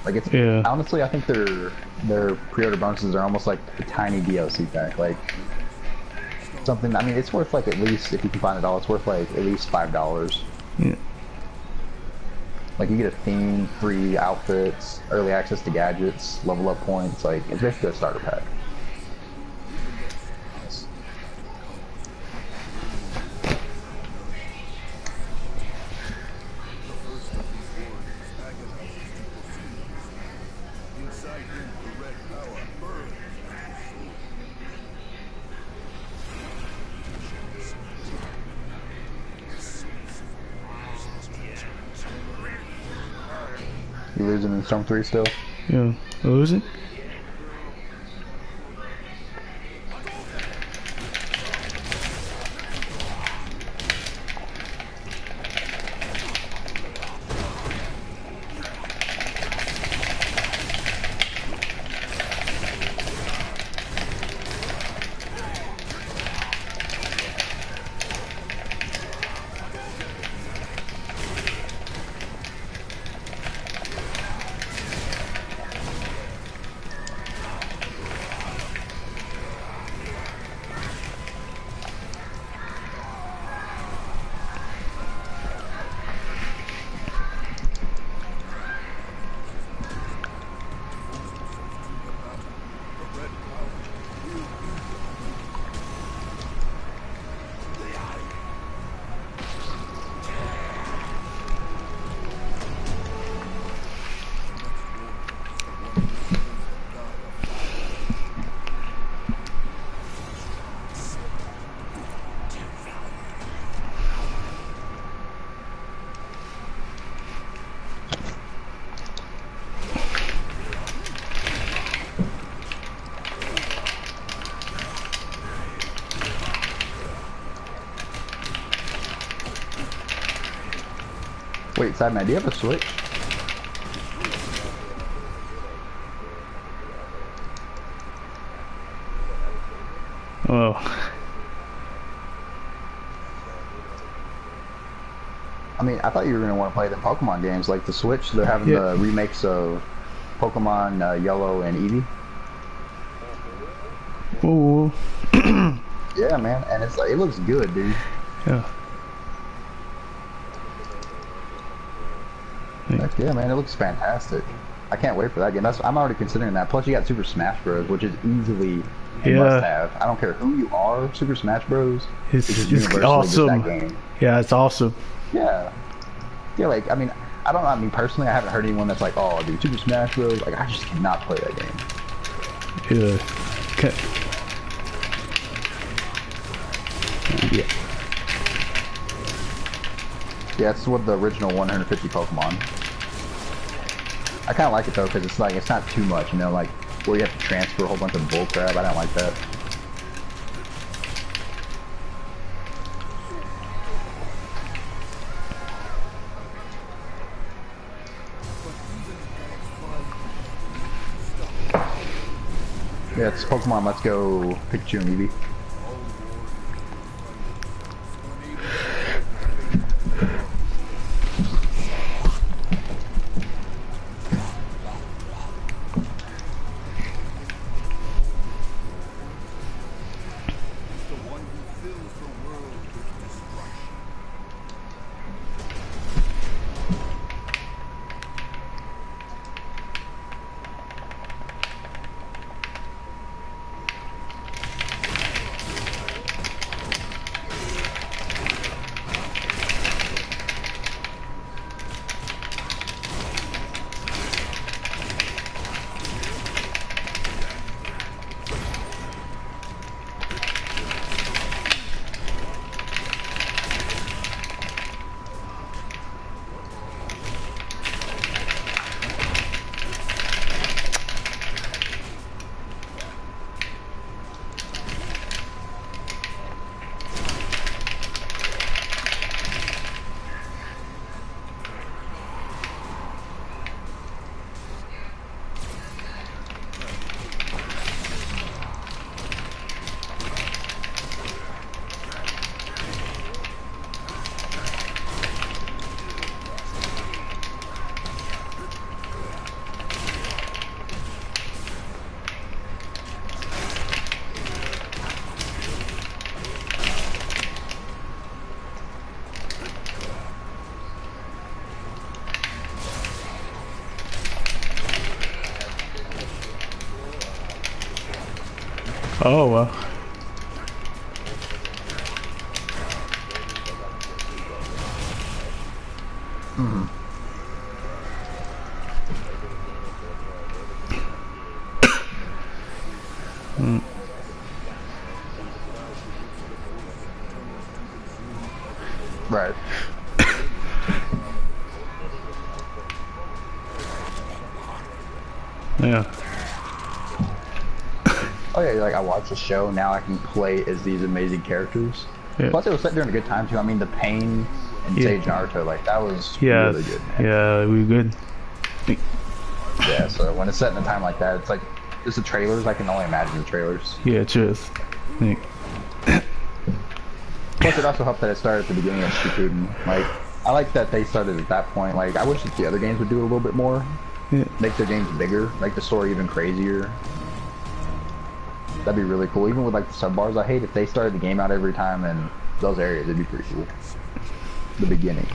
Like it's honestly, I think their pre-order bonuses are almost like a tiny DLC pack. Like something. I mean, it's worth like at least, if you can find it all, it's worth like at least $5. Yeah. Like you get a theme, free outfits, early access to gadgets, level up points. Like it's basically a starter pack. You losing in Storm 3 still? Yeah. Losing? Wait, Sideman, do you have a Switch? Oh. I mean, I thought you were gonna want to play the Pokemon games, like the Switch. They're having Yeah. the remakes of Pokemon Yellow and Eevee. Ooh. Yeah, man, and it's like it looks good, dude. Yeah. Heck yeah, man, it looks fantastic. I can't wait for that game. I'm already considering that. Plus, you got Super Smash Bros, which is easily a Yeah. must-have. I don't care who you are, Super Smash Bros. It's is just universally awesome. just that game. Yeah, it's awesome. Yeah. Yeah, like, I mean, I mean, personally, I haven't heard anyone that's like, oh, dude, Super Smash Bros. Like, I just cannot play that game. Yeah. Okay. Yeah. Yeah, it's what the original 150 Pokemon. I kind of like it though, because it's like, it's not too much, you know, like, where you have to transfer a whole bunch of bullcrap. I don't like that. Yeah, it's Pokemon Let's Go Pikachu and Eevee. Oh well. Right. Yeah. Oh yeah, like I watched the show, now I can play as these amazing characters. Yeah. Plus it was set during a good time too. I mean the Pain and Yeah. Sage Naruto, like that was Yeah. really good, man. Yeah, we good. Yeah, so when it's set in a time like that, it's like just the trailers, I can only imagine the trailers. Yeah, cheers. Like, Plus it also helped that it started at the beginning of Shippuden. Like I like that they started at that point. Like I wish that the other games would do it a little bit more. yeah. Make their games bigger, make the story even crazier. That'd be really cool. Even with like the sub bars, I hate if they started the game out every time in those areas. It'd be pretty cool. The beginning.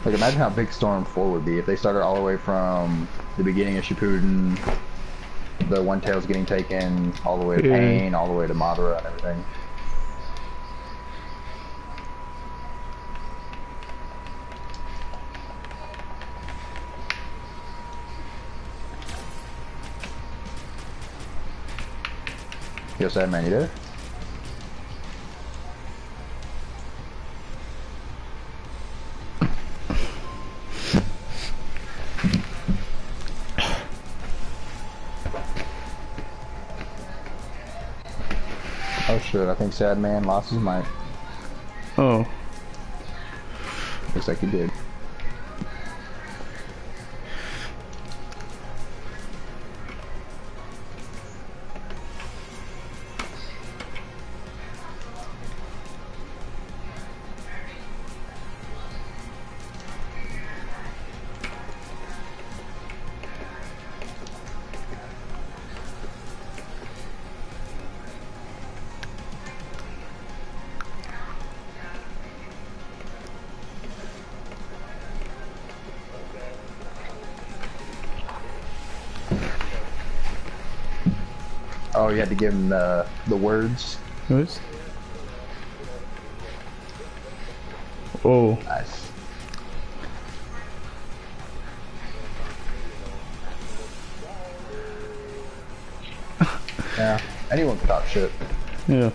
Like imagine how big Storm 4 would be if they started all the way from the beginning of Shippuden, the One Tails getting taken, all the way to Yeah. Pain, all the way to Madara and everything. Yo, Sad Man, you there? Oh shit, I think Sad Man lost his mic. Oh. Looks like he did. Oh, you had to give him the words. What? Oh. Nice. Yeah, anyone can talk shit. Yeah.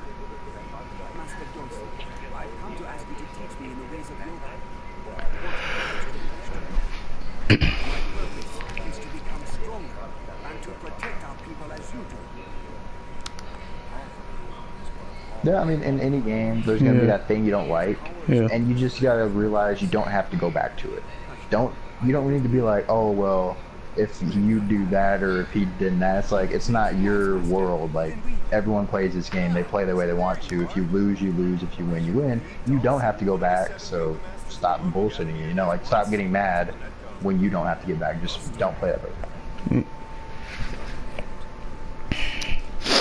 Master Johnson, I've come to ask you to teach me in the ways of yoga. My purpose is to become stronger and to protect our people as you do. Yeah, I mean, in any game, there's gonna be Yeah. that thing you don't like, Yeah. and you just gotta realize you don't have to go back to it. You don't need to be like, oh well, if you do that or if he did that. It's like it's not your world. Like everyone plays this game, they play the way they want to. If you lose, you lose. If you win, you win. You don't have to go back. So stop bullshitting. You know, like stop getting mad when you don't have to get back. Just don't play that way.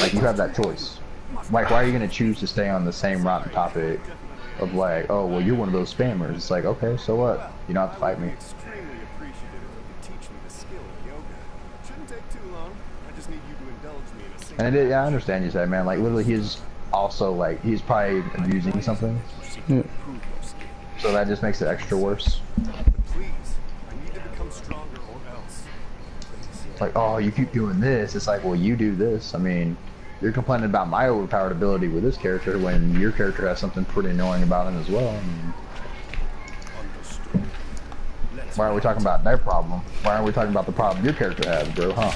Like you have that choice. Like, why are you gonna choose to stay on the same rotten topic of like, oh, well, you're one of those spammers? It's like, okay, so what? You don't have to fight me. Extremely appreciative if you could teach me the skill of yoga. Shouldn't take too long. I just need you to indulge me in a single. And it, yeah, I understand you said, man. Like, literally, he's also like, he's probably abusing something, Yeah. Improve your skill. so that just makes it extra worse. But please, I need to become stronger or else. It's like, oh, you keep doing this. It's like, well, you do this. I mean, you're complaining about my overpowered ability with this character when your character has something pretty annoying about him as well. I mean, Understood. Let's why are we talking about their problem? Why aren't we talking about the problem your character has, bro? Huh?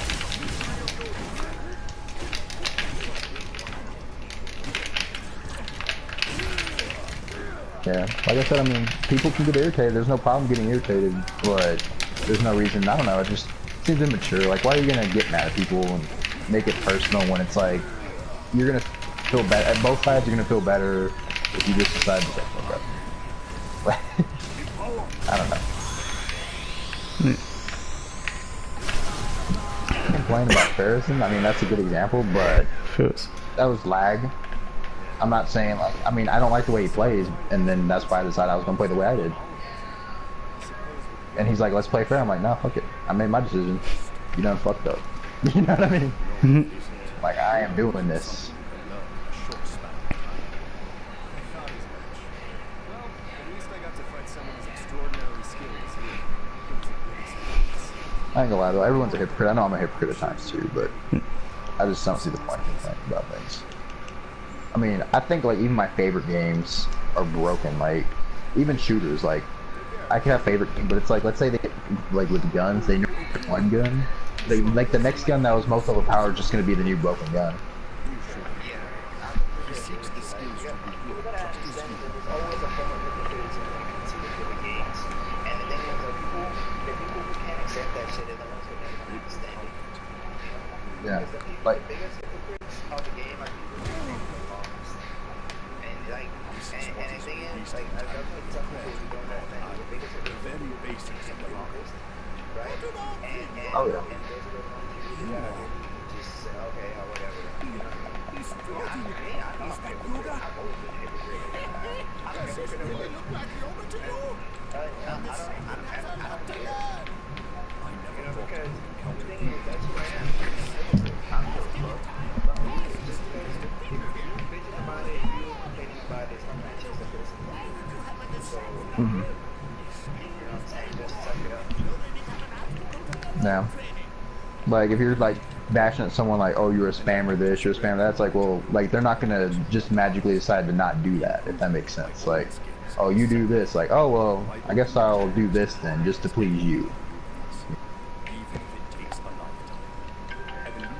Yeah, like I said, I mean, people can get irritated. There's no problem getting irritated, but there's no reason. I don't know. It just seems immature. Like, why are you gonna get mad at people and make it personal when it's like you're gonna feel better? At both sides, you're gonna feel better if you just decide to say, okay. I don't know. Complain about Ferrison. I mean, that's a good example, but Feels. that was lag. I'm not saying like, I mean, I don't like the way he plays, and then that's why I decided I was gonna play the way I did. And he's like, let's play fair. I'm like, no, fuck it. I made my decision. You done fucked up. You know what I mean? Like, I am doing this. I ain't gonna lie though, everyone's a hypocrite. I know I'm a hypocrite at times too, but I just don't see the point in thinking about things. I mean, I think like even my favorite games are broken. Like even shooters, like I can have favorite games, but it's like let's say they like with guns, they nerf one gun. They like the next gun that was most overpowered is just gonna be the new broken gun. Yeah, like. Oh yeah. Mm-hmm. Yeah. Like if you're like bashing at someone like, oh, you're a spammer this, you're a spammer that, it's like, well, like they're not gonna just magically decide to not do that, if that makes sense. Like, oh, you do this, like, oh well, I guess I'll do this then just to please you.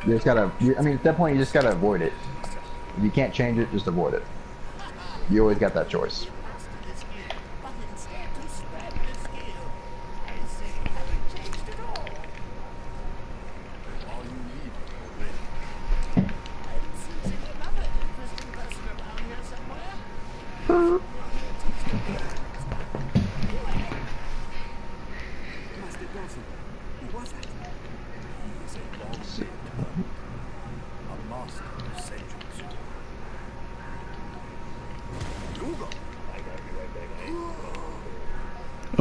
You just gotta, I mean, at that point you just gotta avoid it. If you can't change it, just avoid it. You always got that choice.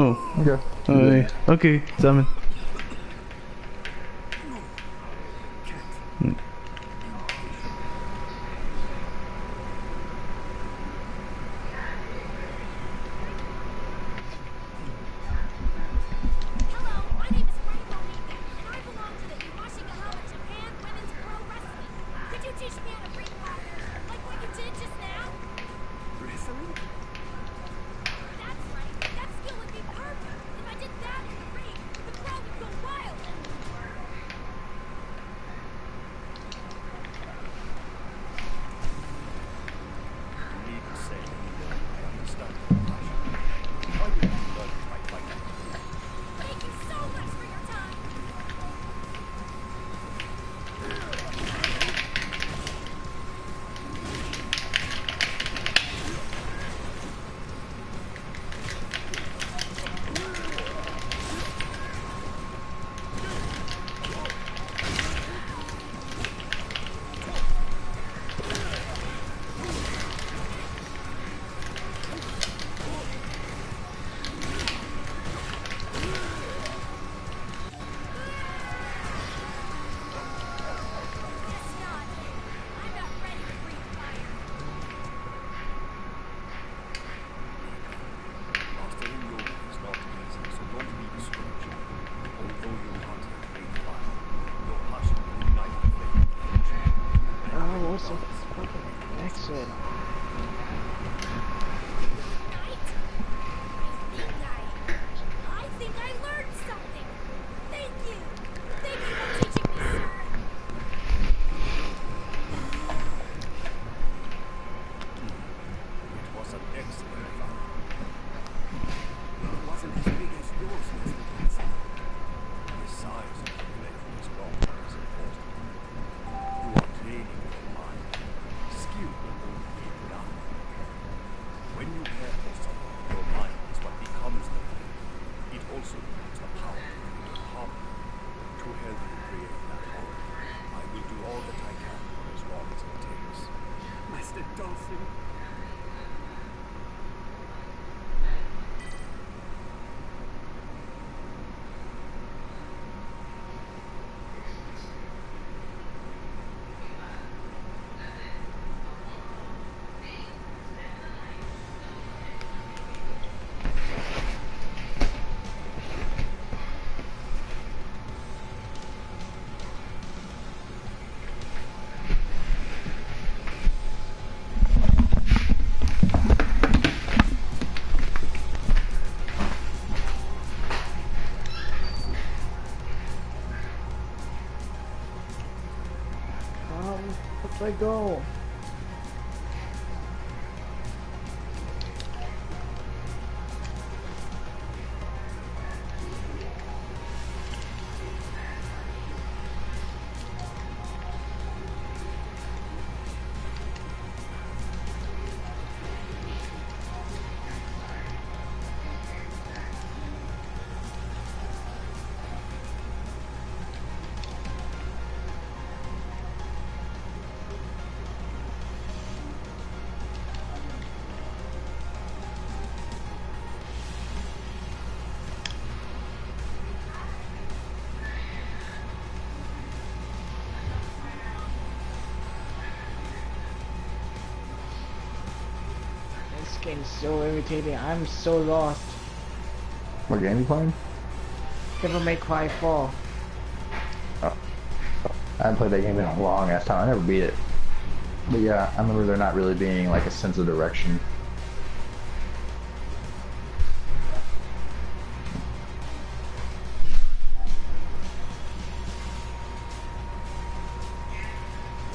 Oh. Okay. Okay, Simon. go. This game's so irritating. I'm so lost. What game are you playing? Devil May Cry 4. Oh. I haven't played that game in a long ass time. I never beat it. But yeah, I remember there not really being like a sense of direction.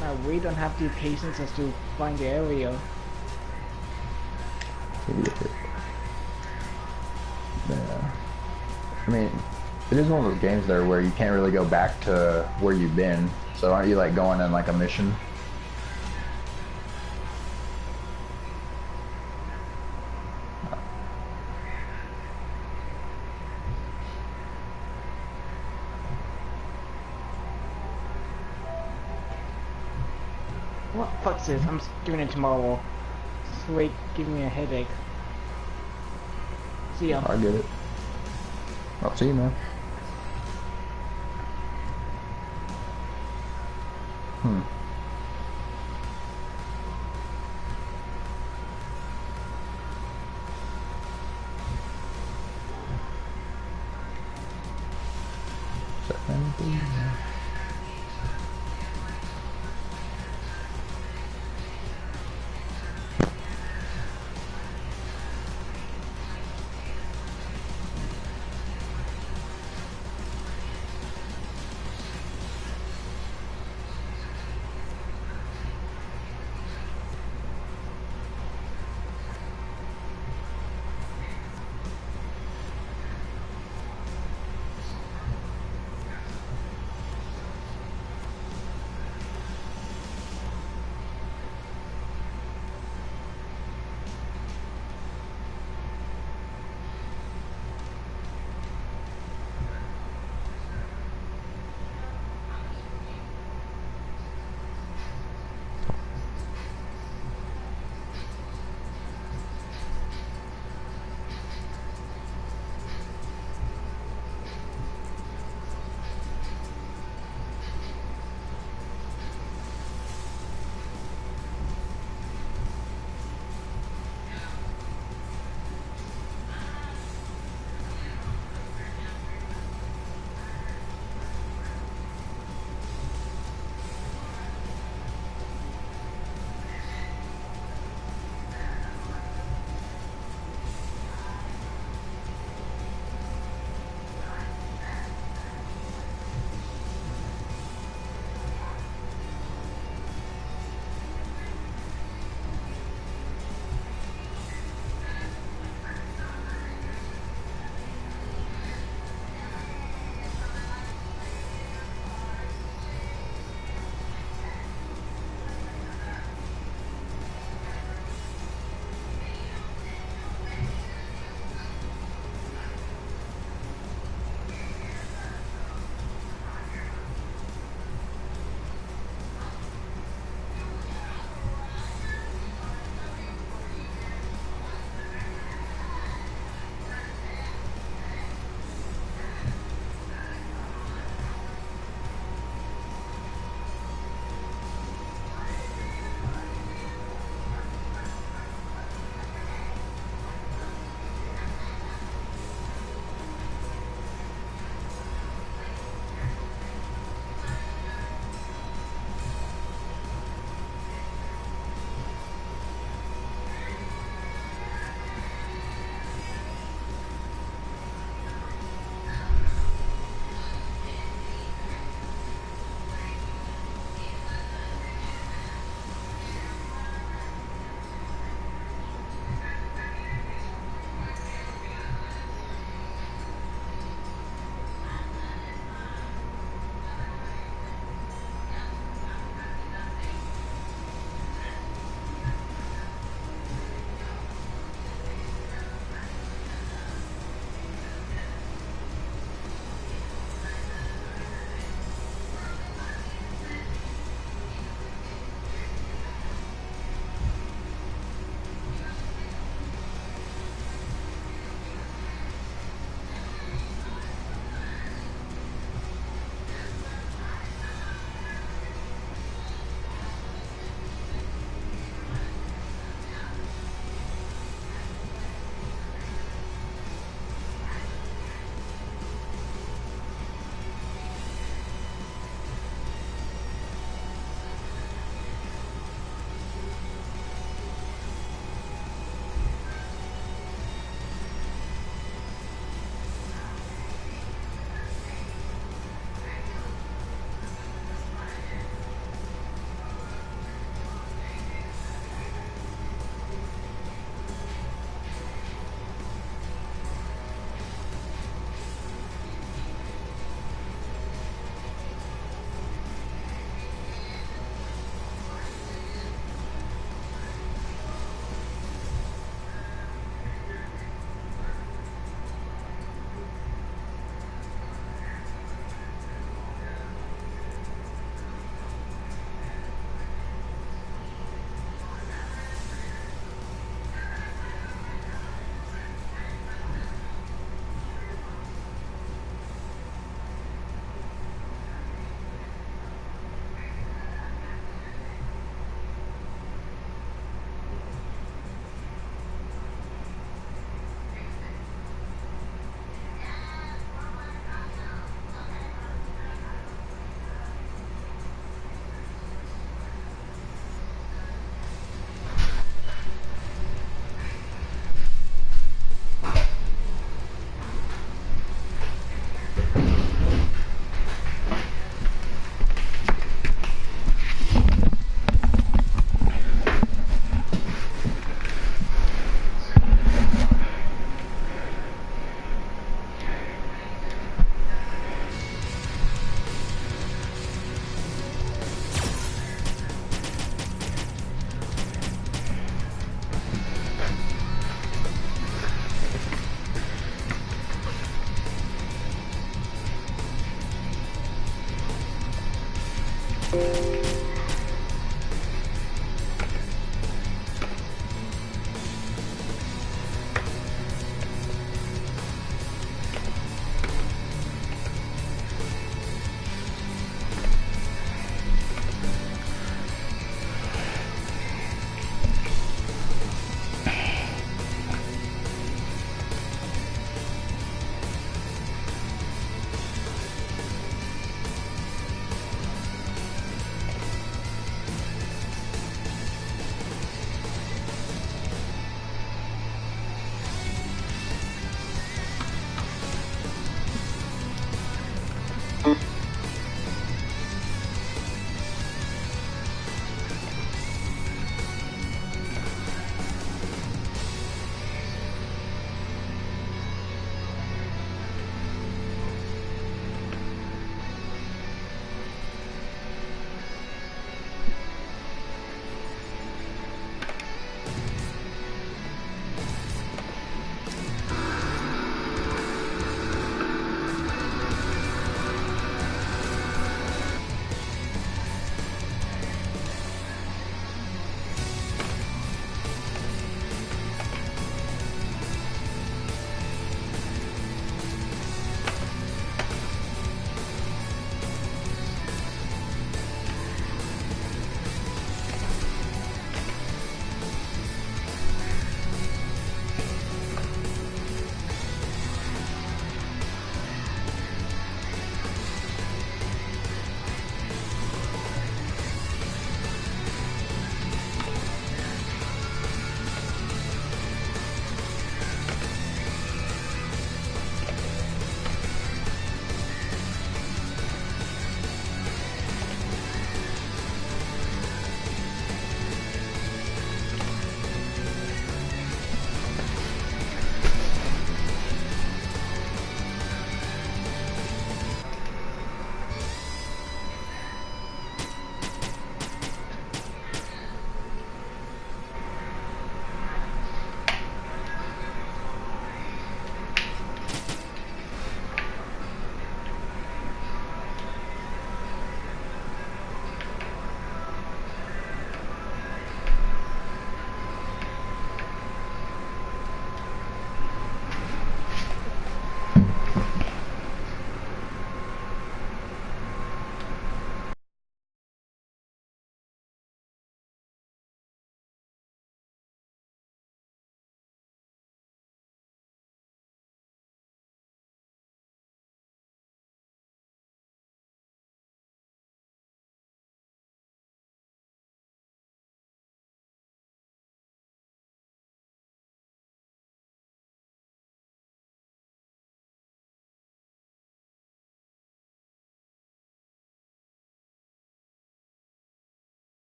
Now we don't have the patience as to find the area. Yeah. I mean, it is one of those games there where you can't really go back to where you've been. So aren't you like going on like a mission? What fuck's this? I'm doing it tomorrow. Wait, giving me a headache. See ya. I get it. I'll see you, man.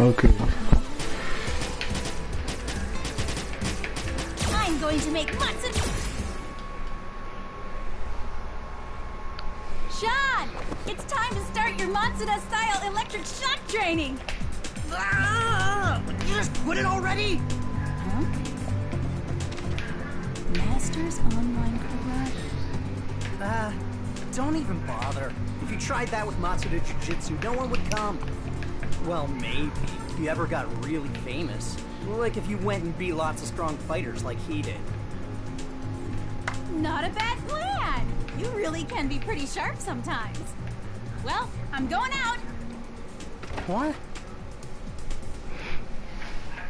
Okay. I'm going to make Matsuda. Sean, it's time to start your Matsuda-style electric shock training. You just quit it already? Huh? Masters Online Karate. Don't even bother. If you tried that with Matsuda Jiu-Jitsu, no one would come. Well, maybe, if you ever got really famous. Like if you went and beat lots of strong fighters like he did. Not a bad plan. You really can be pretty sharp sometimes. Well, I'm going out. What?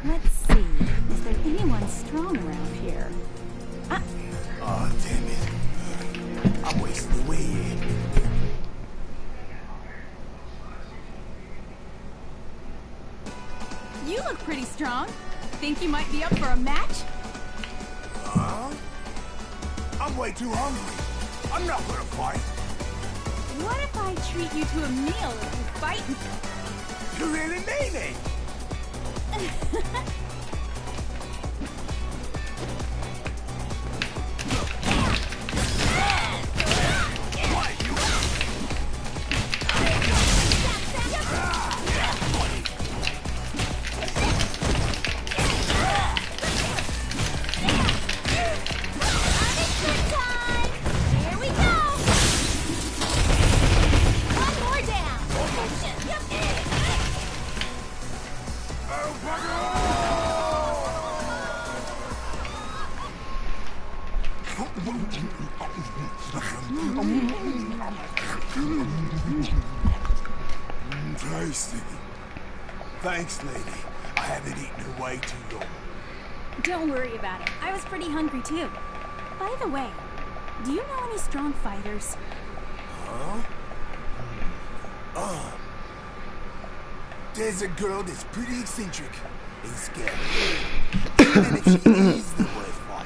Let's see. Is there anyone strong around here? Oh, damn it. I'm wasting away here. You look pretty strong. Think you might be up for a match? Huh? I'm way too hungry. I'm not gonna fight. What if I treat you to a meal if you fight? You really mean it? Tasty. Thanks, lady. I haven't eaten in way too long. Don't worry about it. I was pretty hungry too. By the way, do you know any strong fighters? Huh? There's a girl that's pretty eccentric and scary. Even if she is the worst fight.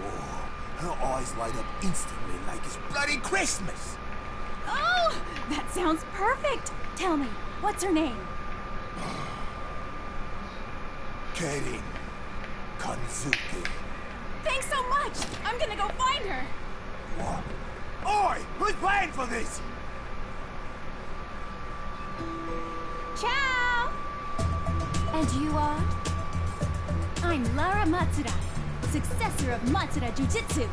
Oh, her eyes light up instantly like it's bloody Christmas. Oh, that sounds perfect. Tell me, what's her name? Karin Kanzuki. Thanks so much. I'm gonna go find her. What? Oi! Who's paying for this? Ciao! And you are? I'm Lara Matsuda, successor of Matsuda Jiu-Jitsu.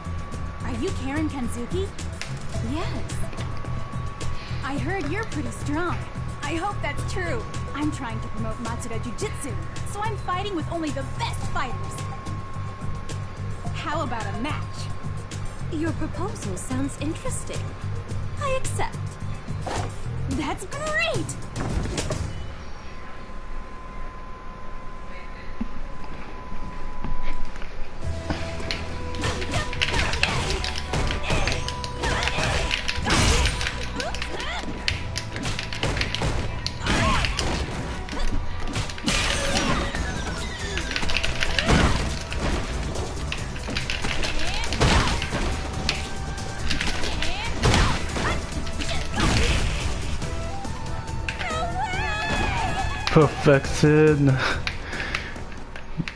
Are you Karin Kanzuki? Yes. I heard you're pretty strong. I hope that's true. I'm trying to promote Matsuda Jiu-Jitsu, so I'm fighting with only the best fighters. How about a match? Your proposal sounds interesting. I accept. That's great! Perfected.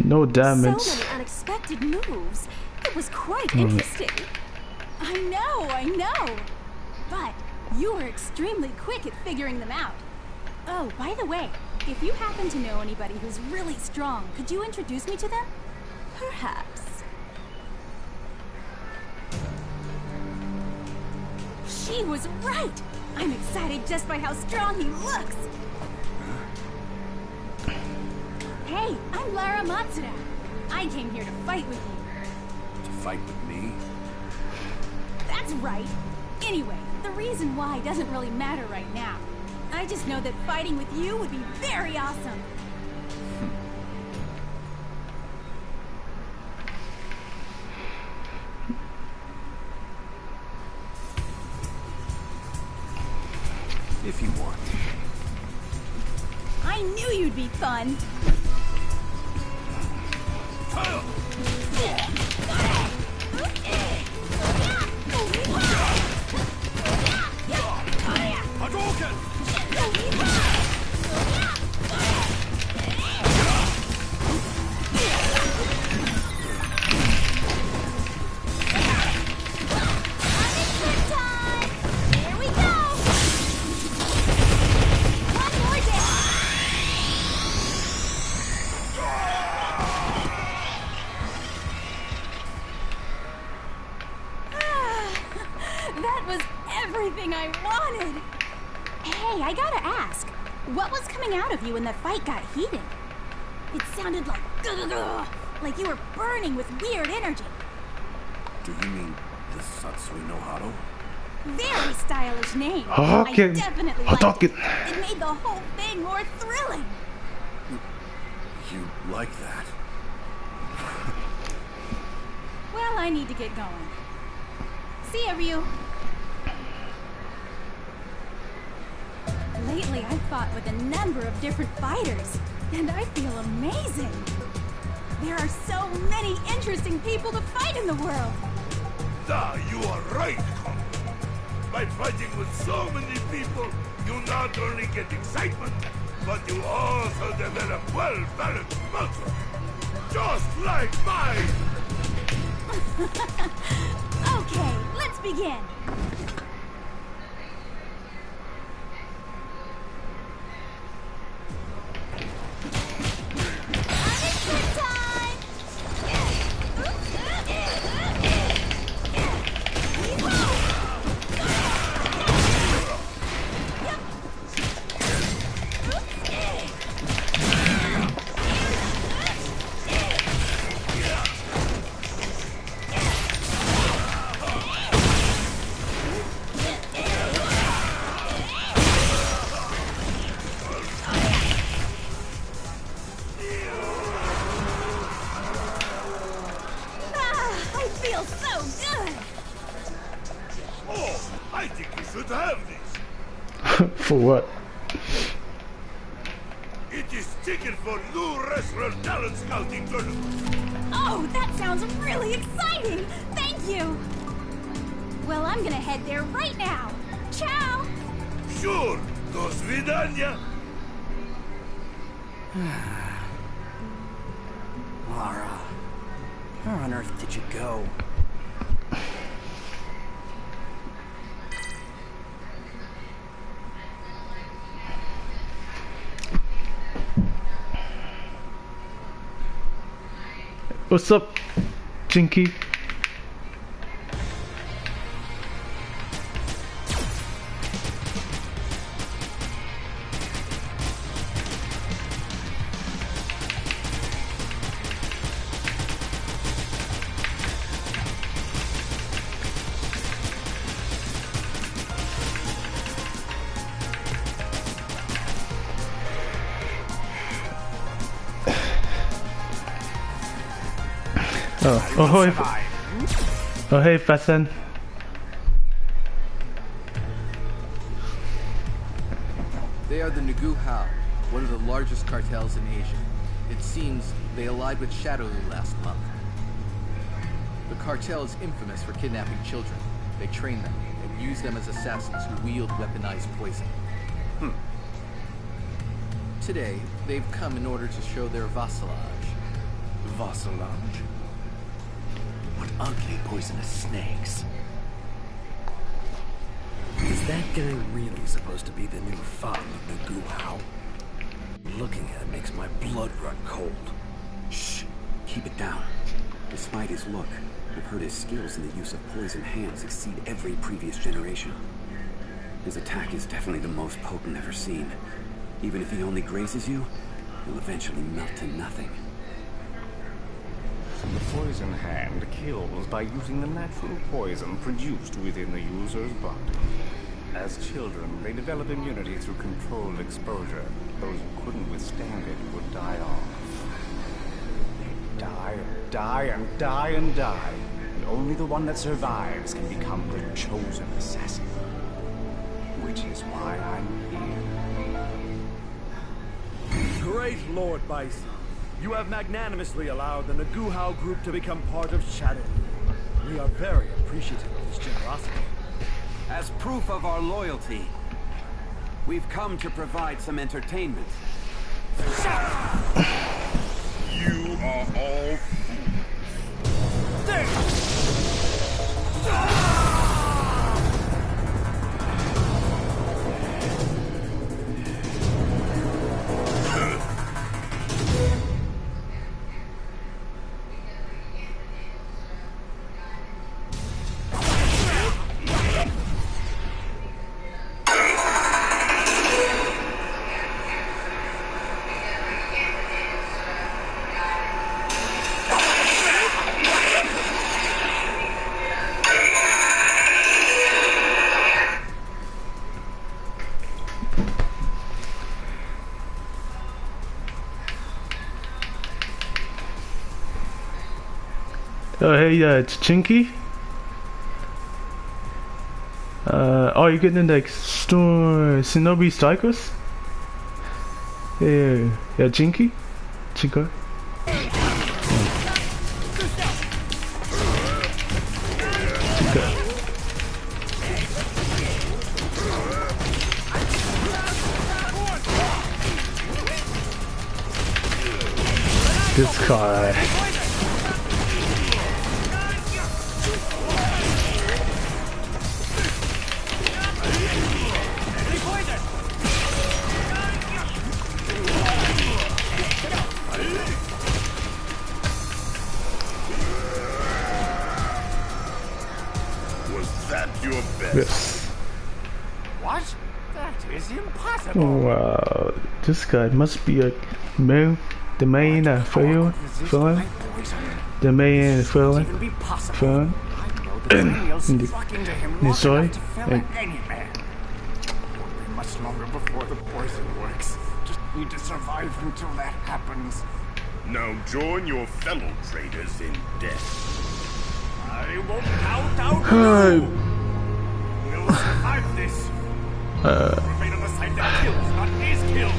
No damage. So many unexpected moves. It was quite interesting. I know. But you were extremely quick at figuring them out. Oh, by the way, if you happen to know anybody who's really strong, could you introduce me to them? Perhaps. She was right! I'm excited just by how strong he looks! Hey, I'm Lara Matsuda. I came here to fight with you. To fight with me? That's right. Anyway, the reason why doesn't really matter right now. I just know that fighting with you would be very awesome. If you want. I knew you'd be fun. That was everything I wanted! Hey, I gotta ask, what was coming out of you when the fight got heated? It sounded like like you were burning with weird energy. Do you mean the Satsui no Hado? Very stylish name. Okay. I definitely I'll liked talk it. it. It made the whole thing more thrilling. You like that? Well, I need to get going. See ya, Ryu. Lately, I've fought with a number of different fighters, and I feel amazing. There are so many interesting people to fight in the world. You are right, Con. By fighting with so many people, you not only get excitement, but you also develop well-balanced muscle. Just like mine! Okay, let's begin. Understood time! feels so good. Oh, I think you should have this. For what? It is ticket for new wrestler talent scouting tournament. Oh, that sounds really exciting. Thank you. Well, I'm gonna head there right now. Ciao. Sure, do svidania. Lara, where on earth did you go? What's up, Jinky? Oh, hey, Fasten. They are the Nagu Hao, one of the largest cartels in Asia. It seems they allied with Shadowloo last month. The cartel is infamous for kidnapping children. They train them and use them as assassins who wield weaponized poison. Today, they've come in order to show their vassalage. Vassalage? What ugly poisonous snakes. Is that guy really supposed to be the new father of the Nagu Hao? Looking at it makes my blood run cold. Shh. Keep it down. Despite his look, I've heard his skills in the use of poison hands exceed every previous generation. His attack is definitely the most potent ever seen. Even if he only grazes you, he'll eventually melt to nothing. The poison hand kills by using the natural poison produced within the user's body. As children, they develop immunity through controlled exposure. Those who couldn't withstand it would die off. They die and die and die and die. And only the one that survives can become the chosen assassin. Which is why I'm here. Great Lord Bison. You have magnanimously allowed the Nagu Hao group to become part of Shadow. We are very appreciative of this generosity. As proof of our loyalty, we've come to provide some entertainment. You are all fools. Oh, hey, it's Chinky. Are you getting like Shinobi Strikers? Yeah, Chinky? Chinko? This guy. Yes. What? That is impossible. Wow, this guy must be a the main villain. The main villain. In the story. Much longer before the poison works. Just need to survive until that happens. Now join your fellow traders in death. I won't count out you! We'll survive this! Remain on the side that kills, not is killed!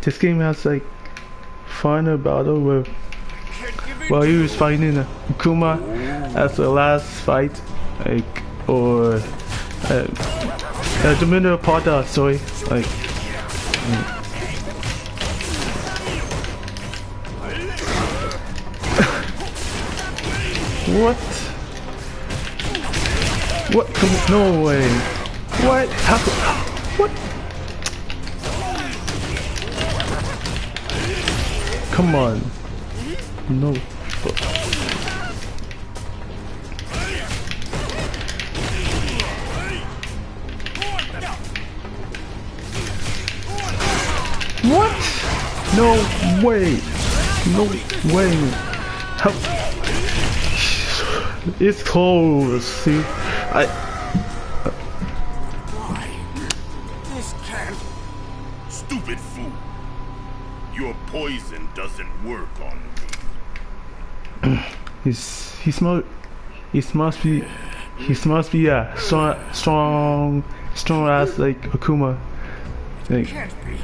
This game has like final battle with while he was fighting Akuma as the last fight, like, or the middle part of the story, like. What? What? Come on, no way. What? How? What? Come on. No. What? No way. No way. How? It's close. See, Why? This can't. Stupid fool. Your poison doesn't work on me. he must be strong as like Akuma. Like, Can't be.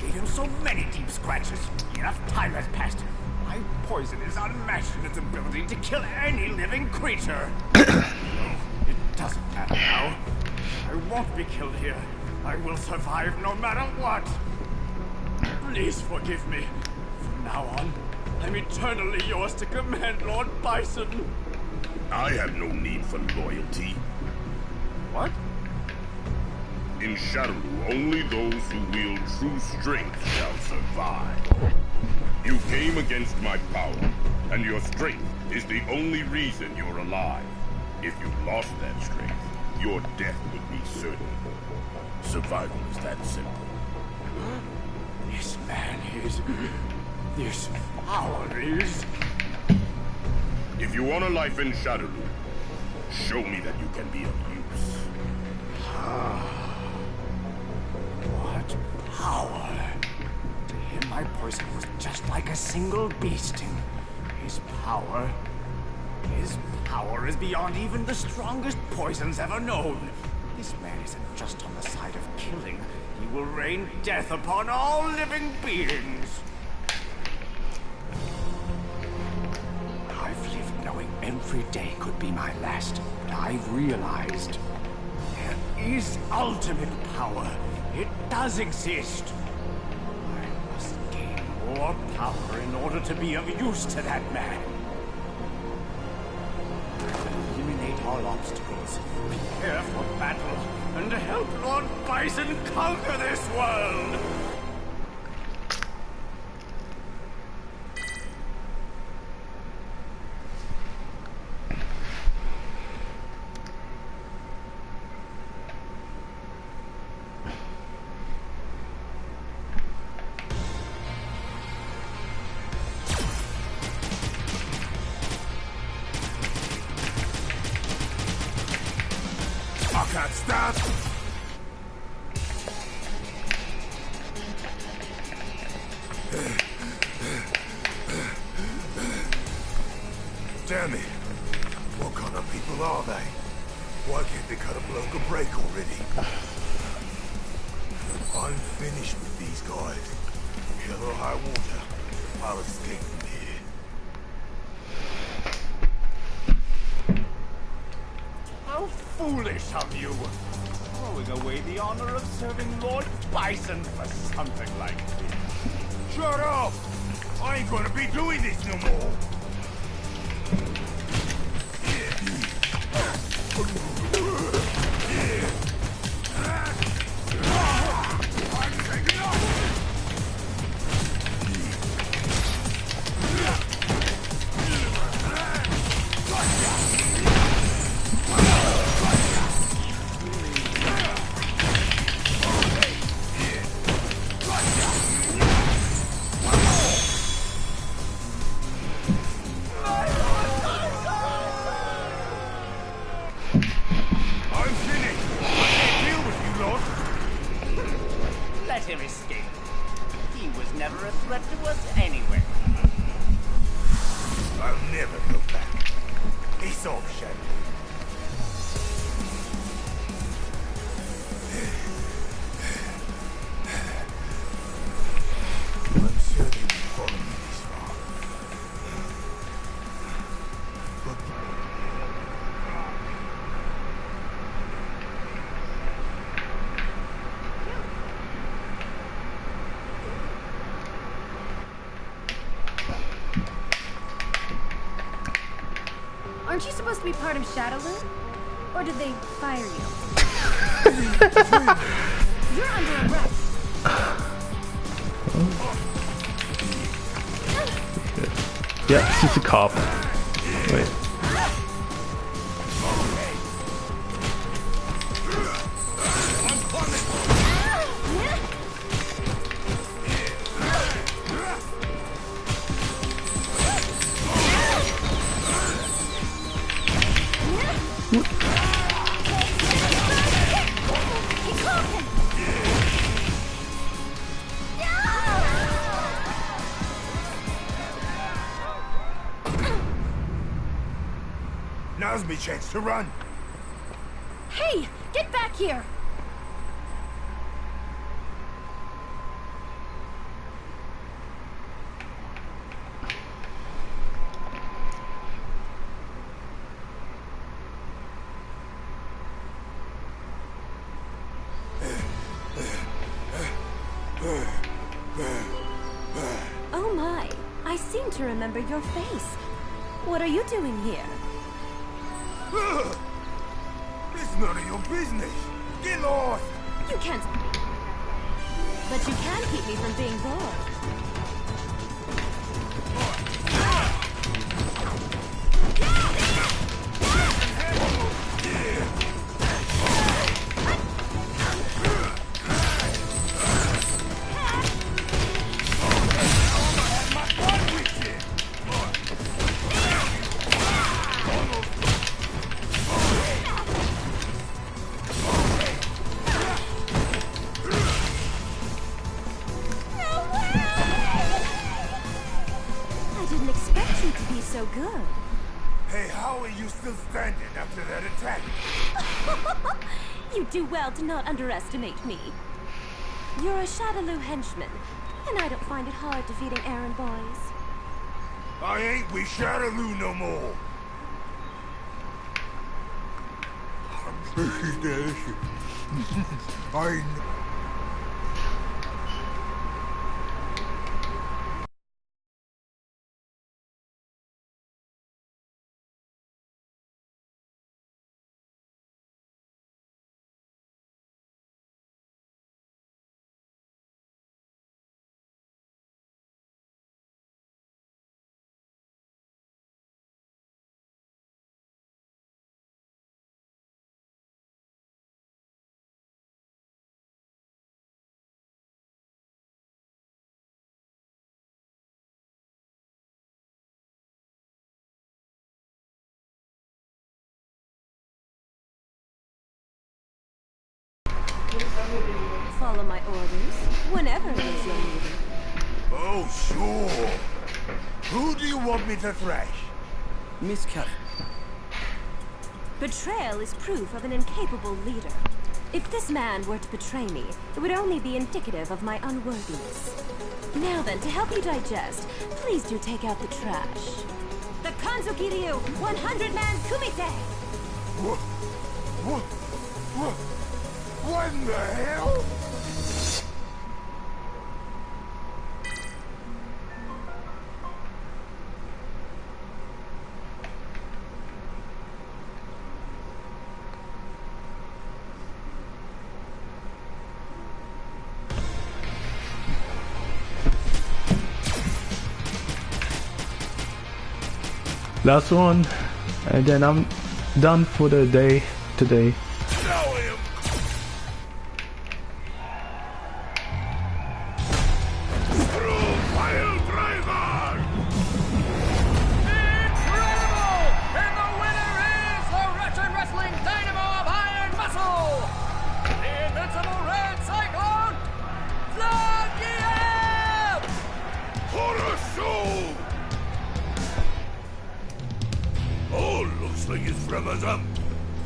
Gave him so many deep scratches. Enough time has passed. My poison is unmatched in its ability to kill any living creature. It doesn't matter now. I won't be killed here. I will survive no matter what. Please forgive me. From now on, I'm eternally yours to command Lord Bison. I have no need for loyalty. What? In Shadowroo, only those who wield true strength shall survive. You came against my power, and your strength is the only reason you're alive. If you lost that strength, your death would be certain. Survival is that simple. This man is... This power is... If you want a life in Shadowroo, show me that you can be of use. What power? To him, my poison was just like a single bee sting. His power is beyond even the strongest poisons ever known. This man isn't just on the side of killing. He will rain death upon all living beings. I've lived knowing every day could be my last, but I've realized there is ultimate power. It does exist. I must gain more power in order to be of use to that man. Eliminate all obstacles, prepare for battle, and help Lord Bison conquer this world! I can't stop. Damn it. What kind of people are they? Why can't they cut a bloke a break already? I'm finished with these guys. Hell or high water. I'll escape from here. How foolish of you! Throwing away the honor of serving Lord Bison for something like this. Shut up! I ain't gonna be doing this no more. Let him escape. He was never a threat to us anyway. I'll never go Aren't you supposed to be part of Shadowloop? Or did they fire you? You're under arrest. Yeah, she's a cop. Wait. Now's me chance to run. Hey, get back here! Oh my, I seem to remember your face. What are you doing here? It's none of your business. Get lost. You can't... But you can keep me from being bored. So good. Hey, how are you still standing after that attack? You do well to not underestimate me. You're a Shadowloo henchman, and I don't find it hard defeating errand boys. I ain't with Shadowloo no more. This is the issue. I know. Follow my orders whenever it is you're needed. Oh, sure. Who do you want me to thrash? Miss Kelly. Betrayal is proof of an incapable leader. If this man were to betray me, it would only be indicative of my unworthiness. Now then, to help you digest, please do take out the trash. The Kanzukiryu 100-man kumite! What in the hell? Last one, and then I'm done for the day today.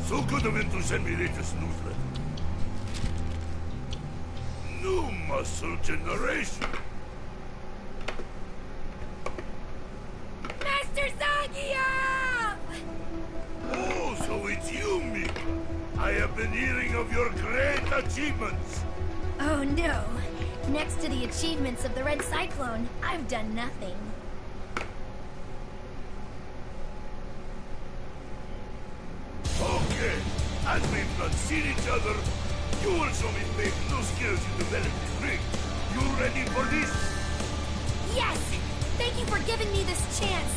So good of him to send me latest newsletter. New muscle generation. Master Zangief! Oh, so it's you, Mick. I have been hearing of your great achievements. Oh no. Next to the achievements of the Red Cyclone, I've done nothing. As we've not seen each other, you will show me big new skills you developed in ring. You ready for this? Yes! Thank you for giving me this chance.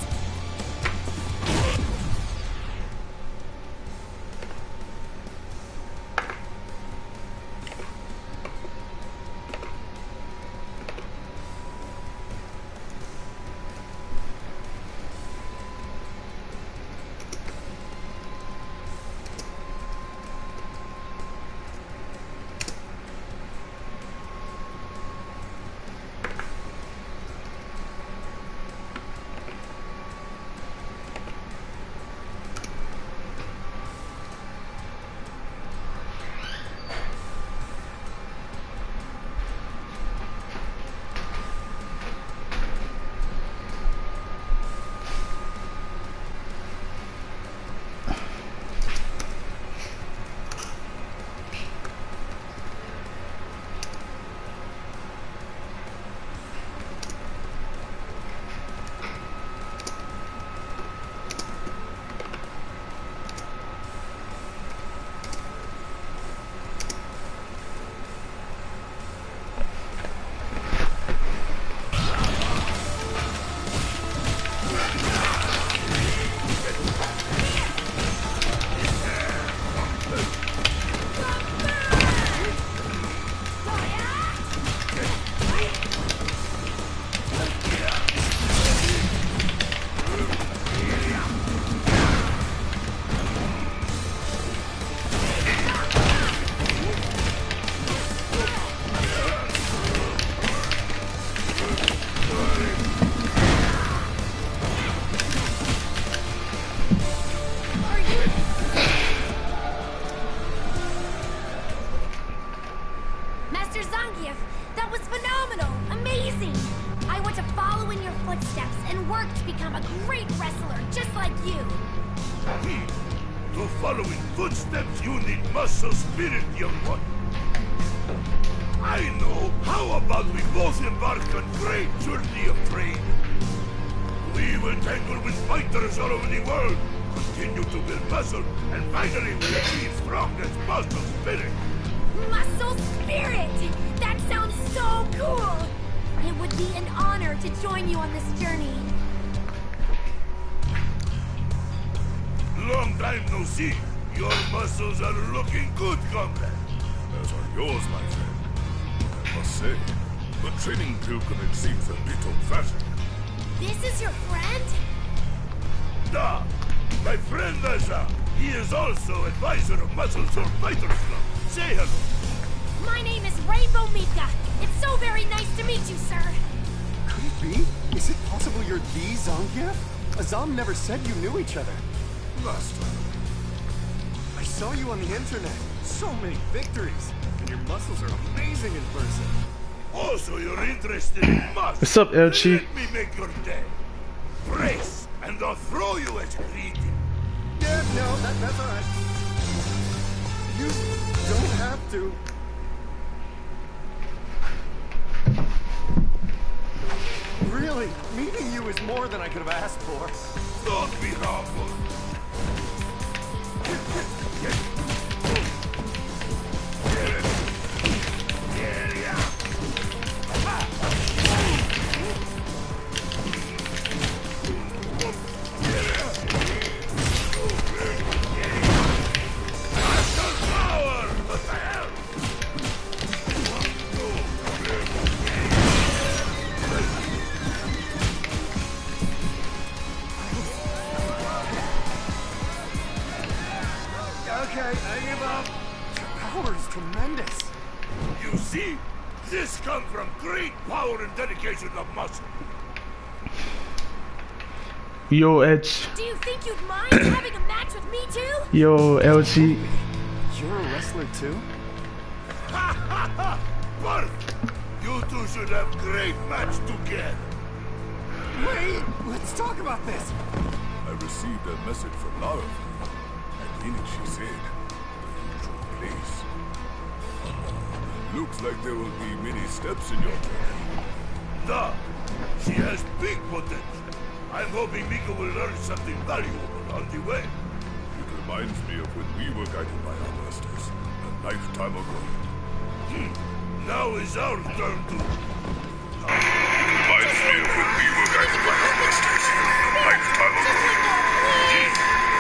Master Zangief, that was phenomenal! Amazing! I want to follow in your footsteps and work to become a great wrestler just like you. To follow in footsteps, you need muscle spirit, young one. I know. How about we both embark on great journey of trade? We will tangle with fighters all over the world, continue to build muscle, and finally we'll achieve strongest muscle spirit. Muscle spirit! That sounds so cool! It would be an honor to join you on this journey. Long time no see. Your muscles are looking good, comrade. As are yours, my friend. I must say, the training pilgrimage seems a bit old-fashioned. This is your friend? Da! My friend Asa. He is also advisor of Muscles or Fighters Club. Say hello. My name is Rainbow Mika. It's so very nice to meet you, sir. Could it be? Is it possible you're the Zangief? Azam never said you knew each other. Master. I saw you on the internet. So many victories. And your muscles are amazing in person. Also, you're interested in muscle. What's up, LG? Let me make your day. Brace, and I'll throw you as a greeting. Yeah, no, that's alright. You don't have to. Really, meeting you is more than I could have asked for. Don't be humble. Okay, I give up. Your power is tremendous. You see? This comes from great power and dedication of muscle. Yo, Edge. Do you think you'd mind having a match with me too? Yo, LG. You're a wrestler too? Ha ha ha! Perfect! You two should have great match together. Wait, let's talk about this. I received a message from Lara, and in it she said, the usual place. Looks like there will be many steps in your journey. Da! She has big potential. I'm hoping Mika will learn something valuable on the way. You can reminds me of when we were guided by our masters a lifetime ago. Now is our turn to... Reminds me of when we were guided by our masters a lifetime ago.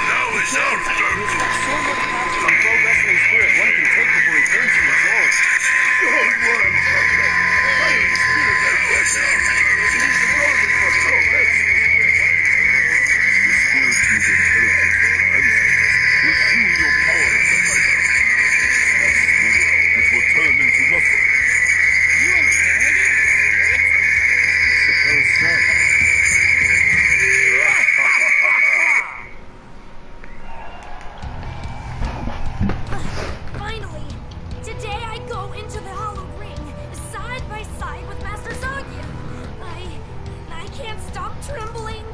Now is our turn to... So much passion and pro wrestling spirit one can take before he turns to exhaust. Your word, brother. Fire the spirit like this. It is rolling for pro wrestling. The spirit you've inherited from your ancestors will fuel your power as a fighter. That spirit, which will turn into muscle. You inherited spirit? Suppose so. Finally! Today I go into the Hollow Ring, side by side with Master Zagya. I can't stop trembling.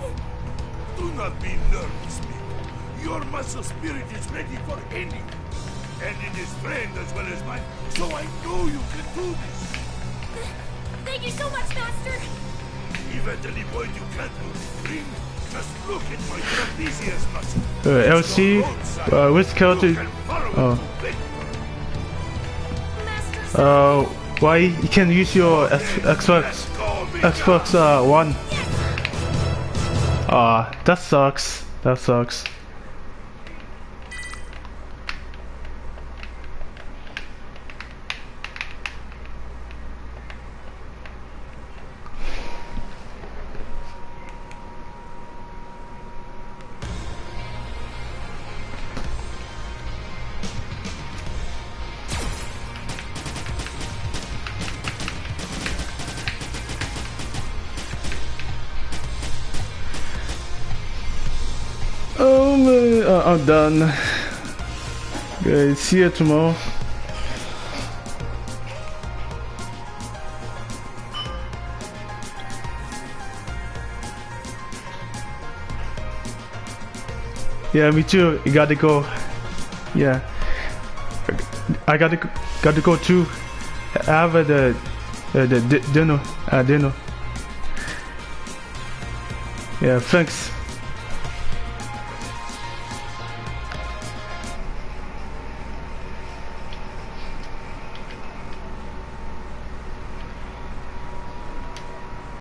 Do not be nervous, people. Your muscle spirit is ready for anything. And it is trained as well as mine, so I know you can do this. Thank you so much, Master. If at any point you can't move the ring, just look at my trapezius muscle. LC, which character? Why you can use your Xbox One? That sucks. That sucks. Oh man, I'm done. Guys, see you tomorrow. Yeah, me too. You gotta go. Yeah, I gotta go too. Have the dinner. Dinner. Yeah, thanks.